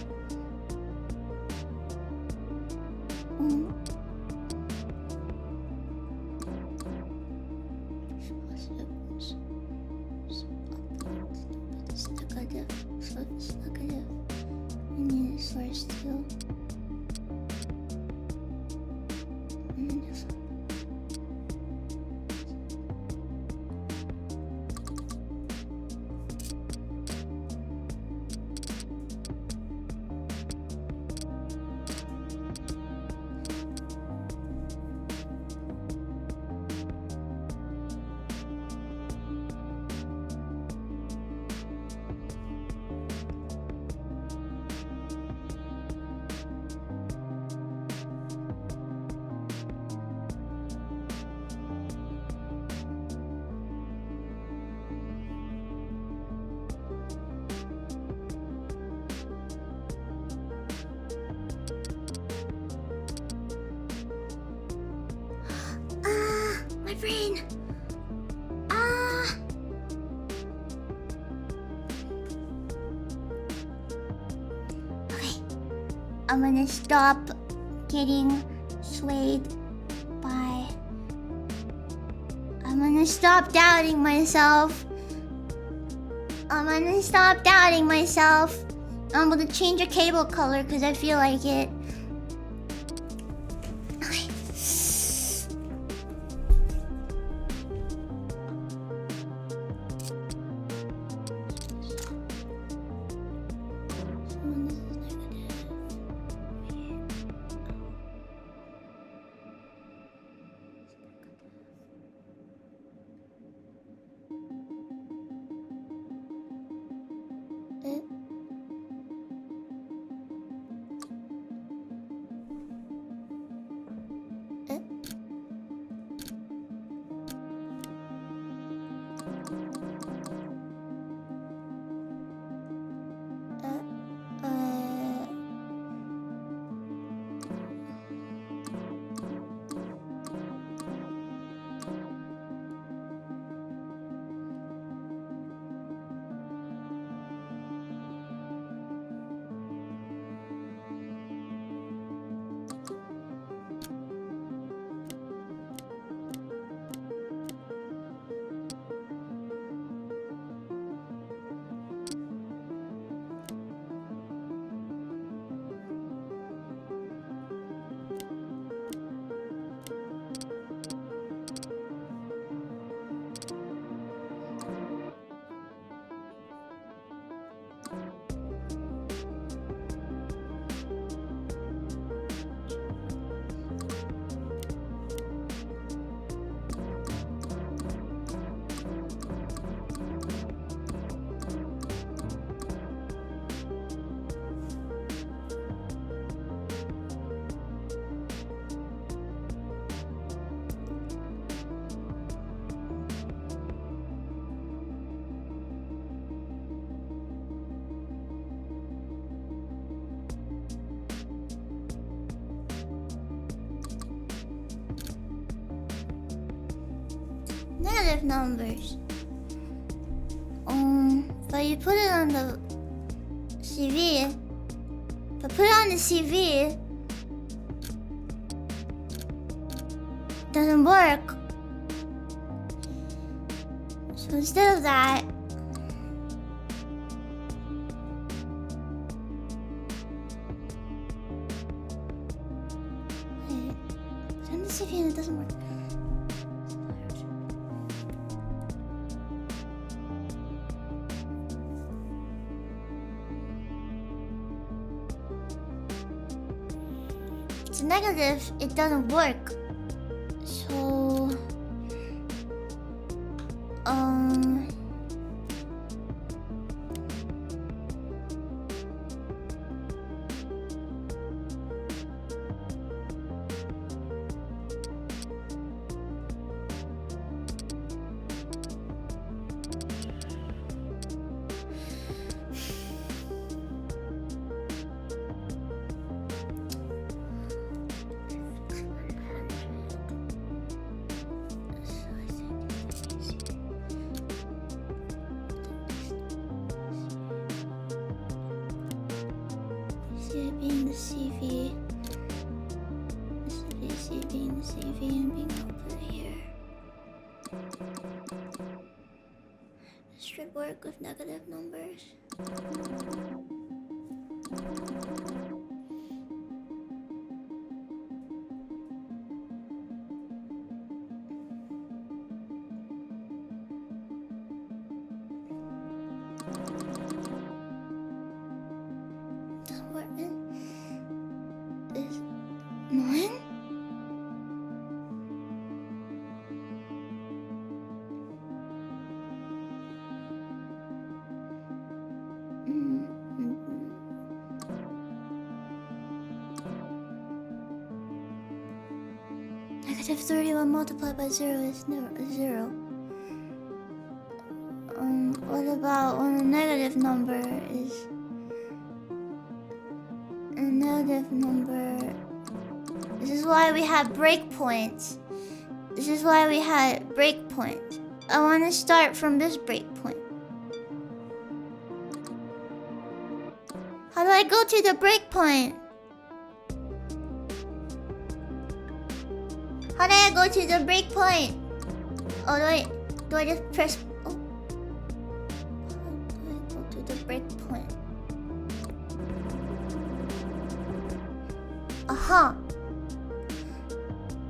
I'm gonna stop getting swayed by... I'm gonna stop doubting myself. I'm gonna stop doubting myself. I'm gonna change a cable color because I feel like it. Okay. Negative numbers. But you put it on the CV. If I put it on the CV, it doesn't work. So instead of that, wait, put it on the CV and it doesn't work. It's negative, it doesn't work. So being the CV, being the CV and being output here. This should work with negative numbers. Negative 31 multiplied by 0 is 0. What about when a negative number is a negative number? This is why we have breakpoints. This is why we had breakpoints. I want to start from this breakpoint. How do I go to the breakpoint? How do I go to the breakpoint? Oh, do I just press... Oh. How do I go to the breakpoint? Aha.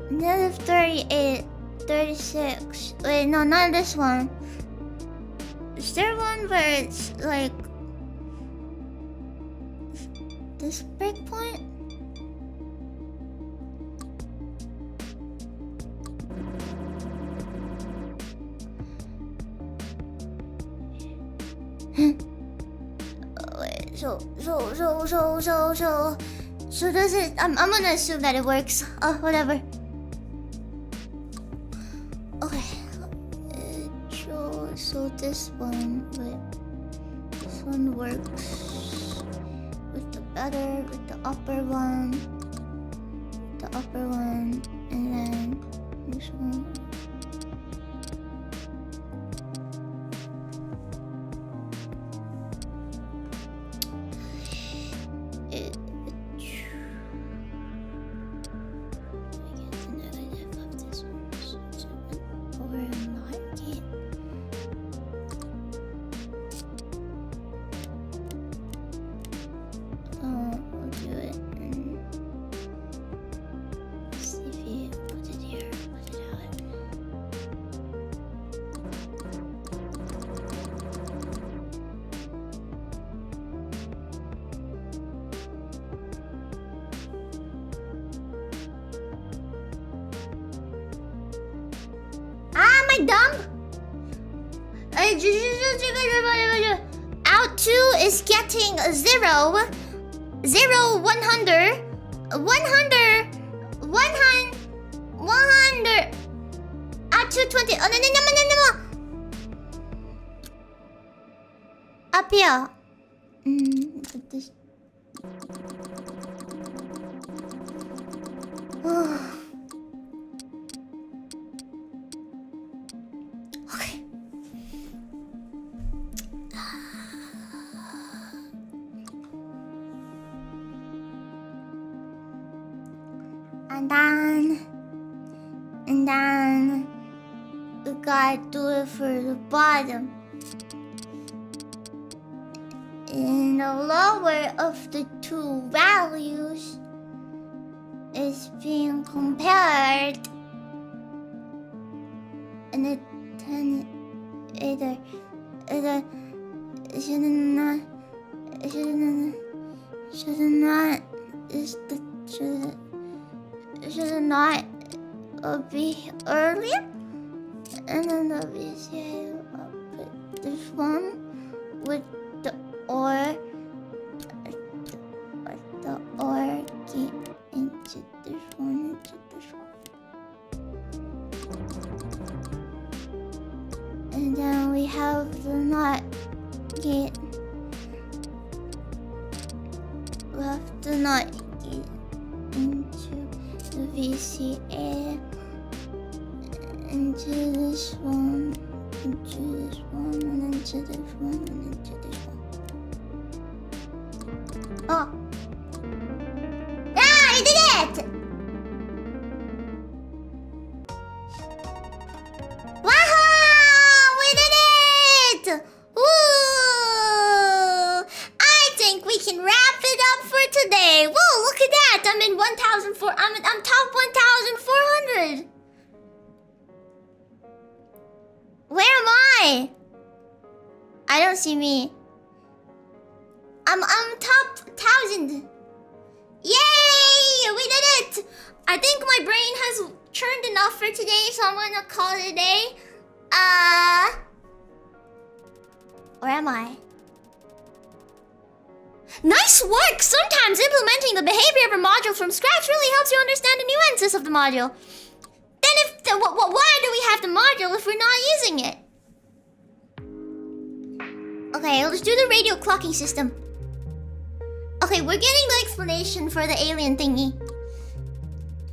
Another 38, 36. Wait, no, not this one. Is there one where it's like... this breakpoint? Wait, so does it? I'm gonna assume that it works. Whatever. Okay. So this one, wait, this one works with the upper one, and then this one. Out 2 is getting 0, 0, 100, 100, 100. Out 2, 20. Oh, no. Up here. Put this. Okay. And then we gotta do it for the bottom. And the lower of the two values is being compared, and it should not be earlier, and then obviously I'll put this one with the OR key into this one, and then we have the NOT gate. We have the NOT gate into the VCA, into this one, into this one, and into this one, and into this one. Oh! Yeah, I did it! Wow! We did it! Ooh! I think we can wrap it up for today. Whoa, look at that! I'm in 1,004. I'm top 1,400. Where am I? I don't see me. I'm top 1,000. Yay! We did it! I think my brain has churned enough for today, so I'm gonna call it a day. Where am I? Nice work! Sometimes implementing the behavior of a module from scratch really helps you understand the nuances of the module. Then why do we have the module if we're not using it? Okay, let's do the radio clocking system. Okay, we're getting the explanation for the alien thingy.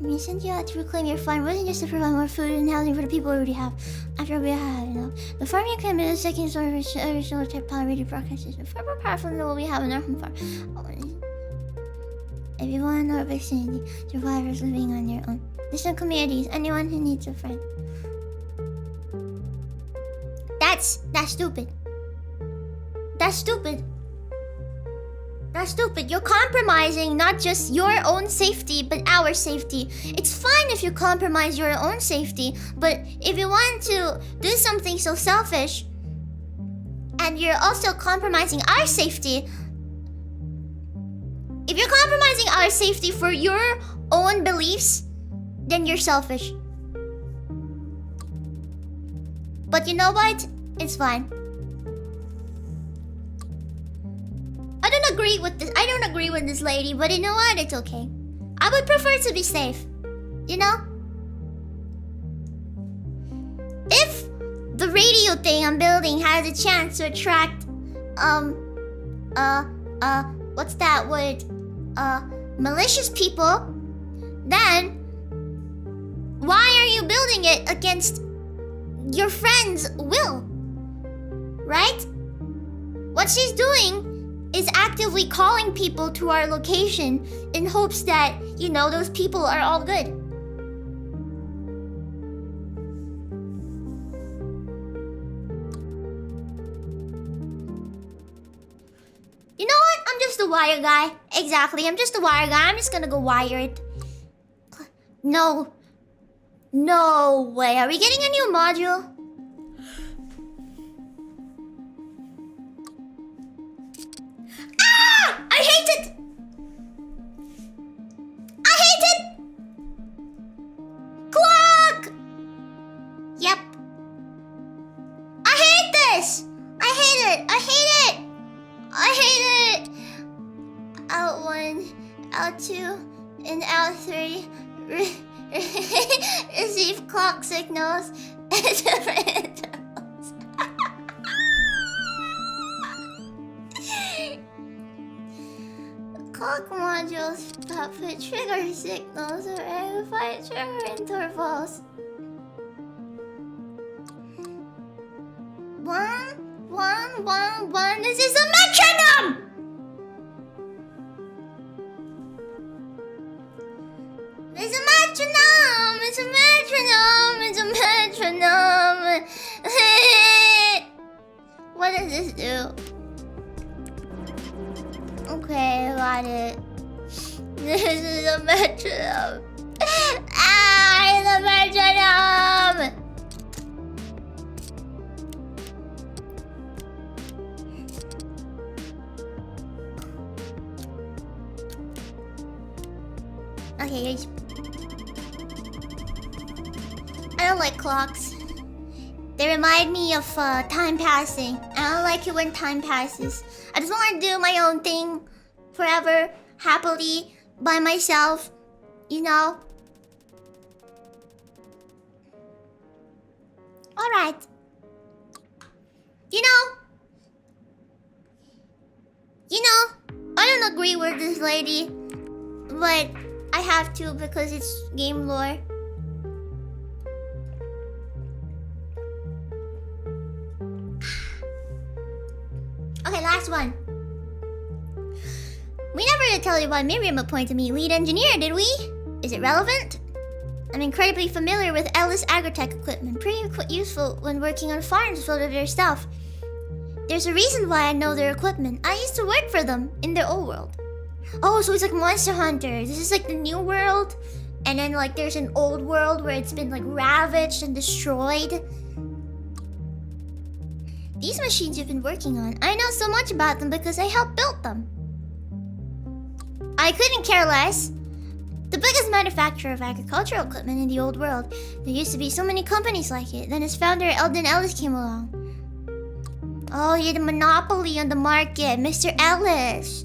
We sent you out to reclaim your farm. It wasn't just to provide more food and housing for the people we already have. After we have enough. The farming equipment is the second source of original type power radio broadcast system. Far more powerful than what we have in our home farm. Everyone or vicinity. Survivors living on their own. Distant communities. Anyone who needs a friend. That's stupid. That's stupid. That's stupid. You're compromising not just your own safety, but our safety. It's fine if you compromise your own safety, but if you want to do something so selfish, and you're also compromising our safety, if you're compromising our safety for your own beliefs, then you're selfish. But you know what? It's fine. I don't agree with this. I don't agree with this lady, but you know what? It's okay. I would prefer to be safe. You know? If the radio thing I'm building has a chance to attract what's that word? Malicious people, then why are you building it against your friend's will? Right? What she's doing is actively calling people to our location in hopes that, you know, those people are all good. You know what? I'm just a wire guy. Exactly, I'm just a wire guy. I'm just gonna go wire it. No. No way. Are we getting a new module? I hate it! I hate it! Clock! Yep. I hate this! I hate it! I hate it! I hate it! Out1, Out2, and Out3 receive clock signals at different intervals. Clock modules output trigger signals or amplify trigger intervals. One. This is a metronome! It's a metronome! It's a metronome! It's a metronome! What does this do? Okay, I got it. This is a metronome. It's a metronome! Okay, here's... I don't like clocks. They remind me of time passing. I don't like it when time passes. I just want to do my own thing forever, happily, by myself, you know? Alright. You know, I don't agree with this lady, but I have to because it's game lore. Okay, last one. We never did tell you why Miriam appointed me lead engineer, did we? Is it relevant? I'm incredibly familiar with ALiAS agritech equipment, pretty useful when working on farms full of their stuff. There's a reason why I know their equipment. I used to work for them in their old world. Oh, so it's like Monster Hunter. This is like the new world, and then like there's an old world where it's been like ravaged and destroyed. These machines you've been working on, I know so much about them because I helped build them. I couldn't care less. The biggest manufacturer of agricultural equipment in the old world. There used to be so many companies like it. Then its founder, Eldon Ellis, came along. Oh, he had a monopoly on the market, Mr. Ellis.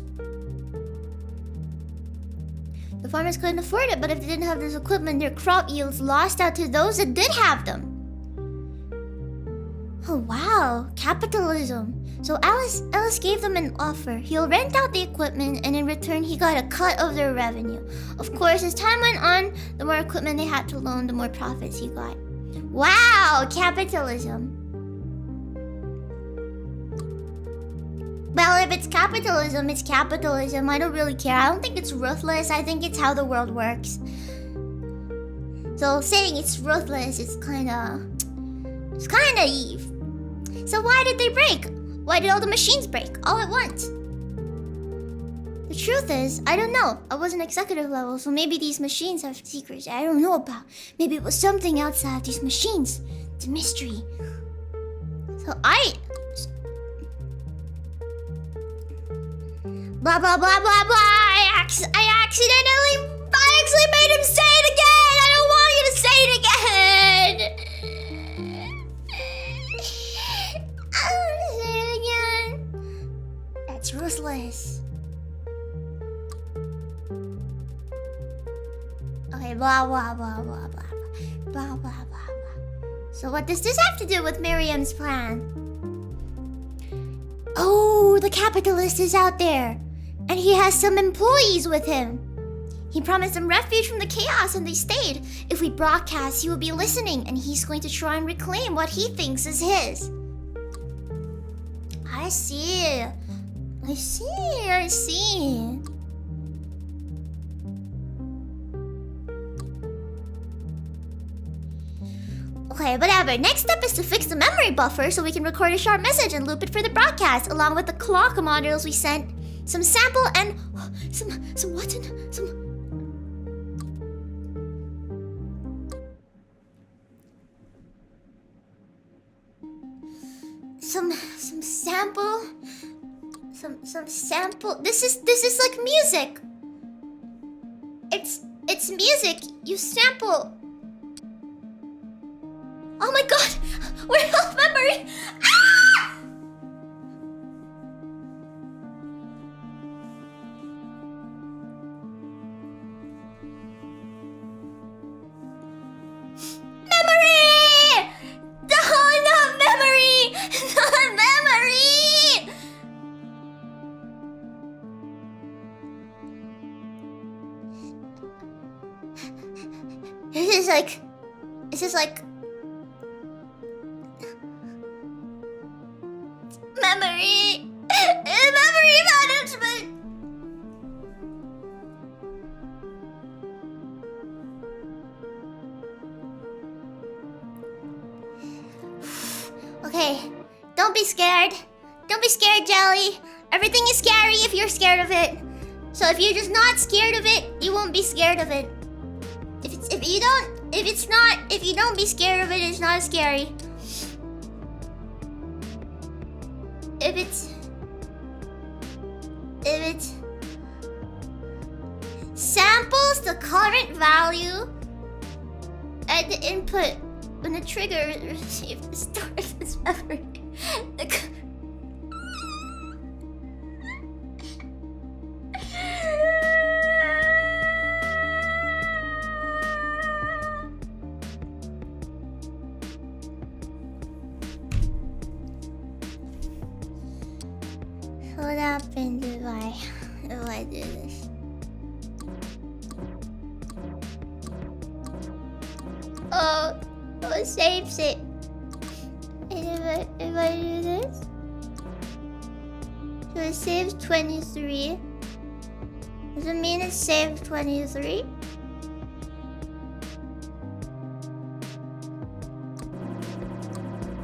The farmers couldn't afford it, but if they didn't have this equipment, their crop yields lost out to those that did have them. Oh wow, capitalism. So Ellis gave them an offer. He'll rent out the equipment, and in return he got a cut of their revenue. Of course, as time went on, the more equipment they had to loan, the more profits he got. Wow, capitalism. Well, if it's capitalism, it's capitalism. I don't really care. I don't think it's ruthless. I think it's how the world works. So saying it's ruthless is kinda naive. So why did they break? Why did all the machines break all at once? The truth is, I don't know. I wasn't executive level, so maybe these machines have secrets I don't know about. Maybe it was something outside of these machines. It's a mystery. So blah blah blah blah blah. I accidentally made him say it again. I don't want you to say it again. I don't want to say it again. That's ruthless. Okay, blah blah blah blah blah blah blah blah blah. So what does this have to do with Miriam's plan? Oh, the capitalist is out there. And he has some employees with him. He promised them refuge from the chaos and they stayed. If we broadcast, he will be listening and he's going to try and reclaim what he thinks is his. I see. Okay, whatever. Next step is to fix the memory buffer so we can record a short message and loop it for the broadcast, along with the clock modules we sent, some sample and some sample. This is like music. It's music. You sample. Oh my god! We're off memory! Ah! Memory! No, not memory! Not memory! This is like memory management. Okay, don't be scared. Don't be scared, Jelly. Everything is scary if you're scared of it. So if you're just not scared of it, you won't be scared of it. If you don't be scared of it, it's not scary. If it samples the current value at the input when the trigger receives the storage memory. What happens if I do this? Oh, it saves it. And if I do this, so it saves 23. Does it mean it saved 23?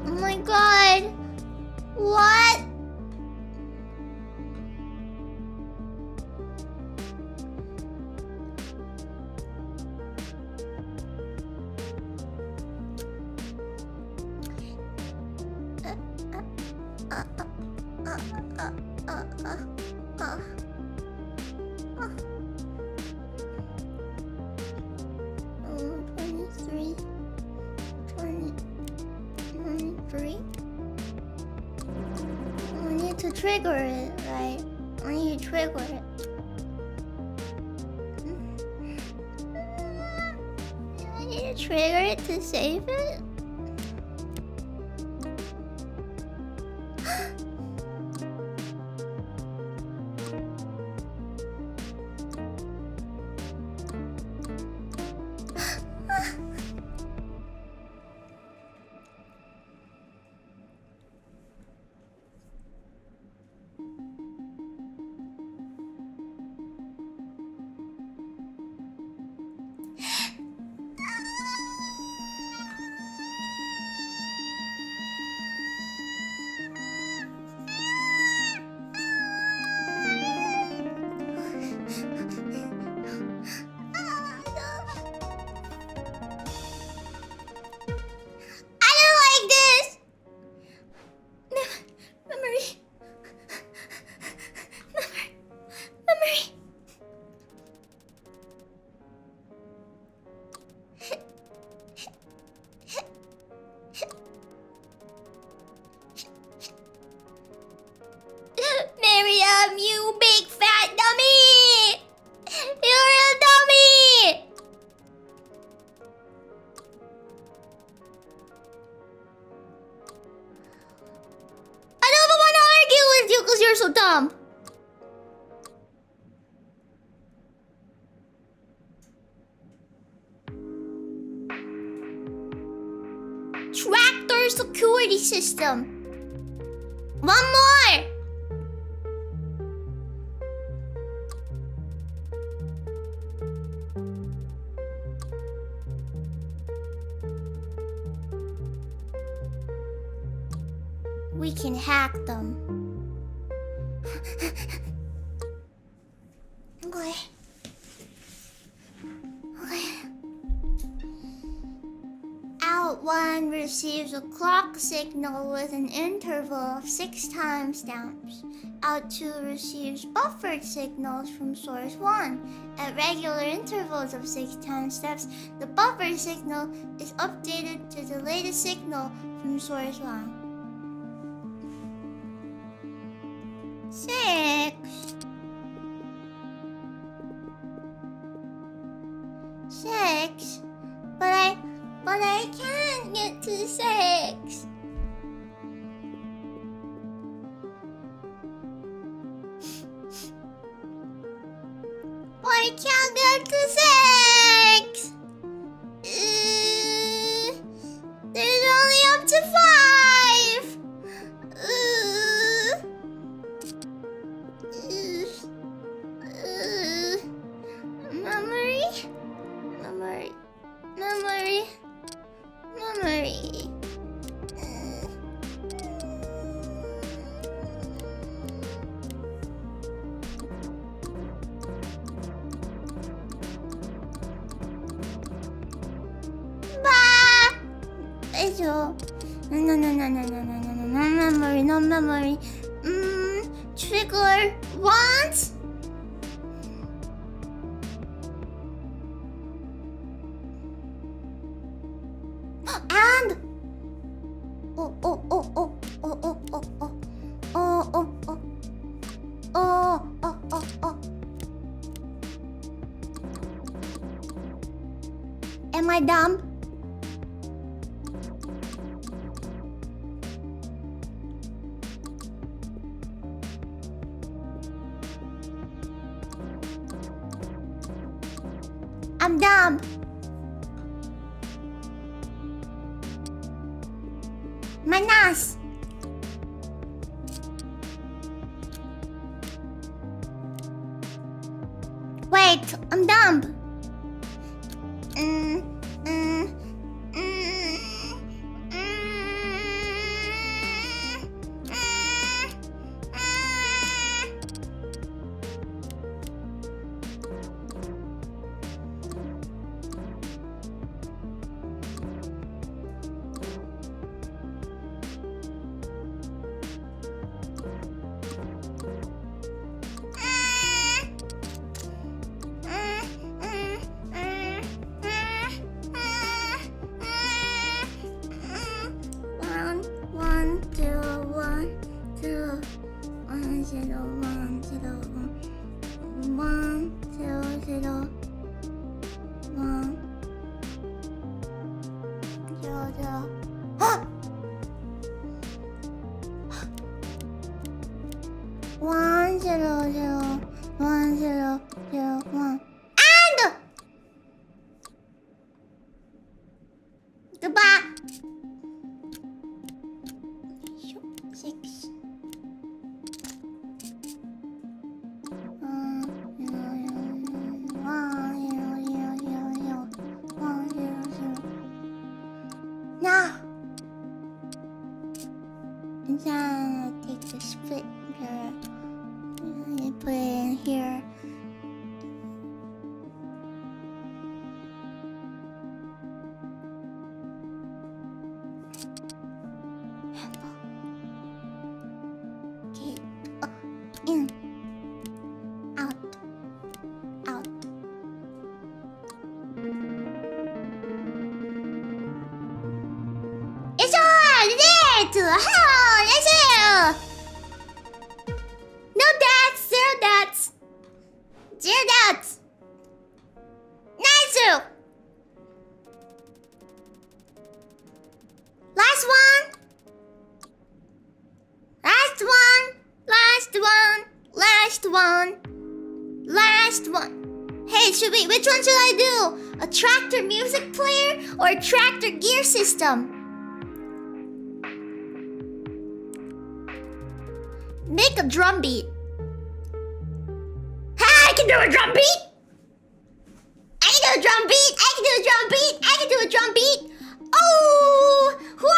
Oh my god! What? Trigger it, right? I need to trigger it. I need to trigger it to save it? tractor security system. One more. We can hack them. Okay. Out 1 receives a clock signal with an interval of 6 timestamps. Out 2 receives buffered signals from source 1. At regular intervals of 6 timestamps, the buffer signal is updated to the latest signal from source 1. 6. 6. But I can't get to 6. But I can't get to 6. There's only up to 5. Memory. Bah! No memory. Trigger once. And am I dumb? I'm dumb. Manas. Wait, I'm dumb. Last one. Hey, which one should I do? A tractor music player or a tractor gear system? Make a drum beat. Ha! I can do a drum beat. I can do a drum beat. I can do a drum beat. I can do a drum beat. Oh! Wah!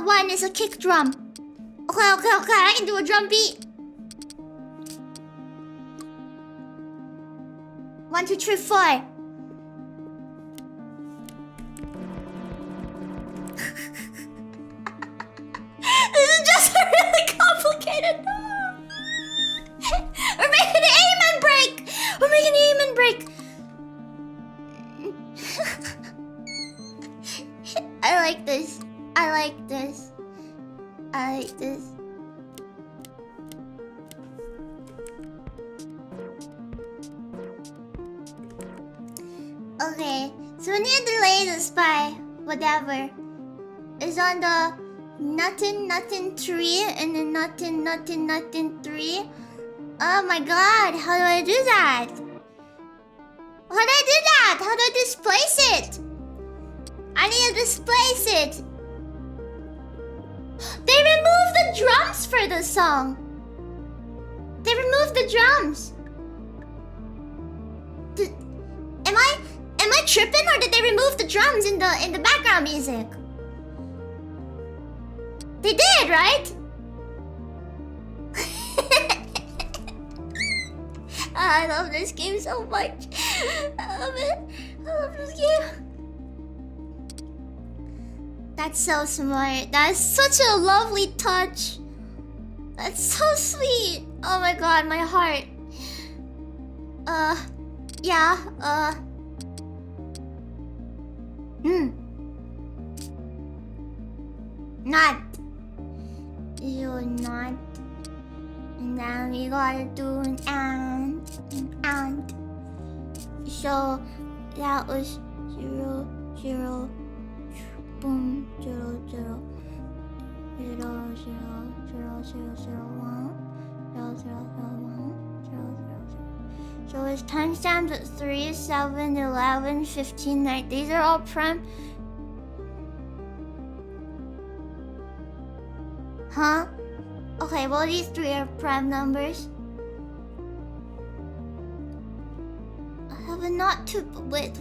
One is a kick drum. Okay. I can do a drum beat. 1, 2, 3, 4. This is just a really complicated. We're making an amen break. We're making an amen break. I like this. I like this. I like this. Okay, so we need to delay this by whatever. It's on the nothing 3 and then nothing 3. Oh my god, how do I do that? How do I do that? How do I displace it? I need to displace it. They removed the drums for the song. They removed the drums. Am I tripping, or did they remove the drums in the background music? They did, right? I love this game so much. I love it. I love this game. That's so smart. That's such a lovely touch. That's so sweet. Oh my god, my heart. Yeah, Not. You're not. And then we gotta do an and. So that was 0, 0, boom, 0, 0, 0, 0, 0, 0, 0, 1, 0, 0, 0, 1, 0, 0, 0. So it's timestamps at 3, 7, 11, 15, 9. These are all prime. Huh? Okay, well these 3 are prime numbers. I have a not to wait.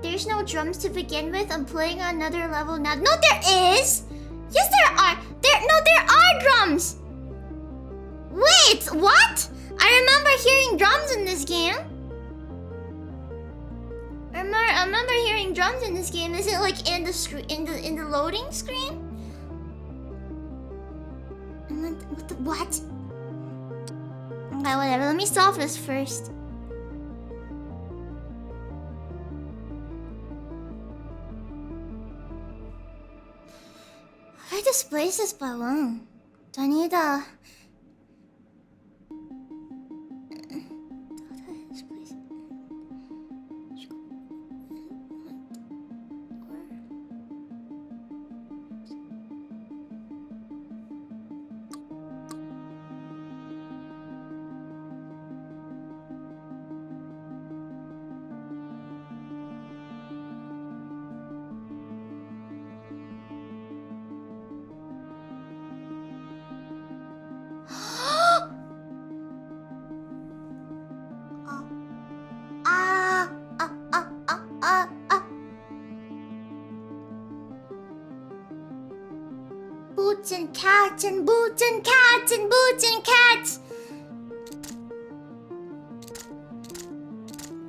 There's no drums to begin with. I'm playing on another level now. No, there is! Yes, there are! There are drums! Wait, what? I remember hearing drums in this game. I remember hearing drums in this game. Is it like in the screen, in the loading screen? What? Okay, whatever. Let me solve this first. I displace this by 1. Do I need a... Boots and cats and boots and cats and boots and cats.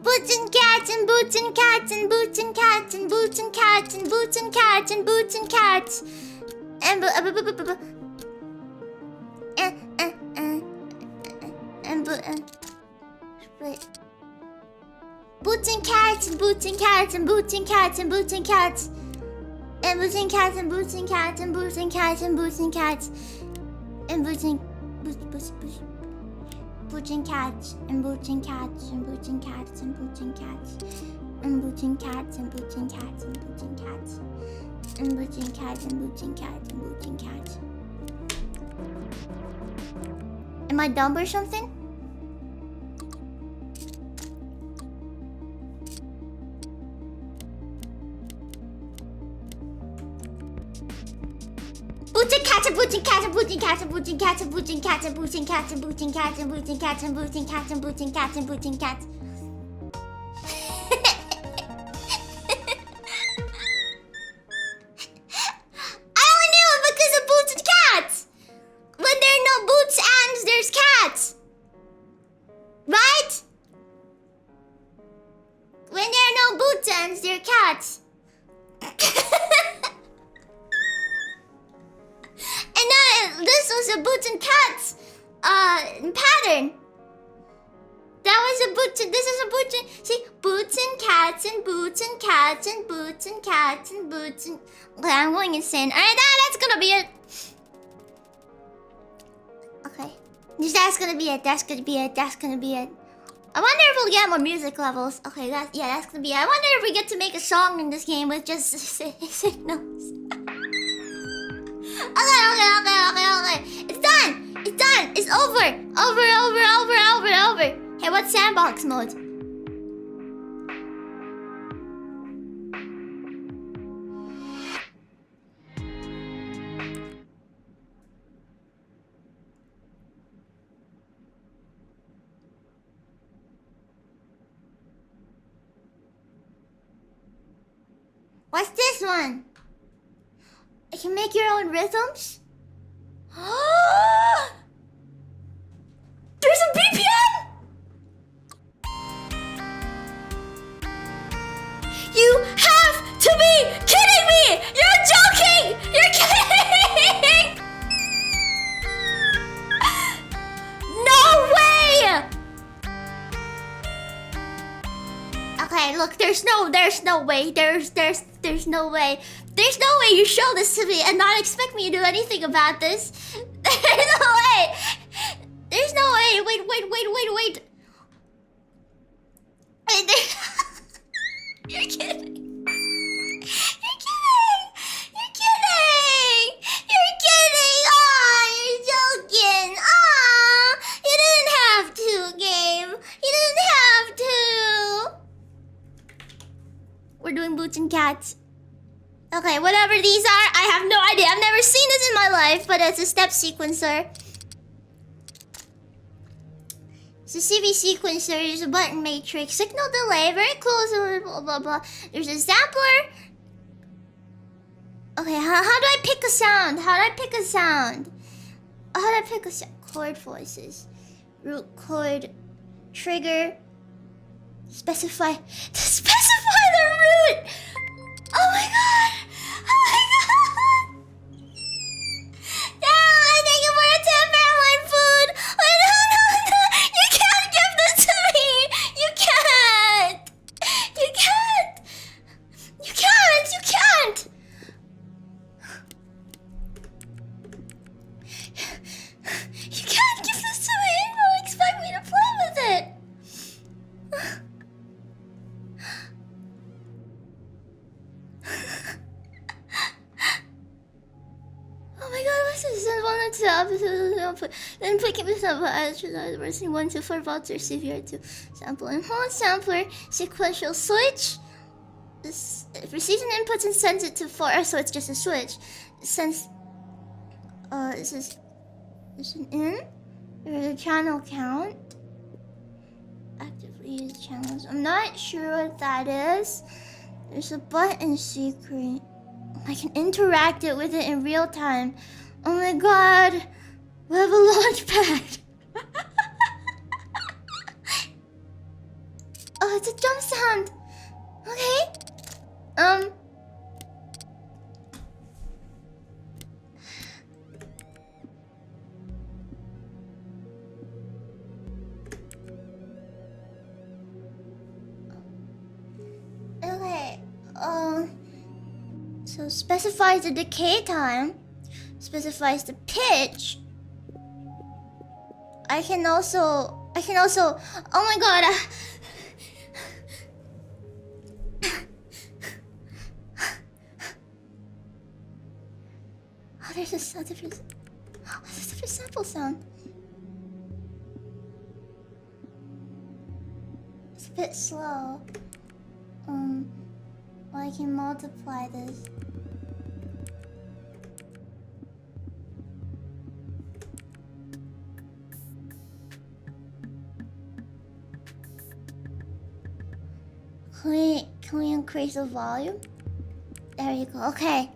Boots and cats and boots and cats and boots and cats and boots and cats and boots and cats and boots and cats and boots and cats and boots and cats and boots and cats and boots and cats. And boots and cats and boots and cats and boots and cats and boots and cats and boots and boots and cats and boots and cats and boots and cats and boots and cats and boots and cats and boots and cats and boots and cats and boots and cats and boots and cats and boots and cats. Am I dumb or something? Boots and cats and boots and cats and boots and cats and boots and cats and boots and cats and boots and cats and boots and cats and boots and cats and boots and cats and boots and cats and boots and cats. I only knew it because of boots and cats. When there are no boots and there's cats. Right? When there are no boots and there are cats. And this was a boots and cats pattern. That was a boots and this is a boots and see boots and cats and boots and cats and boots and cats and boots and okay, I'm going insane. Alright, that's gonna be it. Okay. That's gonna be it. That's gonna be it. That's gonna be it. I wonder if we'll get more music levels. Okay, that's gonna be it. I wonder if we get to make a song in this game with just signals. Okay. It's done. It's done. It's over. Over. Hey, what's Sandbox mode? What's this one? You can make your own rhythms? There's a BPM? You have to be kidding me! You're joking! You're kidding! No way! Okay, look, there's no way. There's no way. There's no way you show this to me and not expect me to do anything about this. There's no way. There's no way. Wait. You're kidding. You're kidding. Aw, you're joking. Aw, you didn't have to, game. You didn't have to. We're doing boots and cats. Okay, whatever these are, I have no idea. I've never seen this in my life, but it's a step sequencer. It's a CV sequencer, there's a button matrix, signal delay, very close, blah blah blah. There's a sampler. Okay, how do I pick a sound? Chord voices. Root chord. Trigger. Specify the root! Oh my god! Yeah, thank you for a 10 Faraway food! No! You can't give this to me! You can't! You can't! You can't give this to me! Don't expect me to play with it! Oh my god, what's this? 1 to 2 episodes. Then picking this up as reversing 1 to 4 volts or severe to sample and hold sampler sequential switch. This receives an input and sends it to 4. So it's just a switch. Since this is an in. There's a channel count. Actively use channels. I'm not sure what that is. There's a button secret. I can interact with it in real time. Oh my god. We have a launch pad. Oh, it's a jump sound. Okay. Okay. So specifies the decay time, specifies the pitch. I can also, oh my god. Oh, there's a different sample sound. It's a bit slow. Well, I can multiply this. Can we increase the volume? There you go. Okay.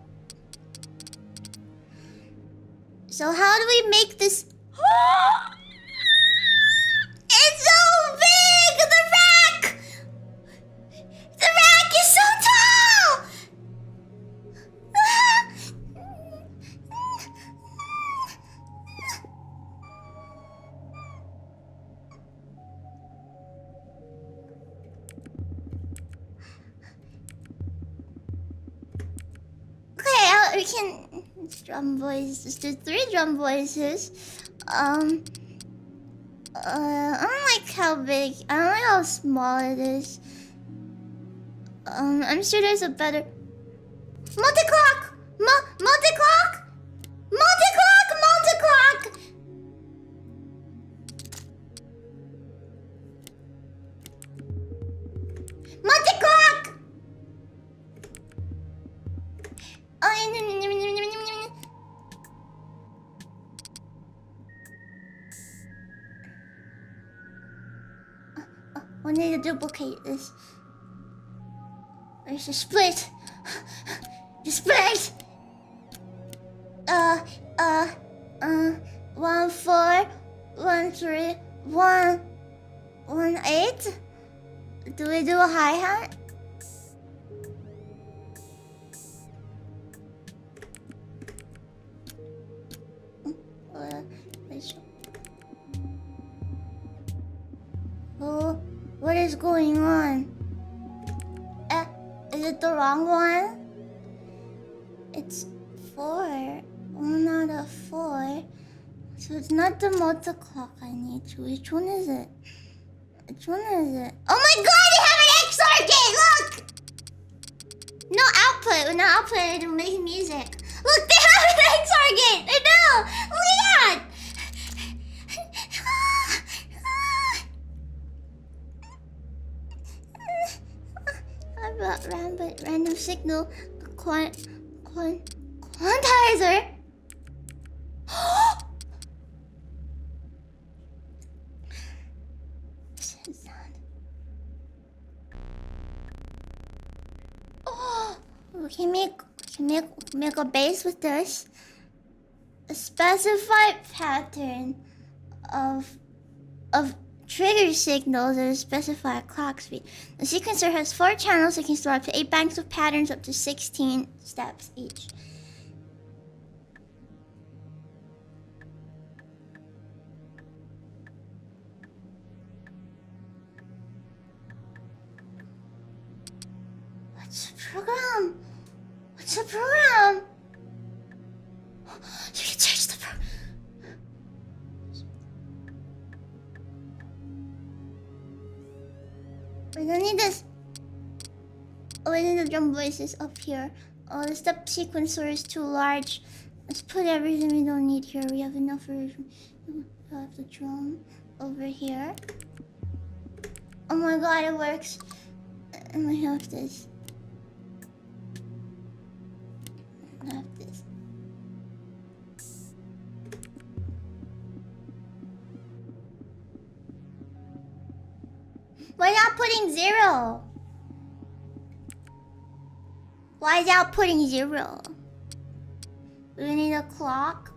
So how do we make this? It's so big! The rack! The rack is so tall! Okay, we can... Drum voices. Let's do 3 drum voices. I don't like how big... I don't like how small it is. I'm sure there's a better... Multi-clock! Multi-clock! Multi-clock! Multi-clock! Multi-clock! We need to duplicate this. There's a split. The split. 1 4 1 3 1 1 8. Do we do a hi-hat? Oh, what is going on? Is it the wrong one? It's 4. 1 out of 4. So it's not the multi-clock I need to. Which one is it? Which one is it? Oh my god, they have an XR gate! Look! No output. No output, I don't make music. Look, they have an XR gate! They do! Look at that! Random signal quantizer. Oh, we can make a base with this. A specified pattern of trigger signals at a specified clock speed. The sequencer has 4 channels that can store up to 8 banks of patterns up to 16 steps each. What's the program? What's the program? You can change the program. We don't need this. Oh, we need the drum voices up here. Oh, the step sequencer is too large. Let's put everything we don't need here. We have enough for... We have the drum over here. Oh my god, it works. And I have this. I have this. Why not putting 0? Why is outputting 0? Do we need a clock?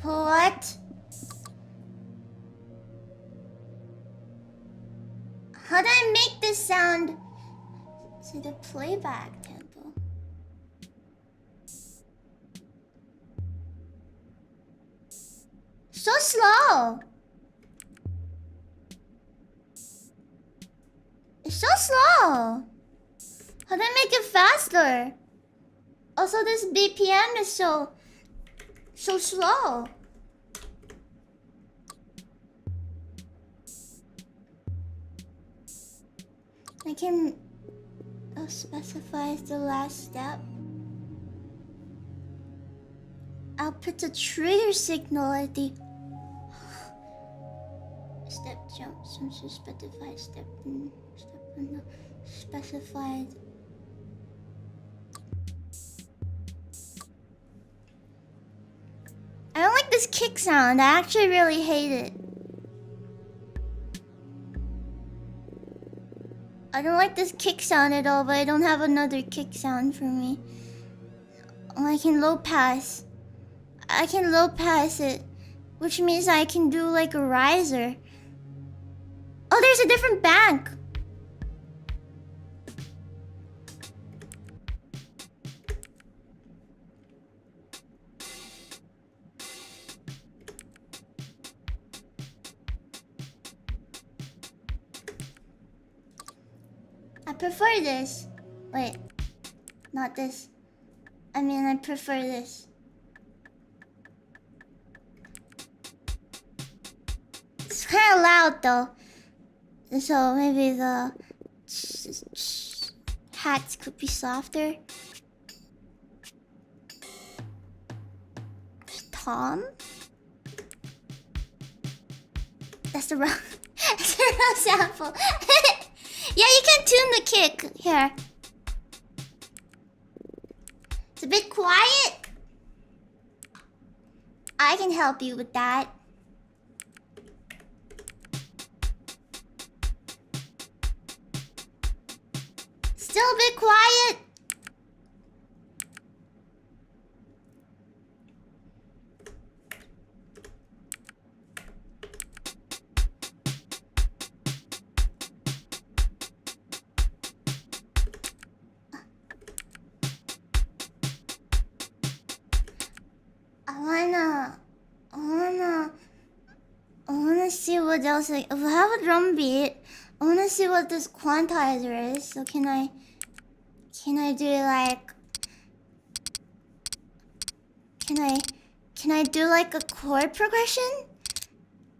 What? How do I make this sound to the playback tempo? So slow. It's so slow. How do I make it faster? Also, this BPM is so slow. I can specify the last step. I'll put the trigger signal at the step jump. Some specified step in the specified. this kick sound. I actually really hate it. I don't like this kick sound at all, but I don't have another kick sound for me. Oh, I can low pass. I can low pass it, which means I can do like a riser. Oh, there's a different bank. I prefer this. Wait, not this. I mean, I prefer this. It's kind of loud though. So maybe the hats could be softer. Tom? That's the wrong, that's the wrong sample. Yeah, you can tune the kick. Here. It's a bit quiet. I can help you with that. Still a bit quiet. I wanna see what else. If I have a drum beat, I wanna see what this quantizer is. So can I do like? Can I do like a chord progression?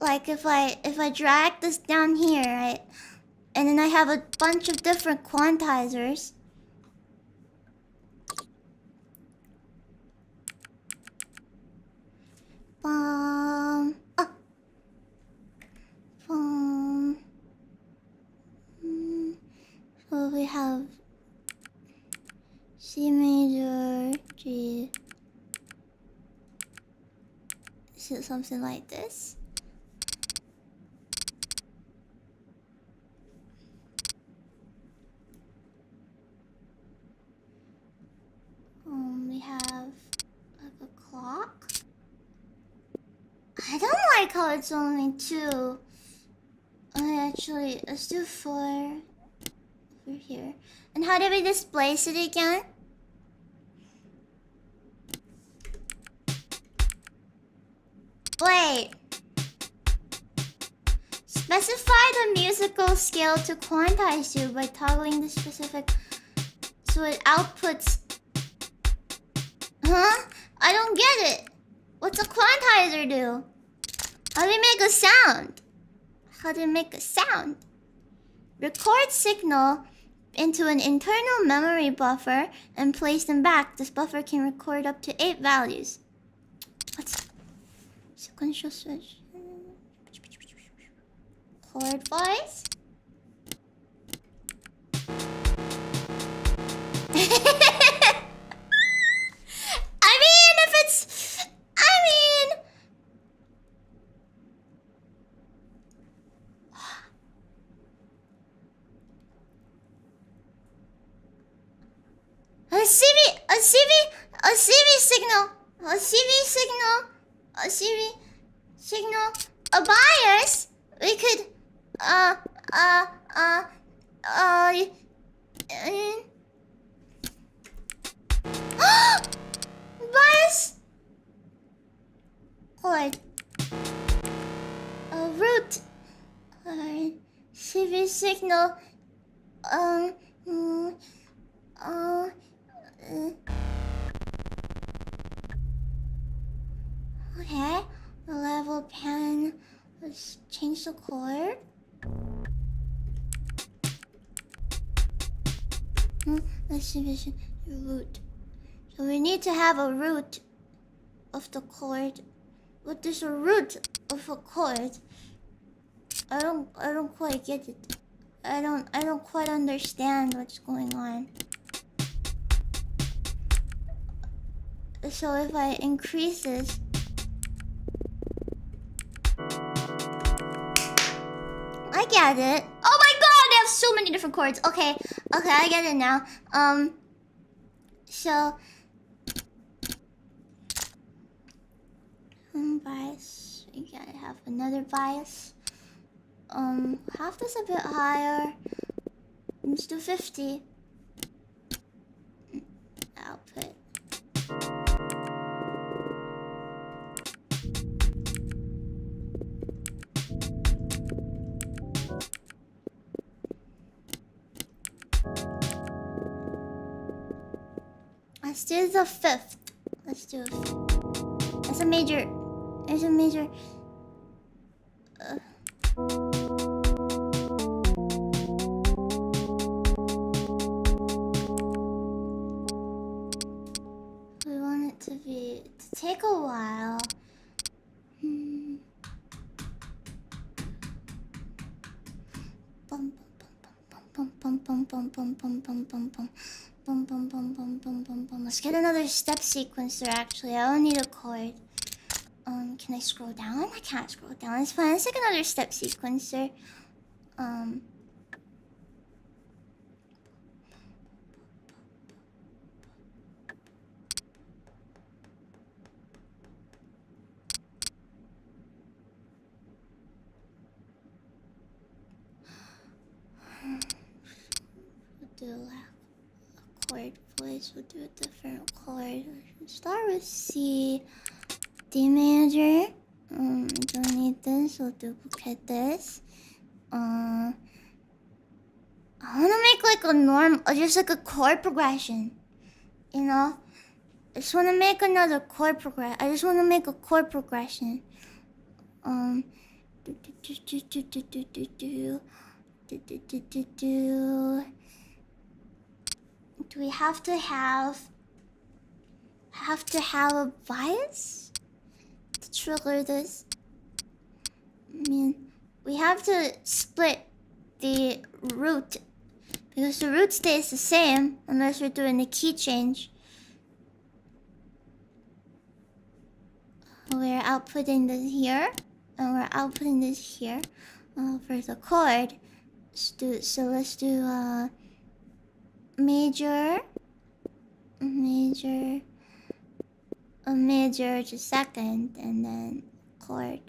Like if I drag this down here, right? And then I have a bunch of different quantizers. So we have C major, G. Is it something like this? We have like a clock. I don't like how it's only 2. Actually, let's do 4 over here. And how do we displace it again? Wait. Specify the musical scale to quantize you by toggling the specific so it outputs. Huh? I don't get it. What's a quantizer do? How do we make a sound? How do we make a sound? Record signal into an internal memory buffer and place them back. This buffer can record up to 8 values. What's sequential switch? Chord voice? A bias. We could bias chord. A root. CV signal. Okay, the level pen. Let's change the chord. Let's see if it's root. So we need to have a root of the chord. What is a root of a chord? I don't quite get it. I don't quite understand what's going on. So if I increase this, look at it. Oh my god, they have so many different chords. Okay, I get it now. So bias. You gotta have another bias. Half this a bit higher. Let's do 50. Output. Let's do the 5th. Let's do a 5th. It's a major. It's a major. We want it to take a while. Bum bum bum bum bum bum bum bum bum bum. Bum bum bum bum bum bum bum. Let's get another step sequencer. Actually, I don't need a chord. Can I scroll down? I can't scroll down. It's fine. Let's take another step sequencer. We'll do a chord voice. We'll do a different chord. We'll start with C. D major. I don't need this. We'll duplicate this. I wanna make like a norm, just like a chord progression. You know? I just wanna make another chord progression. I just wanna make a chord progression. Do we have to have a bias to trigger this? I mean, we have to split the root because the root stays the same unless we're doing a key change. We're outputting this here and we're outputting this here for the chord. Let's do major, a major to second, and then chord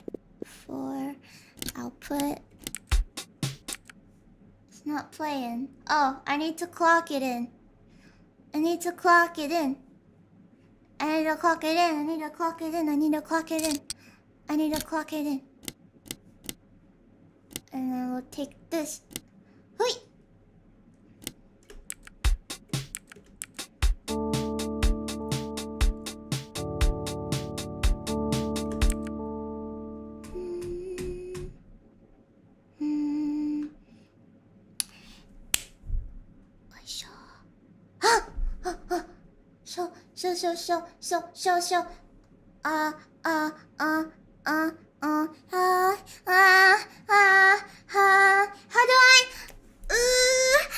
for output. It's not playing. Oh, I need to clock it in. I need to clock it in. I need to clock it in. I need to clock it in. I need to clock it in. I need to clock it in. And then we'll take this. Hui!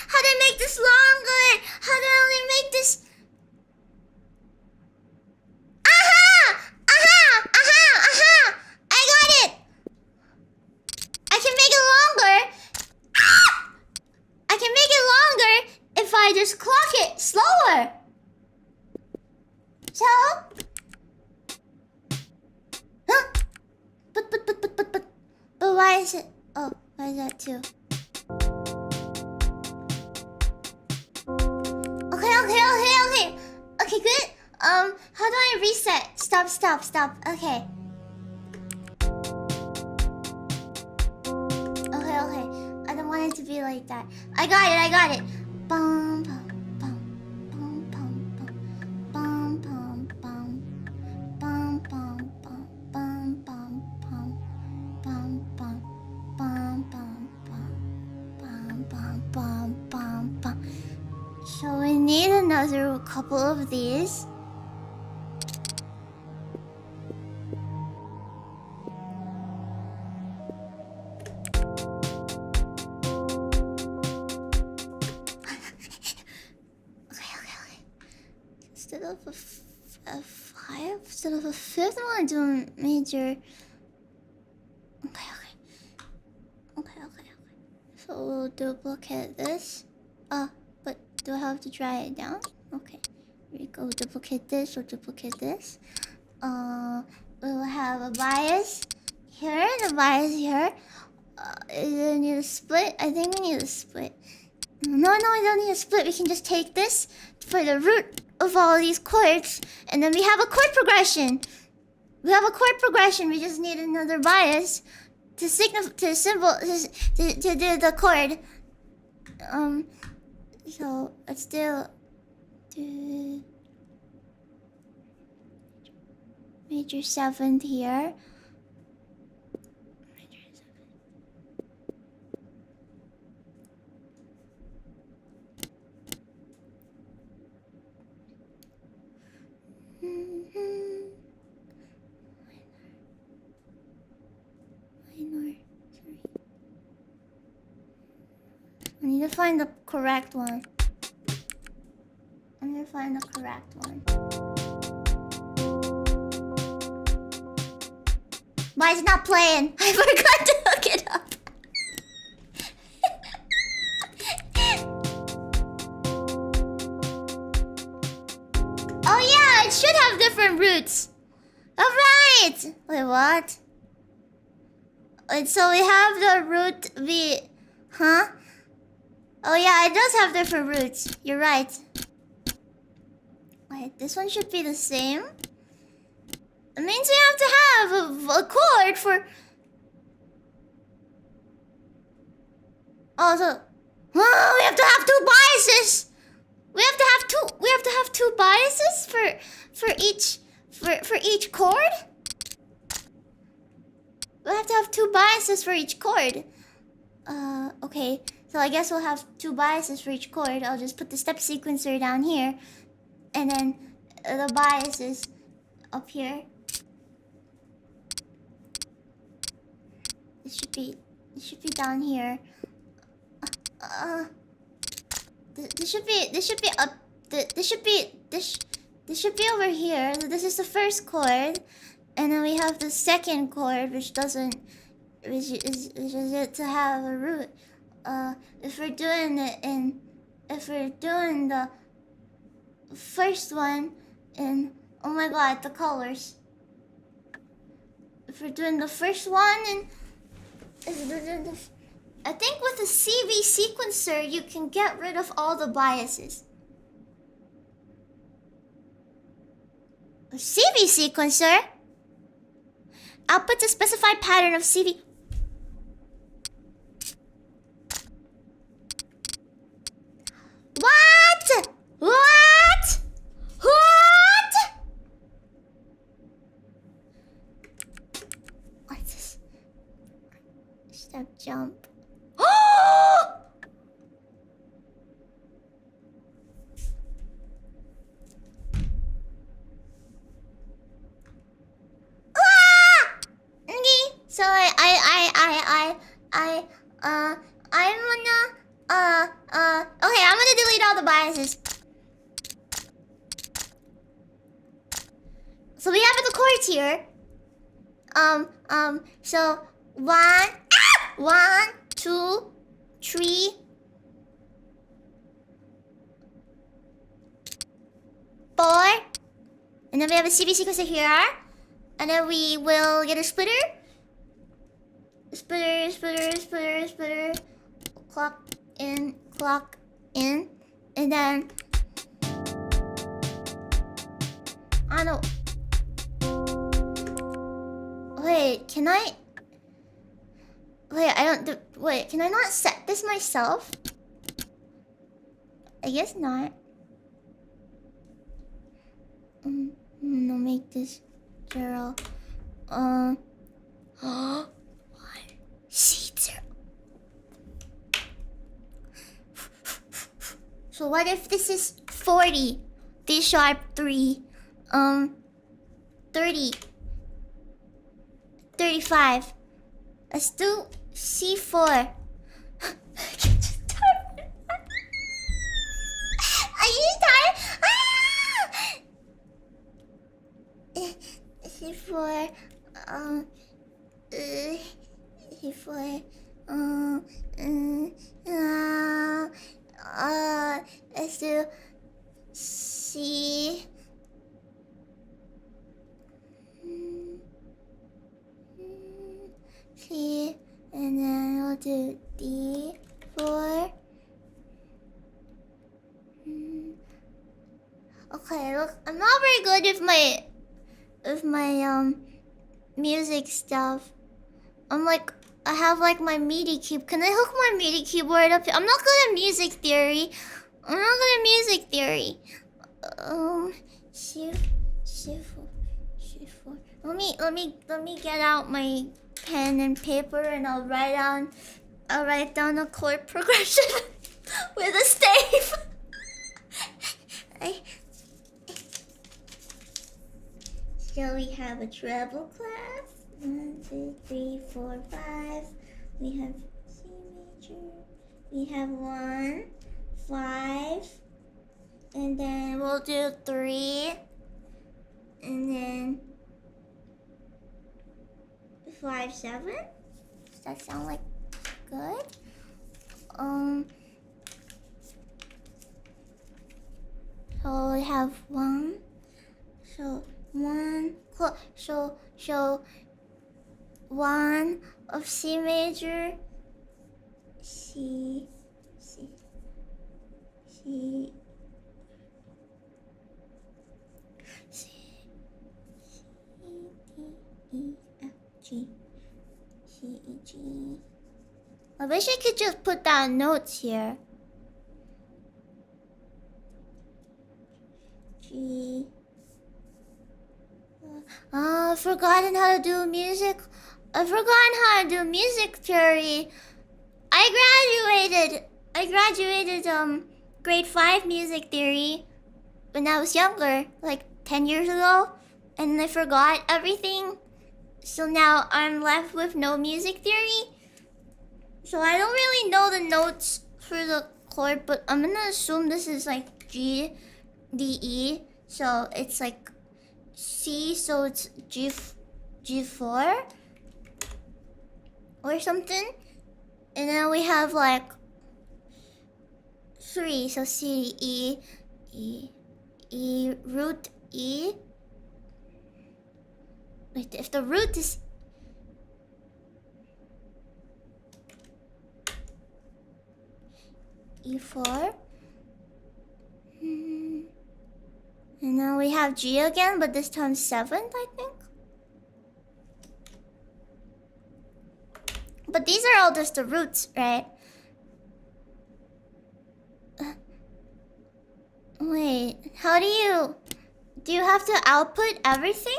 How do I make this longer? How do I make this? I got it. I can make it longer. I can make it longer if I just clock it slower. So, but why is it? Oh, why is that too? Okay, good. How do I reset? Stop. Okay. Okay. I don't want it to be like that. I got it. Bum bum bum bum bum bum bum bum bum bum bum bum bum bum bum bum bum. So we need another couple of these. Okay. Instead of a 5, instead of a 5th, I want to do a major. Okay. So we'll duplicate this. But do I have to drag it down? Okay. Here we go. Duplicate this or duplicate this. We'll have a bias here and a bias here. Do I need a split? I think we need a split. No, we don't need a split. We can just take this for the root of all these chords, and then we have a chord progression. We just need another bias to do the chord. So let's do major seventh here. Minor. Sorry. I need to find the correct one. Why is it not playing? I forgot to hook it up. Oh yeah, it should have different roots. Alright! Wait, what? Wait, so we have the root V... Huh? Oh yeah, it does have different roots. You're right. Wait, this one should be the same? It means we have to have a chord for... Oh, so... Oh, we have to have two biases! We have to have two biases for each chord? We have to have two biases for each chord. Okay. So I guess we'll have two biases for each chord. I'll just put the step sequencer down here. And then the biases up here. It should be down here. This should be over here. So this is the first chord, and then we have the second chord, which is yet to have a root. If we're doing the first one in, oh my god, the colors. If we're doing the first one in, I think with a CV sequencer you can get rid of all the biases. A CV sequencer? Outputs a specified pattern of CV. What? What? What? What's this? Step jump. Oh! So I'm gonna delete all the biases. So we have the chords here. So 1, 2, 3, 4, and then we have a CV sequencer here, and then we will get a splitter. Splitter. Clock in, and then I don't. Wait, can I? Wait, I don't. Wait, can I not set this myself? I guess not. No, make this 0. C 0. So what if this is 40? D sharp 3. 30. 35. Let's do C4. Are you tired? C4. C4. I'm not very good with my music stuff. I have like my MIDI keyboard. Can I hook my MIDI keyboard up here? I'm not good at music theory. Shift. Let me get out my pen and paper and I'll write down a chord progression with a stave. So we have a treble clef. 1, 2, 3, 4, 5. We have C major. We have 1, 5. And then we'll do 3. And then 5, 7. Does that sound like good? So we have 1. So 1 of C major, C, D, E, F, G, C, E, G. I wish I could just put down notes here. G. I've forgotten how to do music. I've forgotten how to do music theory. I graduated grade 5 music theory when I was younger, like 10 years ago, and I forgot everything. So now I'm left with no music theory. So I don't really know the notes for the chord, but I'm gonna assume this is like G, D, E. So it's like C, so it's G4 or something. And then we have like 3, so C, E, root E. Wait, if the root is E4. And now we have G again, but this time 7th, I think. But these are all just the roots, right? Wait, how do you have to output everything?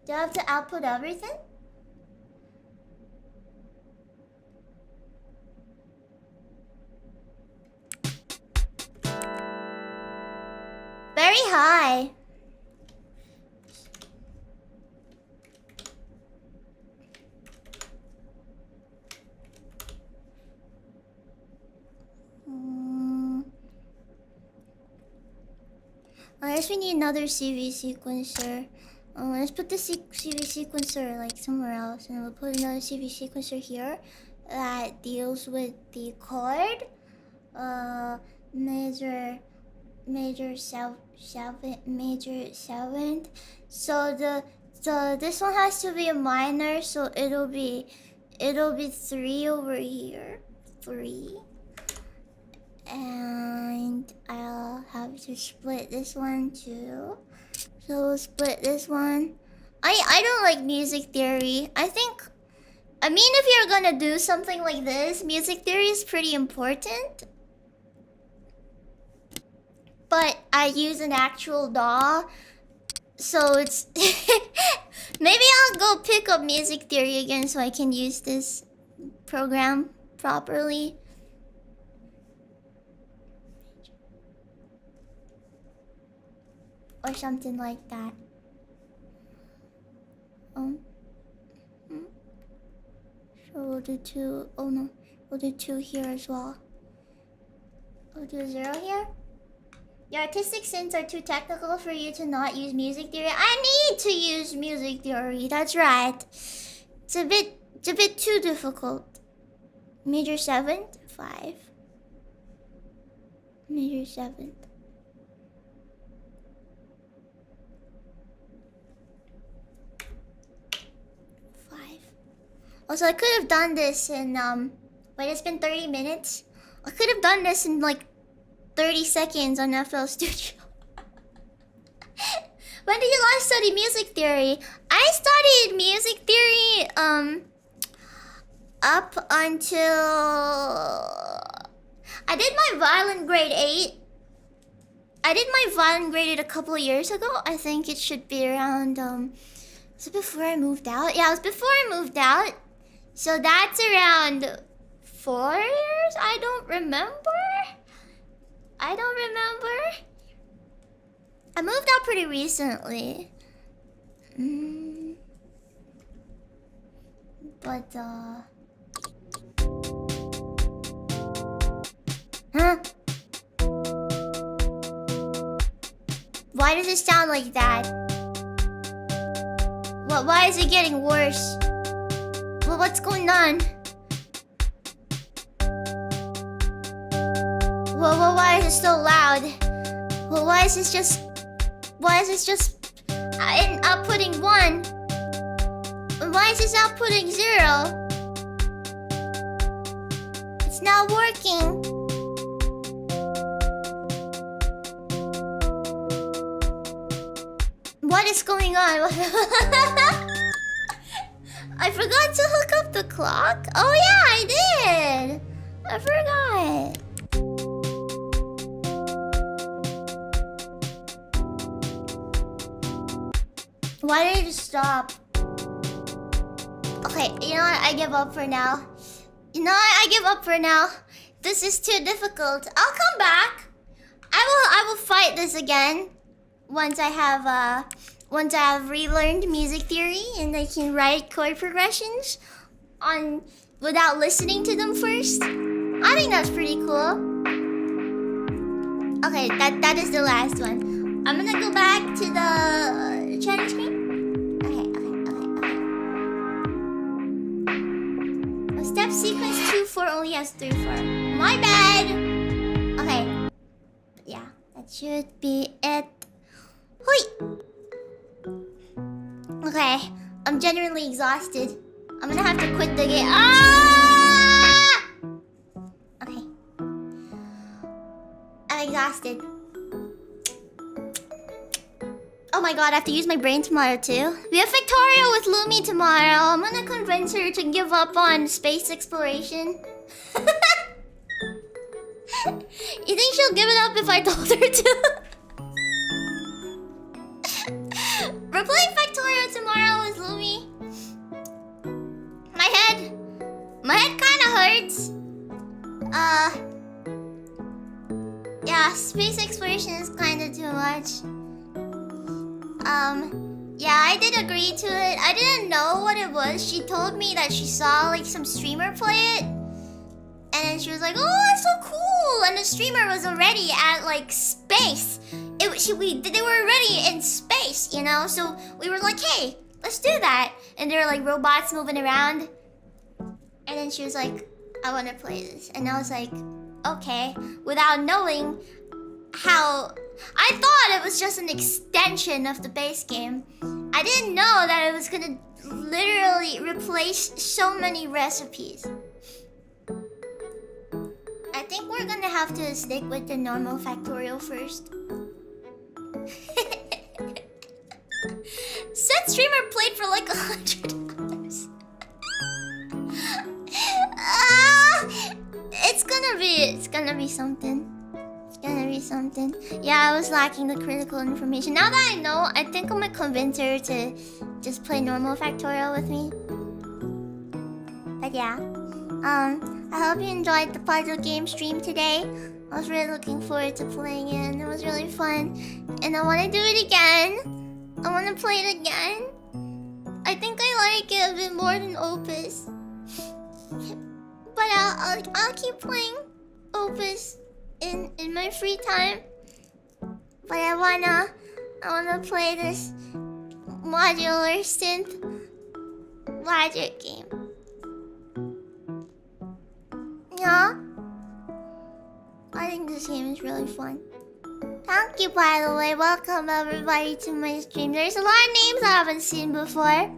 Do I have to output everything? Very high. I guess we need another CV sequencer. Let's put the CV sequencer like somewhere else, and we'll put another CV sequencer here that deals with the chord. Major 7th. So this one has to be a minor, so it'll be 3 over here. 3. And I'll have to split this one too. So we'll split this one. I don't like music theory. I mean, if you're gonna do something like this, music theory is pretty important. But I use an actual DAW, so it's... Maybe I'll go pick up music theory again so I can use this program properly. Or something like that. So we'll do 2. Oh no, we'll do 2 here as well. We'll do 0 here. Your artistic sins are too technical for you to not use music theory. I need to use music theory. That's right. It's a bit too difficult. Major 7th, 5. Major 7th. 5. Also, I could have done this in wait, it's been 30 minutes. I could have done this in like 30 seconds on FL Studio. When did you last study music theory? I studied music theory up until I did my violin grade 8. I did my violin grade 8 a couple of years ago. I think it should be around was it before I moved out? Yeah, it was before I moved out. So that's around 4 years? I don't remember. I moved out pretty recently. But huh? Why does it sound like that? Why is it getting worse? Well, what's going on? Well, why is it so loud? Well, why is this just outputting 1? Why is this outputting 0? It's not working. What is going on? I forgot to hook up the clock. Oh yeah, I did. I forgot. Why did it just stop? Okay, you know what? I give up for now. I give up for now. This is too difficult. I'll come back. I will fight this again once I have relearned music theory and I can write chord progressions on without listening to them first. I think that's pretty cool. Okay, that is the last one. I'm gonna go back to the chat screen. Okay. Step sequence 2-4 only has 3-4. My bad. Okay. Yeah, that should be it. Hoi. Okay, I'm genuinely exhausted. I'm gonna have to quit the game. Ah! Okay. I'm exhausted. Oh my god, I have to use my brain tomorrow too. We have Victoria with Lumi tomorrow. I'm gonna convince her to give up on space exploration. You think she'll give it up if I told her to? We're playing Factorio tomorrow with Lumi. My head kinda hurts. Yeah, space exploration is kinda too much. Yeah, I did agree to it. I didn't know what it was. She told me that she saw like some streamer play it. And then she was like, oh, it's so cool. And the streamer was already at like space. They were already in space, you know? So we were like, hey, let's do that. And there were like robots moving around. And then she was like, I want to play this. And I was like, okay. Without knowing how... I thought it was just an extension of the base game. I didn't know that it was gonna literally replace so many recipes. I think we're gonna have to stick with the normal Factorial first. Said streamer played for like $100. It's gonna be something. It's gonna be something. Yeah, I was lacking the critical information. Now that I know, I think I'm gonna convince her to just play normal Factorial with me. But yeah. I hope you enjoyed the puzzle game stream today. I was really looking forward to playing it and it was really fun. And I want to do it again. I want to play it again. I think I like it a bit more than Opus. But I'll keep playing Opus in my free time. But I wanna play this modular synth logic game. Yeah, I think this game is really fun. Thank you, by the way. Welcome everybody to my stream. There's a lot of names I haven't seen before.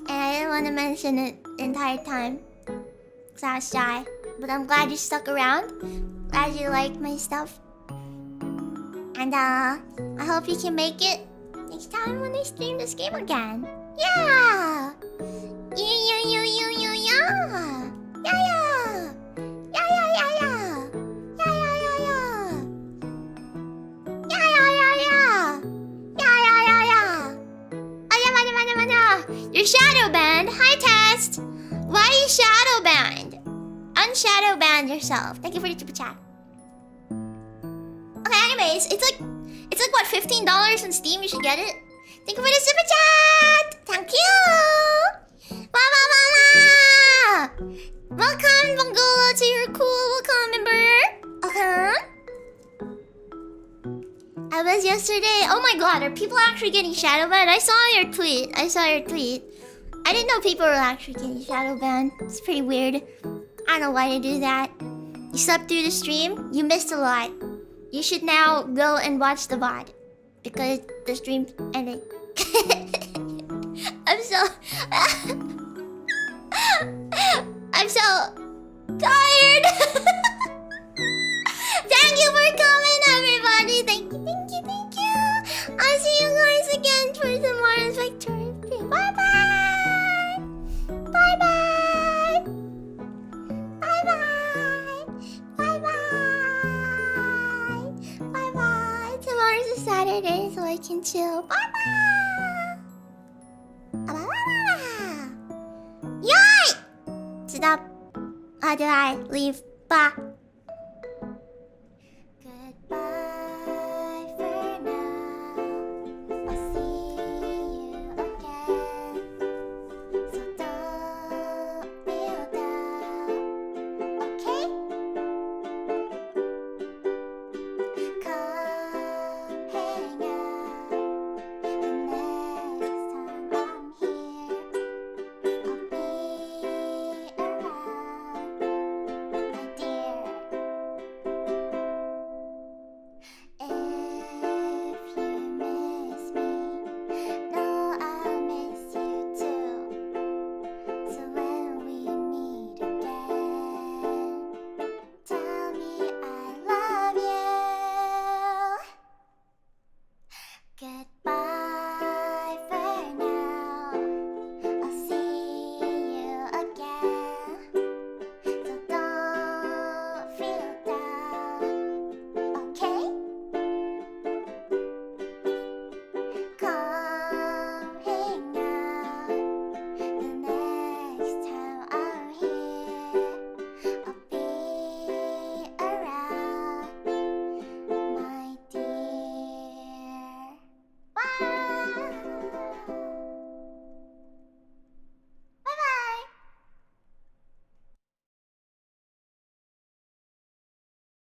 And I I didn't want to mention it the entire time. Because I was shy. But I'm glad you stuck around. Glad you like my stuff. And I hope you can make it next time when I stream this game again. Yeah! Yeah! Yeah! You're shadow banned. Hi, Test. Why are you shadow banned? Unshadow banned yourself. Thank you for the super chat. Okay, anyways, it's like what, $15 on Steam? You should get it. Thank you for the super chat. Thank you. Welcome, Mongola, to your cool welcome member. Okay. I was yesterday. Oh my god, are people actually getting shadow banned? I saw your tweet. I didn't know people were actually getting shadow banned. It's pretty weird. I don't know why they do that. You slept through the stream? You missed a lot. You should now go and watch the VOD. Because the stream ended. I'm so tired. Thank you for coming, everybody. Thank you. I'll see you guys again for tomorrow's victory stream. Bye bye. Bye bye. Bye bye. Bye bye. Bye bye. Tomorrow's a Saturday, so I can chill. Bye bye. Yay! Stop. How do I leave? Bye.